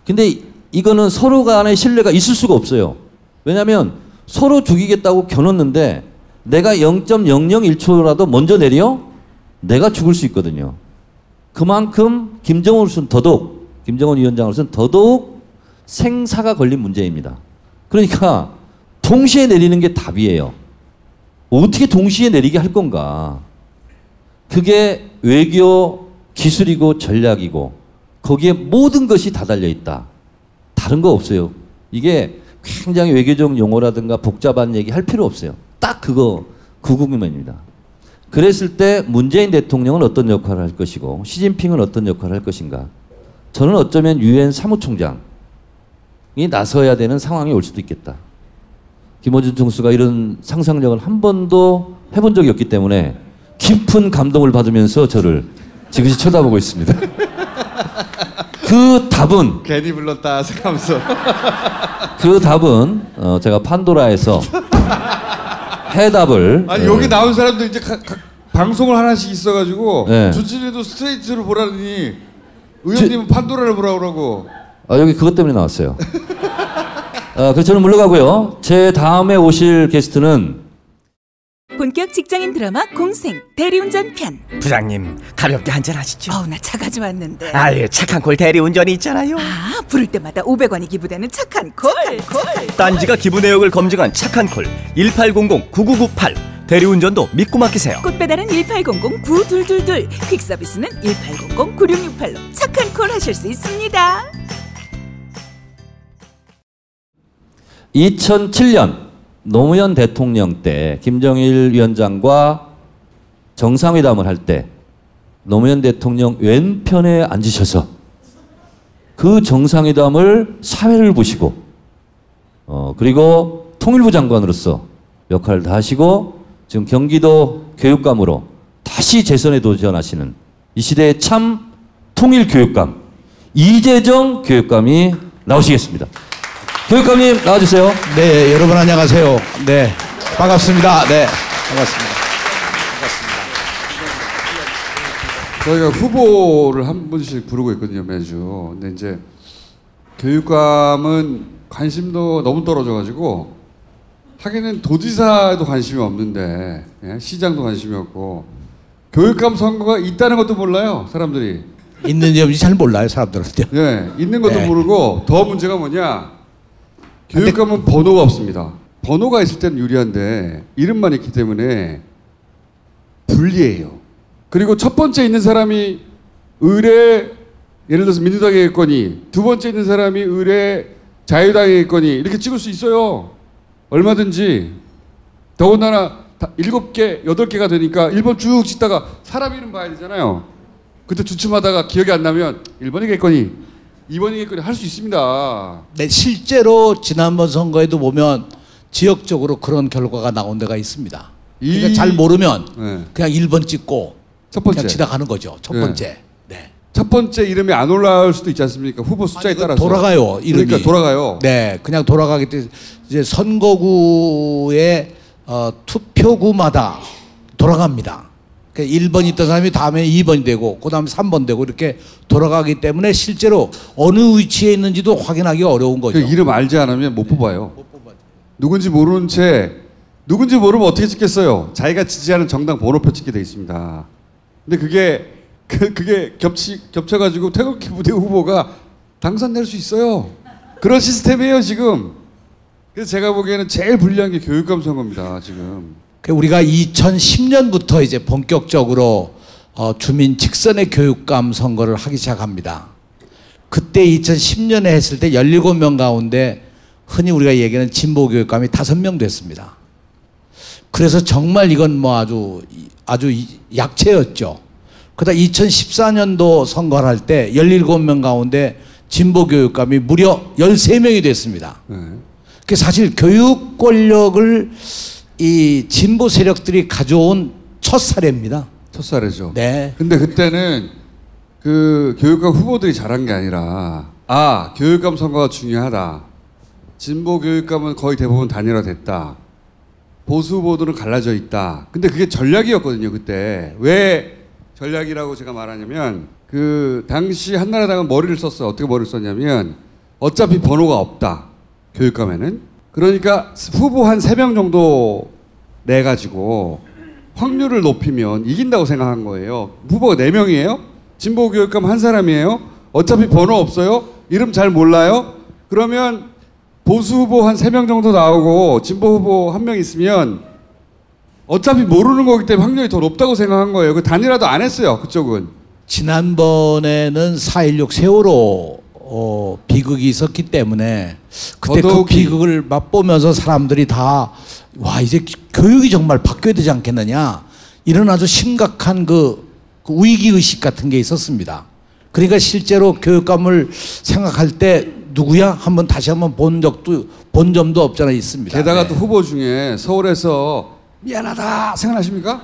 근데 이거는 서로 간의 신뢰가 있을 수가 없어요. 왜냐하면 서로 죽이겠다고 겨눴는데 내가 0.001초라도 먼저 내려 내가 죽을 수 있거든요. 그만큼 김정은 위원장으로서는 더더욱 생사가 걸린 문제입니다. 그러니까 동시에 내리는 게 답이에요. 어떻게 동시에 내리게 할 건가. 그게 외교 기술이고 전략이고 거기에 모든 것이 다 달려있다. 다른 거 없어요. 이게 굉장히 외교적 용어라든가 복잡한 얘기 할 필요 없어요. 딱 그거 그것만입니다. 그랬을 때 문재인 대통령은 어떤 역할을 할 것이고 시진핑은 어떤 역할을 할 것인가. 저는 어쩌면 유엔 사무총장이 나서야 되는 상황이 올 수도 있겠다. 김어준 총수가 이런 상상력을 한 번도 해본 적이 없기 때문에 깊은 감동을 받으면서 저를 지그시 쳐다보고 있습니다. 그 답은 괜히 불렀다 생각하면서 그 답은 제가 판도라에서 해답을 아니 여기 나온 사람들 이제 방송을 하나씩 있어가지고 네. 주진이도 스트레이트로 보라니 의원님은 판도라를 보라고 그러고 여기 그것 때문에 나왔어요. 그래서 저는 물러가고요. 제 다음에 오실 게스트는 본격 직장인 드라마 공생 대리운전 편. 부장님 가볍게 한잔 하시죠. 나 차 가져왔는데. 아유 착한 콜 대리운전이 있잖아요. 부를 때마다 500원이 기부되는 착한 콜. 딴지가 기부 내역을 검증한 착한 콜 1800-9998 대리운전도 믿고 맡기세요. 꽃배달은 1800-9222 퀵서비스는 1800-9668로 착한 콜 하실 수 있습니다. 2007년 노무현 대통령 때 김정일 위원장과 정상회담을 할 때 노무현 대통령 왼편에 앉으셔서 그 정상회담을 사회를 보시고 그리고 통일부 장관으로서 역할을 다 하시고 지금 경기도 교육감으로 다시 재선에 도전하시는 이 시대의 참 통일교육감 이재정 교육감이 나오시겠습니다. 교육감님 나와주세요. 네, 여러분 안녕하세요. 네, 반갑습니다. 네, 반갑습니다. 저희가 후보를 한 분씩 부르고 있거든요, 매주. 근데 이제 교육감은 관심도 너무 떨어져가지고 하기는 도지사도 관심이 없는데 시장도 관심이 없고 교육감 선거가 있다는 것도 몰라요, 사람들이. 있는지 없는지 잘 몰라요, 사람들한테. 네, 있는 것도 네. 모르고 더 문제가 뭐냐. 교육감은 번호가 없습니다. 번호가 있을 때는 유리한데 이름만 있기 때문에 불리해요. 그리고 첫 번째 있는 사람이 의뢰 예를 들어서 민주당이겠거니 두 번째 있는 사람이 의뢰 자유당이겠거니 이렇게 찍을 수 있어요. 얼마든지. 더군다나 7개, 8개가 되니까 1번 쭉 찍다가 사람 이름 봐야 되잖아요. 그때 주춤하다가 기억이 안 나면 1번이겠거니 2번이겠거니 할 수 있습니다. 네, 실제로 지난번 선거에도 보면 지역적으로 그런 결과가 나온 데가 있습니다. 그러니까 잘 모르면 그냥 1번 찍고 첫 번째. 그냥 지나가는 거죠. 첫 번째. 네. 첫 번째 이름이 안 올라올 수도 있지 않습니까? 후보 숫자에 따라서. 돌아가요. 이름이. 그러니까 돌아가요. 네, 그냥 돌아가기 때문에 이제 선거구의 투표구마다 돌아갑니다. 그러니까 1번 있던 사람이 다음에 2번이 되고 그 다음에 3번 되고 이렇게 돌아가기 때문에 실제로 어느 위치에 있는지도 확인하기가 어려운 거죠. 그 이름 알지 않으면 못 뽑아요. 누군지 모르는 채 누군지 모르면 어떻게 찍겠어요? 자기가 지지하는 정당 번호표 찍게 돼 있습니다. 근데 그게 겹쳐가지고 태극기 부대 후보가 당선될 수 있어요. 그런 시스템이에요 지금. 그래서 제가 보기에는 제일 불리한 게 교육감 선거입니다 지금. 우리가 2010년부터 이제 본격적으로 주민 직선의 교육감 선거를 하기 시작합니다. 그때 2010년에 했을 때 17명 가운데 흔히 우리가 얘기하는 진보 교육감이 5명 됐습니다. 그래서 정말 이건 뭐 아주 약체였죠. 그러다 2014년도 선거를 할 때 17명 가운데 진보 교육감이 무려 13명이 됐습니다. 그 사실 교육 권력을 이 진보 세력들이 가져온 첫 사례입니다. 첫 사례죠. 네. 근데 그때는 그 교육감 후보들이 잘한 게 아니라 교육감 선거가 중요하다. 진보 교육감은 거의 대부분 단일화됐다. 보수 후보들은 갈라져 있다. 근데 그게 전략이었거든요, 그때. 왜 전략이라고 제가 말하냐면 그 당시 한나라당은 머리를 썼어요. 어떻게 머리를 썼냐면 어차피 번호가 없다. 교육감에는. 그러니까 후보 한 3명 정도 내가지고 확률을 높이면 이긴다고 생각한 거예요. 후보가 4명이에요. 진보 교육감 한 사람이에요. 어차피 번호 없어요. 이름 잘 몰라요. 그러면 보수 후보 한 3명 정도 나오고 진보 후보 1명 있으면 어차피 모르는 거기 때문에 확률이 더 높다고 생각한 거예요. 그 단일화도 안 했어요. 그쪽은. 지난번에는 4.16 세월호 비극이 있었기 때문에 그때 그 비극을 맛보면서 사람들이 다 와 이제 교육이 정말 바뀌어야 되지 않겠느냐 이런 아주 심각한 그 위기의식 같은 게 있었습니다. 그러니까 실제로 교육감을 생각할 때 누구야? 다시 한번 본 점도 없잖아 있습니다. 게다가 또 후보 중에 서울에서 미안하다 생각나십니까?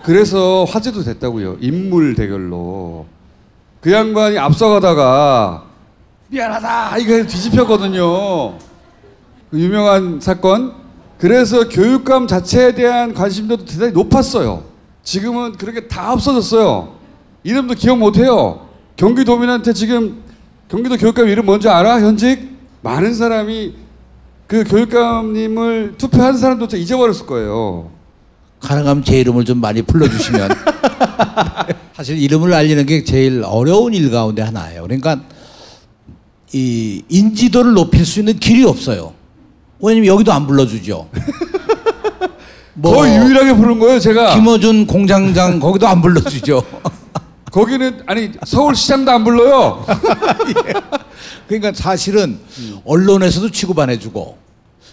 그래서 화제도 됐다고요. 인물 대결로. 그 양반이 앞서가다가 미안하다 이거 뒤집혔거든요. 그 유명한 사건. 그래서 교육감 자체에 대한 관심도도 대단히 높았어요. 지금은 그렇게 다 없어졌어요. 이름도 기억 못해요. 경기도민한테 지금 경기도 교육감 이름 뭔지 알아? 현직? 많은 사람이 그 교육감님을 투표한 사람도 잊어버렸을 거예요. 가능하면 제 이름을 좀 많이 불러주시면. 사실 이름을 알리는 게 제일 어려운 일 가운데 하나예요. 그러니까 이 인지도를 높일 수 있는 길이 없어요. 왜냐면 여기도 안 불러주죠. 거의 유일하게 부른 거예요, 제가. 김어준 공장장 거기도 안 불러주죠. 거기는 아니 서울시장도 안 불러요. 그러니까 사실은 언론에서도 취급 안 해주고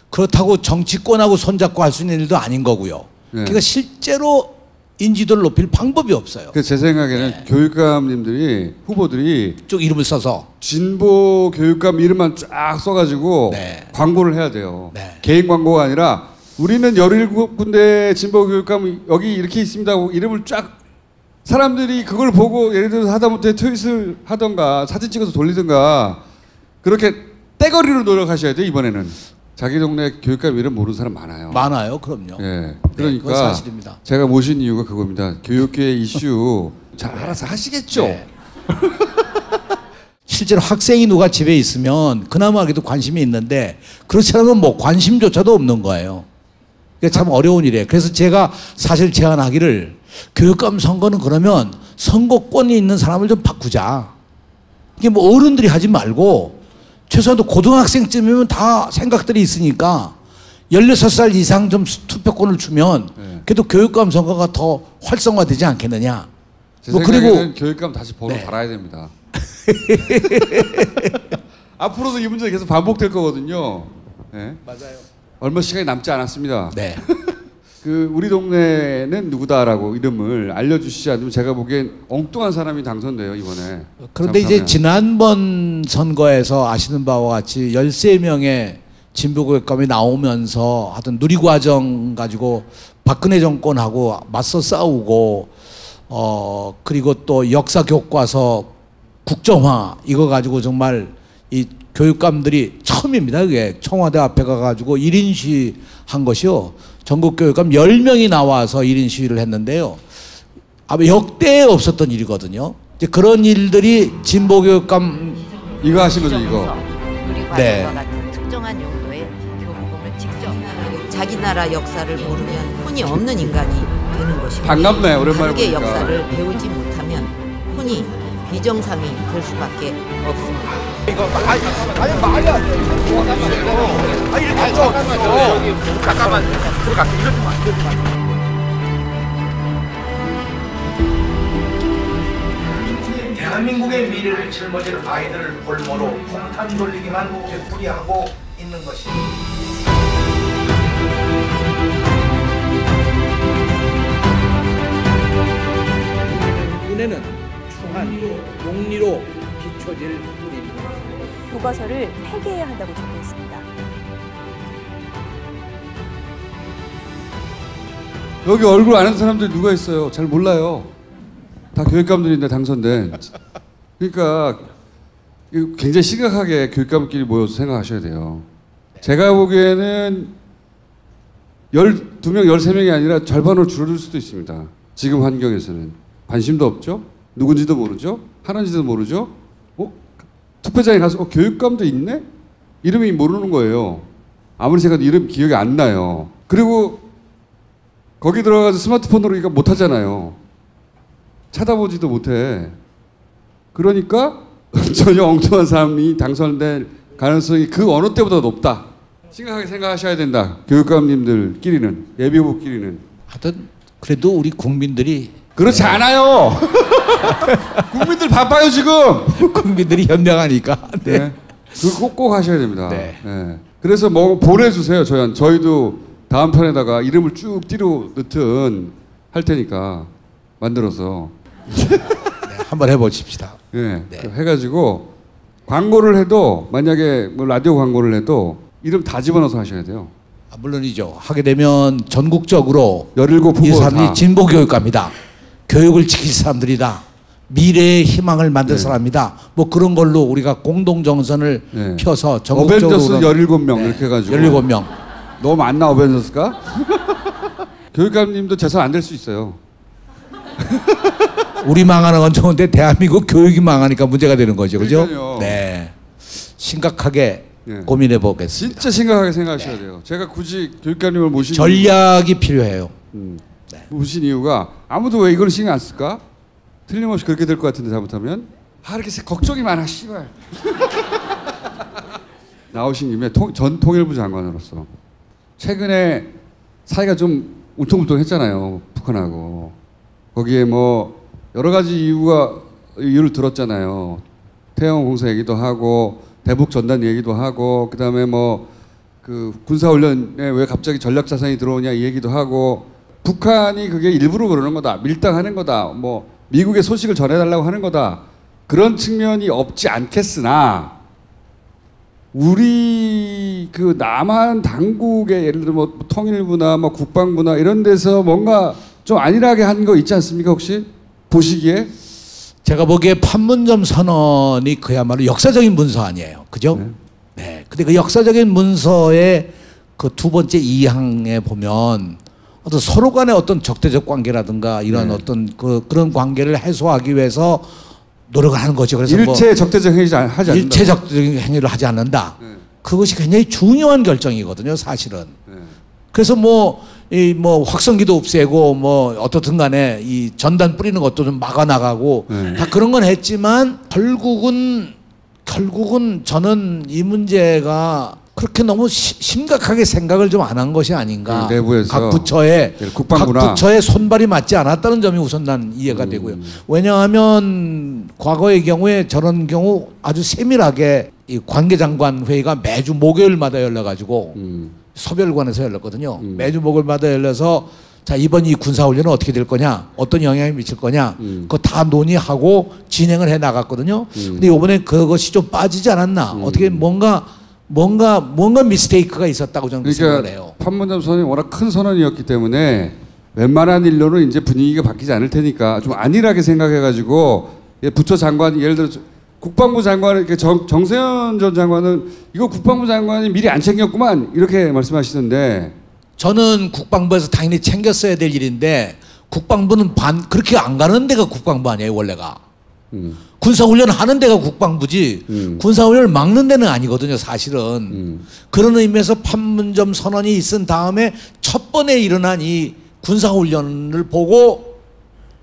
그렇다고 정치권하고 손잡고 할 수 있는 일도 아닌 거고요. 그러니까 실제로 인지도를 높일 방법이 없어요. 제 생각에는 교육감님들이 후보들이 쭉 이름을 써서 진보 교육감 이름만 쫙 써가지고 광고를 해야 돼요. 개인 광고가 아니라 우리는 17군데 진보 교육감 여기 이렇게 있습니다 하고 이름을 쫙 사람들이 그걸 보고 예를 들어서 하다못해 트윗을 하던가 사진 찍어서 돌리던가 그렇게 떼거리로 노력하셔야 돼요. 이번에는. 자기 동네 교육감 이름 모르는 사람 많아요. 많아요. 그럼요. 예. 그러니까 그건 사실입니다. 제가 모신 이유가 그겁니다. 교육계 이슈 잘 알아서 하시겠죠. 실제로 학생이 누가 집에 있으면 그나마 그래도 관심이 있는데 그렇지 않으면 뭐 관심조차도 없는 거예요. 그게 참 어려운 일이에요. 그래서 제가 사실 제안하기를 교육감 선거는 그러면 선거권이 있는 사람을 좀 바꾸자. 이게 뭐 어른들이 하지 말고 최소한 고등학생쯤이면 다 생각들이 있으니까 16살 이상 좀 투표권을 주면 그래도 교육감 선거가 더 활성화되지 않겠느냐. 제 생각에는 교육감 다시 번호 달아야 됩니다. 앞으로도 이 문제 계속 반복될 거거든요. 네. 맞아요. 얼마 시간이 남지 않았습니다. 네. 우리 동네는 누구다라고 이름을 알려주시지 않으면 제가 보기엔 엉뚱한 사람이 당선돼요 이번에. 그런데 이제 지난번 선거에서 아시는 바와 같이 13명의 진보교육감이 나오면서 하여튼 누리과정 가지고 박근혜 정권하고 맞서 싸우고 그리고 또 역사 교과서 국정화 이거 가지고 정말 이 교육감들이 처음입니다. 그게 청와대 앞에 가가지고 1인 시위 한 것이요. 전국 교육감 10명이 나와서 1인 시위를 했는데요. 아마 역대에 없었던 일이거든요. 이제 그런 일들이 진보 교육감 이거 하신 거죠, 이거. 누리과정과 같은 특정한 용도의 교부금을 직접 자기 나라 역사를 모르면 혼이 없는 인간이 되는 것이고 반갑네, 오랜만에 다르게 보니까. 역사를 배우지 못하면 혼이 비정상이 될 수밖에 없습니다. 이거 아니 말이 안 돼. 아니 이렇게 좀 잠깐만 들어가. 이러지 마. 대한민국의 미래를 짊어질 아이들을 볼모로 폭탄 돌리기만 되풀이하고 있는 것입니다. 은혜는 충한 용리로 비춰질 뿐입니다. 교과서를 폐기해야 한다고 촉구했습니다. 여기 얼굴 아는 사람들이 누가 있어요? 잘 몰라요. 다 교육감들인데 당선된. 그러니까 굉장히 심각하게 교육감끼리 모여서 생각하셔야 돼요. 제가 보기에는 12명, 13명이 아니라 절반으로 줄어들 수도 있습니다. 지금 환경에서는. 관심도 없죠? 누군지도 모르죠? 하는지도 모르죠? 투표장에 가서 교육감도 있네? 이름이 모르는 거예요. 아무리 생각해도 이름 기억이 안 나요. 그리고 거기 들어가서 스마트폰으로 이거 못 하잖아요. 찾아보지도 못해. 그러니까 전혀 엉뚱한 사람이 당선될 가능성이 그 어느 때보다 높다. 심각하게 생각하셔야 된다. 교육감님들끼리는, 예비후보끼리는. 하여튼 그래도 우리 국민들이 그렇지 않아요. 국민들 바빠요 지금. 국민들이 현명하니까. 네. 그거 꼭 하셔야 됩니다. 네. 네. 그래서 뭐 보내주세요. 저희도 다음 편에다가 이름을 쭉 띠로 넣든 할 테니까 만들어서. 네, 한번 해보십시다. 네. 해가지고 광고를 해도 만약에 뭐 라디오 광고를 해도 이름 다 집어넣어서 하셔야 돼요. 물론이죠. 하게 되면 전국적으로 17 이 사람이 진보 교육가입니다. 교육을 지킬 사람들이다. 미래의 희망을 만들 사람이다. 뭐 그런 걸로 우리가 공동 정선을 펴서 전국적으로 어벤져스 17명 이렇게 해가지고 17명. 너무 많나 어벤져스가? 교육감님도 재선 안 될 수 있어요. 우리 망하는 건 좋은데 대한민국 교육이 망하니까 문제가 되는 거죠, 그죠? 그러니까요. 네, 심각하게 고민해 보겠습니다. 진짜 심각하게 생각하셔야 돼요. 제가 굳이 교육감님을 모신 전략이 필요해요. 모신 이유가 아무도 왜 이걸 신경 안 쓸까? 틀림없이 그렇게 될 것 같은데 잘못하면 이렇게 걱정이 많아 씨발. 나오신 김에 전 통일부 장관으로서 최근에 사이가 좀 울퉁불퉁했잖아요. 북한하고. 거기에 뭐 여러 가지 이유를 들었잖아요. 태영 공사 얘기도 하고 대북 전단 얘기도 하고 그다음에 뭐 그 군사훈련에 왜 갑자기 전략자산이 들어오냐 이 얘기도 하고 북한이 그게 일부러 그러는 거다. 밀당하는 거다. 뭐 미국의 소식을 전해달라고 하는 거다. 그런 측면이 없지 않겠으나 우리 그 남한 당국의 예를 들어 뭐 통일부나 뭐 국방부나 이런 데서 뭔가 좀 안일하게 한 거 있지 않습니까 혹시 보시기에? 제가 보기에 판문점 선언이 그야말로 역사적인 문서 아니에요, 그죠? 네. 근데 그 역사적인 문서의 그 두 번째 2항에 보면 어떤 서로 간의 어떤 적대적 관계라든가 이런 어떤 그런 관계를 해소하기 위해서 노력을 하는 거죠. 그래서 일체 적대적 행위 하지 않는다. 일체 적대적 행위를 하지 않는다. 그것이 굉장히 중요한 결정이거든요, 사실은. 그래서 뭐 확성기도 없애고 뭐 어떻든 간에 이 전단 뿌리는 것도 좀 막아 나가고 다 그런 건 했지만 결국은 저는 이 문제가 그렇게 너무 심각하게 생각을 좀 안 한 것이 아닌가. 내부에서 각 부처의 손발이 맞지 않았다는 점이 우선 난 이해가 되고요. 왜냐하면 과거의 경우에 저런 경우 아주 세밀하게 이 관계장관 회의가 매주 목요일마다 열려가지고 서별관에서 열렸거든요. 매주 목요일마다 열려서 자 이번 이 군사훈련은 어떻게 될 거냐, 어떤 영향이 미칠 거냐, 그거 다 논의하고 진행을 해 나갔거든요. 근데 이번에 그것이 좀 빠지지 않았나. 어떻게 뭔가 미스테이크가 있었다고 저는 생각을 해요. 판문점 선언이 워낙 큰 선언이었기 때문에 웬만한 일로는 이제 분위기가 바뀌지 않을 테니까 좀 안일하게 생각해가지고 부처 장관이 예를 들어 국방부 장관 정세현 전 장관은 이거 국방부 장관이 미리 안 챙겼구만 이렇게 말씀하시던데 저는 국방부에서 당연히 챙겼어야 될 일인데 국방부는 그렇게 안 가는 데가 국방부 아니에요 원래가. 군사훈련 하는 데가 국방부지 군사훈련을 막는 데는 아니거든요 사실은. 그런 의미에서 판문점 선언이 있은 다음에 첫 번에 일어난 이 군사훈련을 보고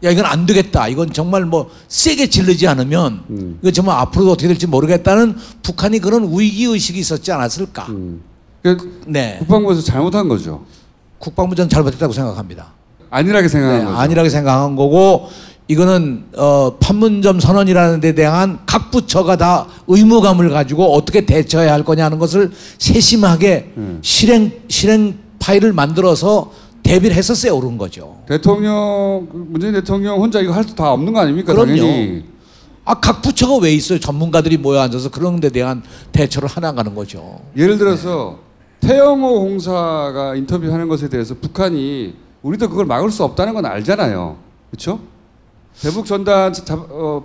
야 이건 안 되겠다. 이건 정말 뭐 세게 질르지 않으면 이건 정말 앞으로도 어떻게 될지 모르겠다는 북한이 그런 위기의식이 있었지 않았을까. 네. 국방부에서 잘못한 거죠. 국방부 전 잘못했다고 생각합니다. 안일하게 생각한 거죠. 안일하게 생각한 거고 이거는 판문점 선언이라는 데 대한 각 부처가 다 의무감을 가지고 어떻게 대처해야 할 거냐는 것을 세심하게 실행 파일을 만들어서 대비를 했었어야 옳은 거죠. 문재인 대통령 혼자 이거 할 수 다 없는 거 아닙니까? 그럼요. 당연히. 각 부처가 왜 있어요? 전문가들이 모여 앉아서 그런 데 대한 대처를 해나가는 거죠. 예를 들어서 태영호 공사가 인터뷰하는 것에 대해서 북한이 우리도 그걸 막을 수 없다는 건 알잖아요. 그렇죠? 대북 전단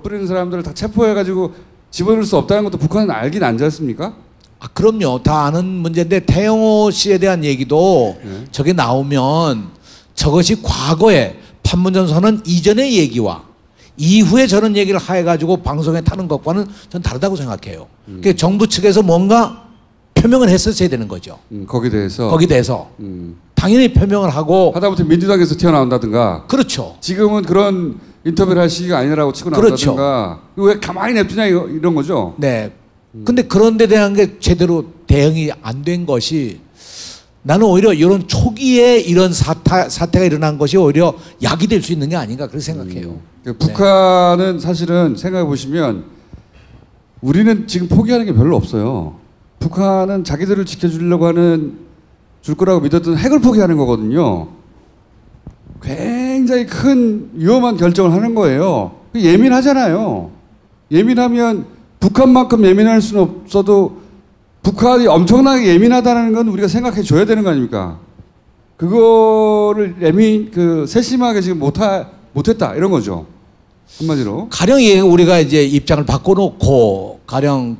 뿌리는 사람들을 다 체포해가지고 집어넣을 수 없다는 것도 북한은 알긴 알지 않습니까? 그럼요. 다 아는 문제인데 태영호 씨에 대한 얘기도 저게 나오면 저것이 과거에 판문점 선언 이전의 얘기와 이후에 저런 얘기를 해가지고 방송에 타는 것과는 전 다르다고 생각해요. 그러니까 정부 측에서 뭔가 표명을 했었어야 되는 거죠. 거기에 대해서. 당연히 표명을 하고 하다못해 민주당에서 튀어나온다든가. 그렇죠. 지금은 그런 인터뷰를 할 시기가 아니라고 치고 나온다든가. 왜 가만히 냅두냐 이런 거죠. 네. 근데 그런 데 대한 게 제대로 대응이 안 된 것이 나는 오히려 이런 초기에 이런 사태가 일어난 것이 오히려 약이 될 수 있는 게 아닌가 그렇게 생각해요. 북한은 사실은 생각해 보시면 우리는 지금 포기하는 게 별로 없어요. 북한은 자기들을 지켜주려고 줄 거라고 믿었던 핵을 포기하는 거거든요. 굉장히 큰 위험한 결정을 하는 거예요. 예민하잖아요. 예민하면 북한만큼 예민할 수는 없어도 북한이 엄청나게 예민하다는 건 우리가 생각해 줘야 되는 거 아닙니까? 그거를 세심하게 지금 못했다 이런 거죠. 한마디로. 가령 우리가 이제 입장을 바꿔놓고 가령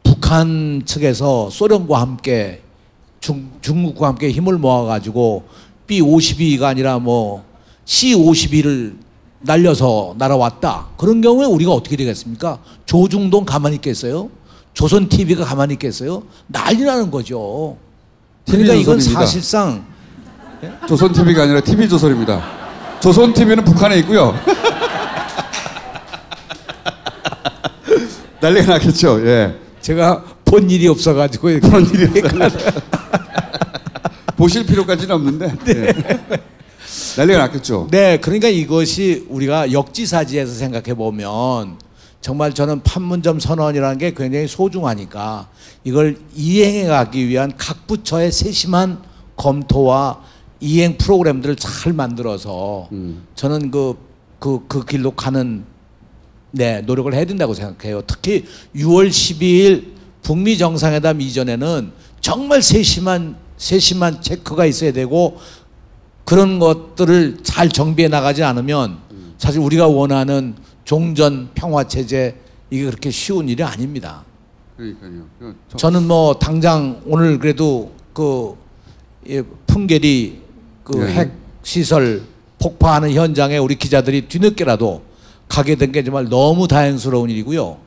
북한 측에서 소련과 함께 중국과 함께 힘을 모아가지고 B-52가 아니라 C-52를 날려서 날아왔다. 그런 경우에 우리가 어떻게 되겠습니까? 조중동 가만히 있겠어요? 조선 TV가 가만히 있겠어요? 난리 나는 거죠. 그러니까 이건 사실상 조선 TV가 아니라 TV 조선입니다. 조선 TV는 북한에 있고요. 난리가 나겠죠. 예. 제가 본 일이 없어가지고 보실 필요까지는 없는데. 네. 예. 난리가 났겠죠. 네, 그러니까 이것이 우리가 역지사지해서 생각해 보면 정말 저는 판문점 선언이라는 게 굉장히 소중하니까 이걸 이행해 가기 위한 각 부처의 세심한 검토와 이행 프로그램들을 잘 만들어서 저는 그 길로 가는 노력을 해야 된다고 생각해요. 특히 6월 12일 북미 정상회담 이전에는 정말 세심한 체크가 있어야 되고 그런 것들을 잘 정비해 나가지 않으면 사실 우리가 원하는 종전 평화체제 이게 그렇게 쉬운 일이 아닙니다. 그러니까요. 저는 당장 오늘 그래도 풍계리 핵 시설 폭파하는 현장에 우리 기자들이 뒤늦게라도 가게 된 게 정말 너무 다행스러운 일이고요.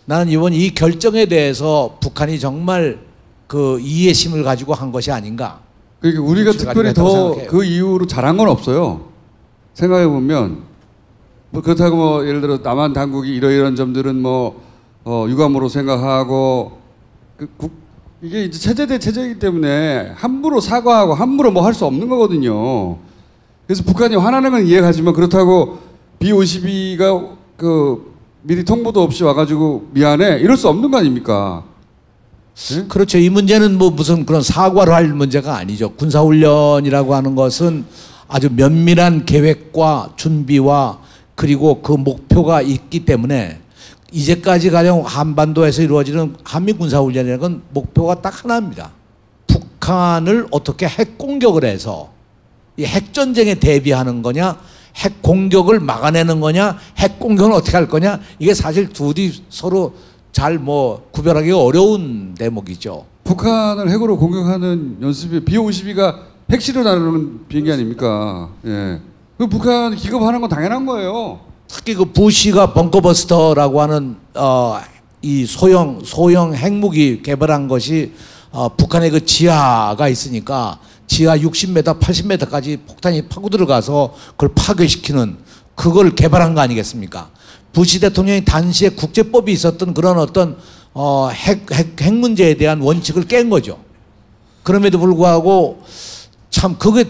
나는 이번 이 결정에 대해서 북한이 정말 이해심을 가지고 한 것이 아닌가. 그러니까 우리가 특별히 더 그 이후로 잘한 건 없어요. 생각해 보면 그렇다고 예를 들어 남한 당국이 이러이러한 점들은 유감으로 생각하고 이게 이제 체제 대 체제이기 때문에 함부로 사과하고 함부로 할 수 없는 거거든요. 그래서 북한이 화나는 건 이해하지만 그렇다고 B-52가 미리 통보도 없이 와가지고 미안해 이럴 수 없는 거 아닙니까? 네? 그렇죠. 이 문제는 무슨 그런 사과를 할 문제가 아니죠. 군사훈련이라고 하는 것은 아주 면밀한 계획과 준비와 그리고 그 목표가 있기 때문에 이제까지 가령 한반도에서 이루어지는 한미 군사훈련이라는 건 목표가 딱 하나입니다. 북한을 어떻게 핵 공격을 해서 이 핵전쟁에 대비하는 거냐, 핵 공격을 막아내는 거냐, 핵 공격을 어떻게 할 거냐, 이게 사실 둘이 서로 잘 구별하기가 어려운 대목이죠. 북한을 핵으로 공격하는 연습이 B-52가 핵실을 다루는 비행기 아닙니까? 예. 그 북한 기급하는 건 당연한 거예요. 특히 부시가 벙커버스터라고 하는 이 소형 핵무기 개발한 것이 북한의 지하가 있으니까 지하 60m, 80m까지 폭탄이 파고 들어가서 그걸 파괴시키는 그걸 개발한 거 아니겠습니까? 부시 대통령이 당시에 국제법이 있었던 그런 어떤 핵 문제에 대한 원칙을 깬 거죠. 그럼에도 불구하고 참 그게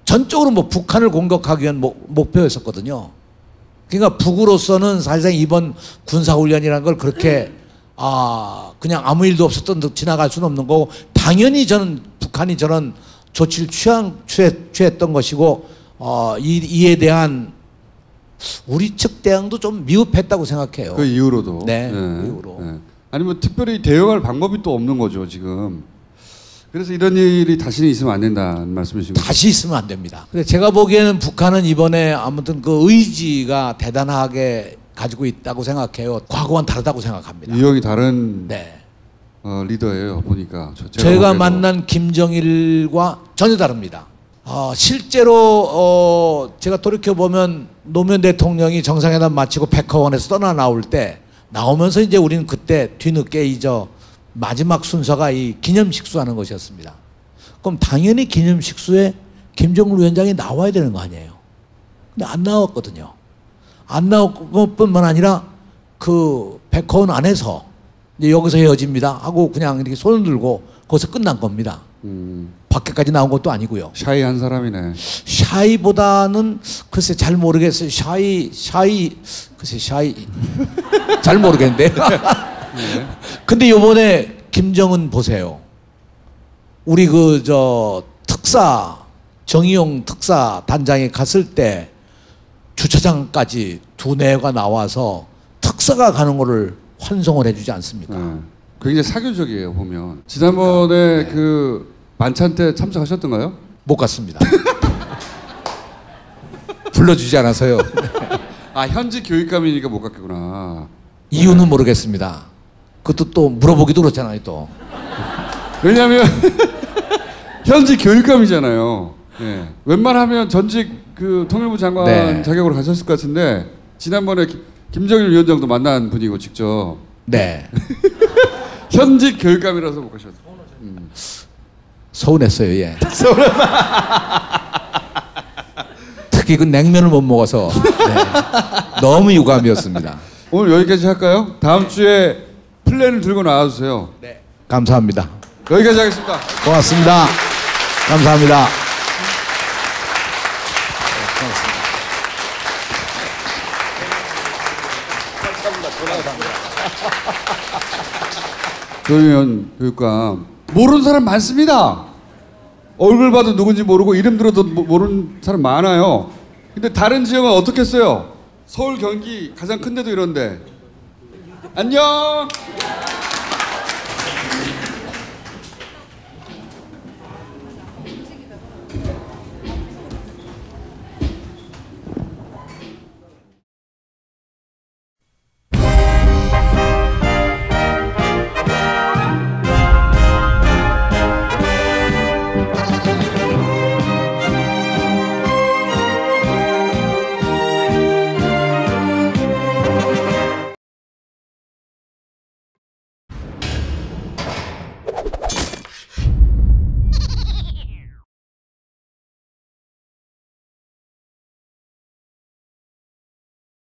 전적으로 뭐 북한을 공격하기 위한 목표였었거든요. 그러니까 북으로서는 사실상 이번 군사훈련이라는 걸 그렇게 그냥 아무 일도 없었던 듯 지나갈 수는 없는 거고, 당연히 저는 북한이 저런 조치를 취했던 것이고, 이에 대한 우리 측 대응도 좀 미흡했다고 생각해요. 그 이후로도. 네. 이후로. 네. 아니면 특별히 대응할 방법이 또 없는 거죠 지금. 그래서 이런 일이 다시는 있으면 안 된다는 말씀이신 거죠? 다시 있으면 안 됩니다. 근데 제가 보기에는 북한은 이번에 아무튼 그 의지가 대단하게 가지고 있다고 생각해요. 과거와는 다르다고 생각합니다. 유형이 다른 네. 리더예요 보니까. 제가 만난 김정일과 전혀 다릅니다. 실제로 제가 돌이켜보면 노무현 대통령이 정상회담 마치고 백화원에서 떠나 나올 때, 나오면서 이제 우리는 그때 뒤늦게 마지막 순서가 이 기념식수 하는 것이었습니다. 그럼 당연히 기념식수에 김정일 위원장이 나와야 되는 거 아니에요. 근데 안 나왔거든요. 안 나올 것뿐만 아니라 그 백화원 안에서 이제 여기서 헤어집니다 하고 그냥 이렇게 손을 들고 거기서 끝난 겁니다. 밖에까지 나온 것도 아니고요. 샤이한 사람이네. 샤이보다는 글쎄 잘 모르겠어요. 글쎄 잘 모르겠는데. 네. 근데 요번에 김정은 보세요. 우리 정의용 특사 단장에 갔을 때 주차장까지 2내가 나와서 특사가 가는 거를 환송을 해주지 않습니까? 굉장히 사교적이에요 보면. 지난번에 네. 그 만찬 때 참석하셨던가요? 못 갔습니다. 불러주지 않아서요. 현직 교육감이니까 못 갔겠구나. 이유는 모르겠습니다. 그것도 또 물어보기도 그렇잖아요 또. 왜냐하면 현직 교육감이잖아요. 네. 웬만하면 전직 그 통일부 장관 네. 자격으로 가셨을 것 같은데, 지난번에 김정일 위원장도 만난 분이고 직접. 네. 현직 교육감이라서 못 가셨어요. 서운했어요. 예. 특히 그 냉면을 못 먹어서 너무 유감이었습니다. 오늘 여기까지 할까요? 다음 주에 플랜을 들고 나와주세요. 네. 감사합니다. 여기까지 하겠습니다. 고맙습니다. 감사합니다. 조윤현 교육감, 모르는 사람 많습니다. 얼굴 봐도 누군지 모르고 이름 들어도 모르는 사람 많아요. 근데 다른 지역은 어떻겠어요? 서울, 경기 가장 큰 데도 이런데. 안녕.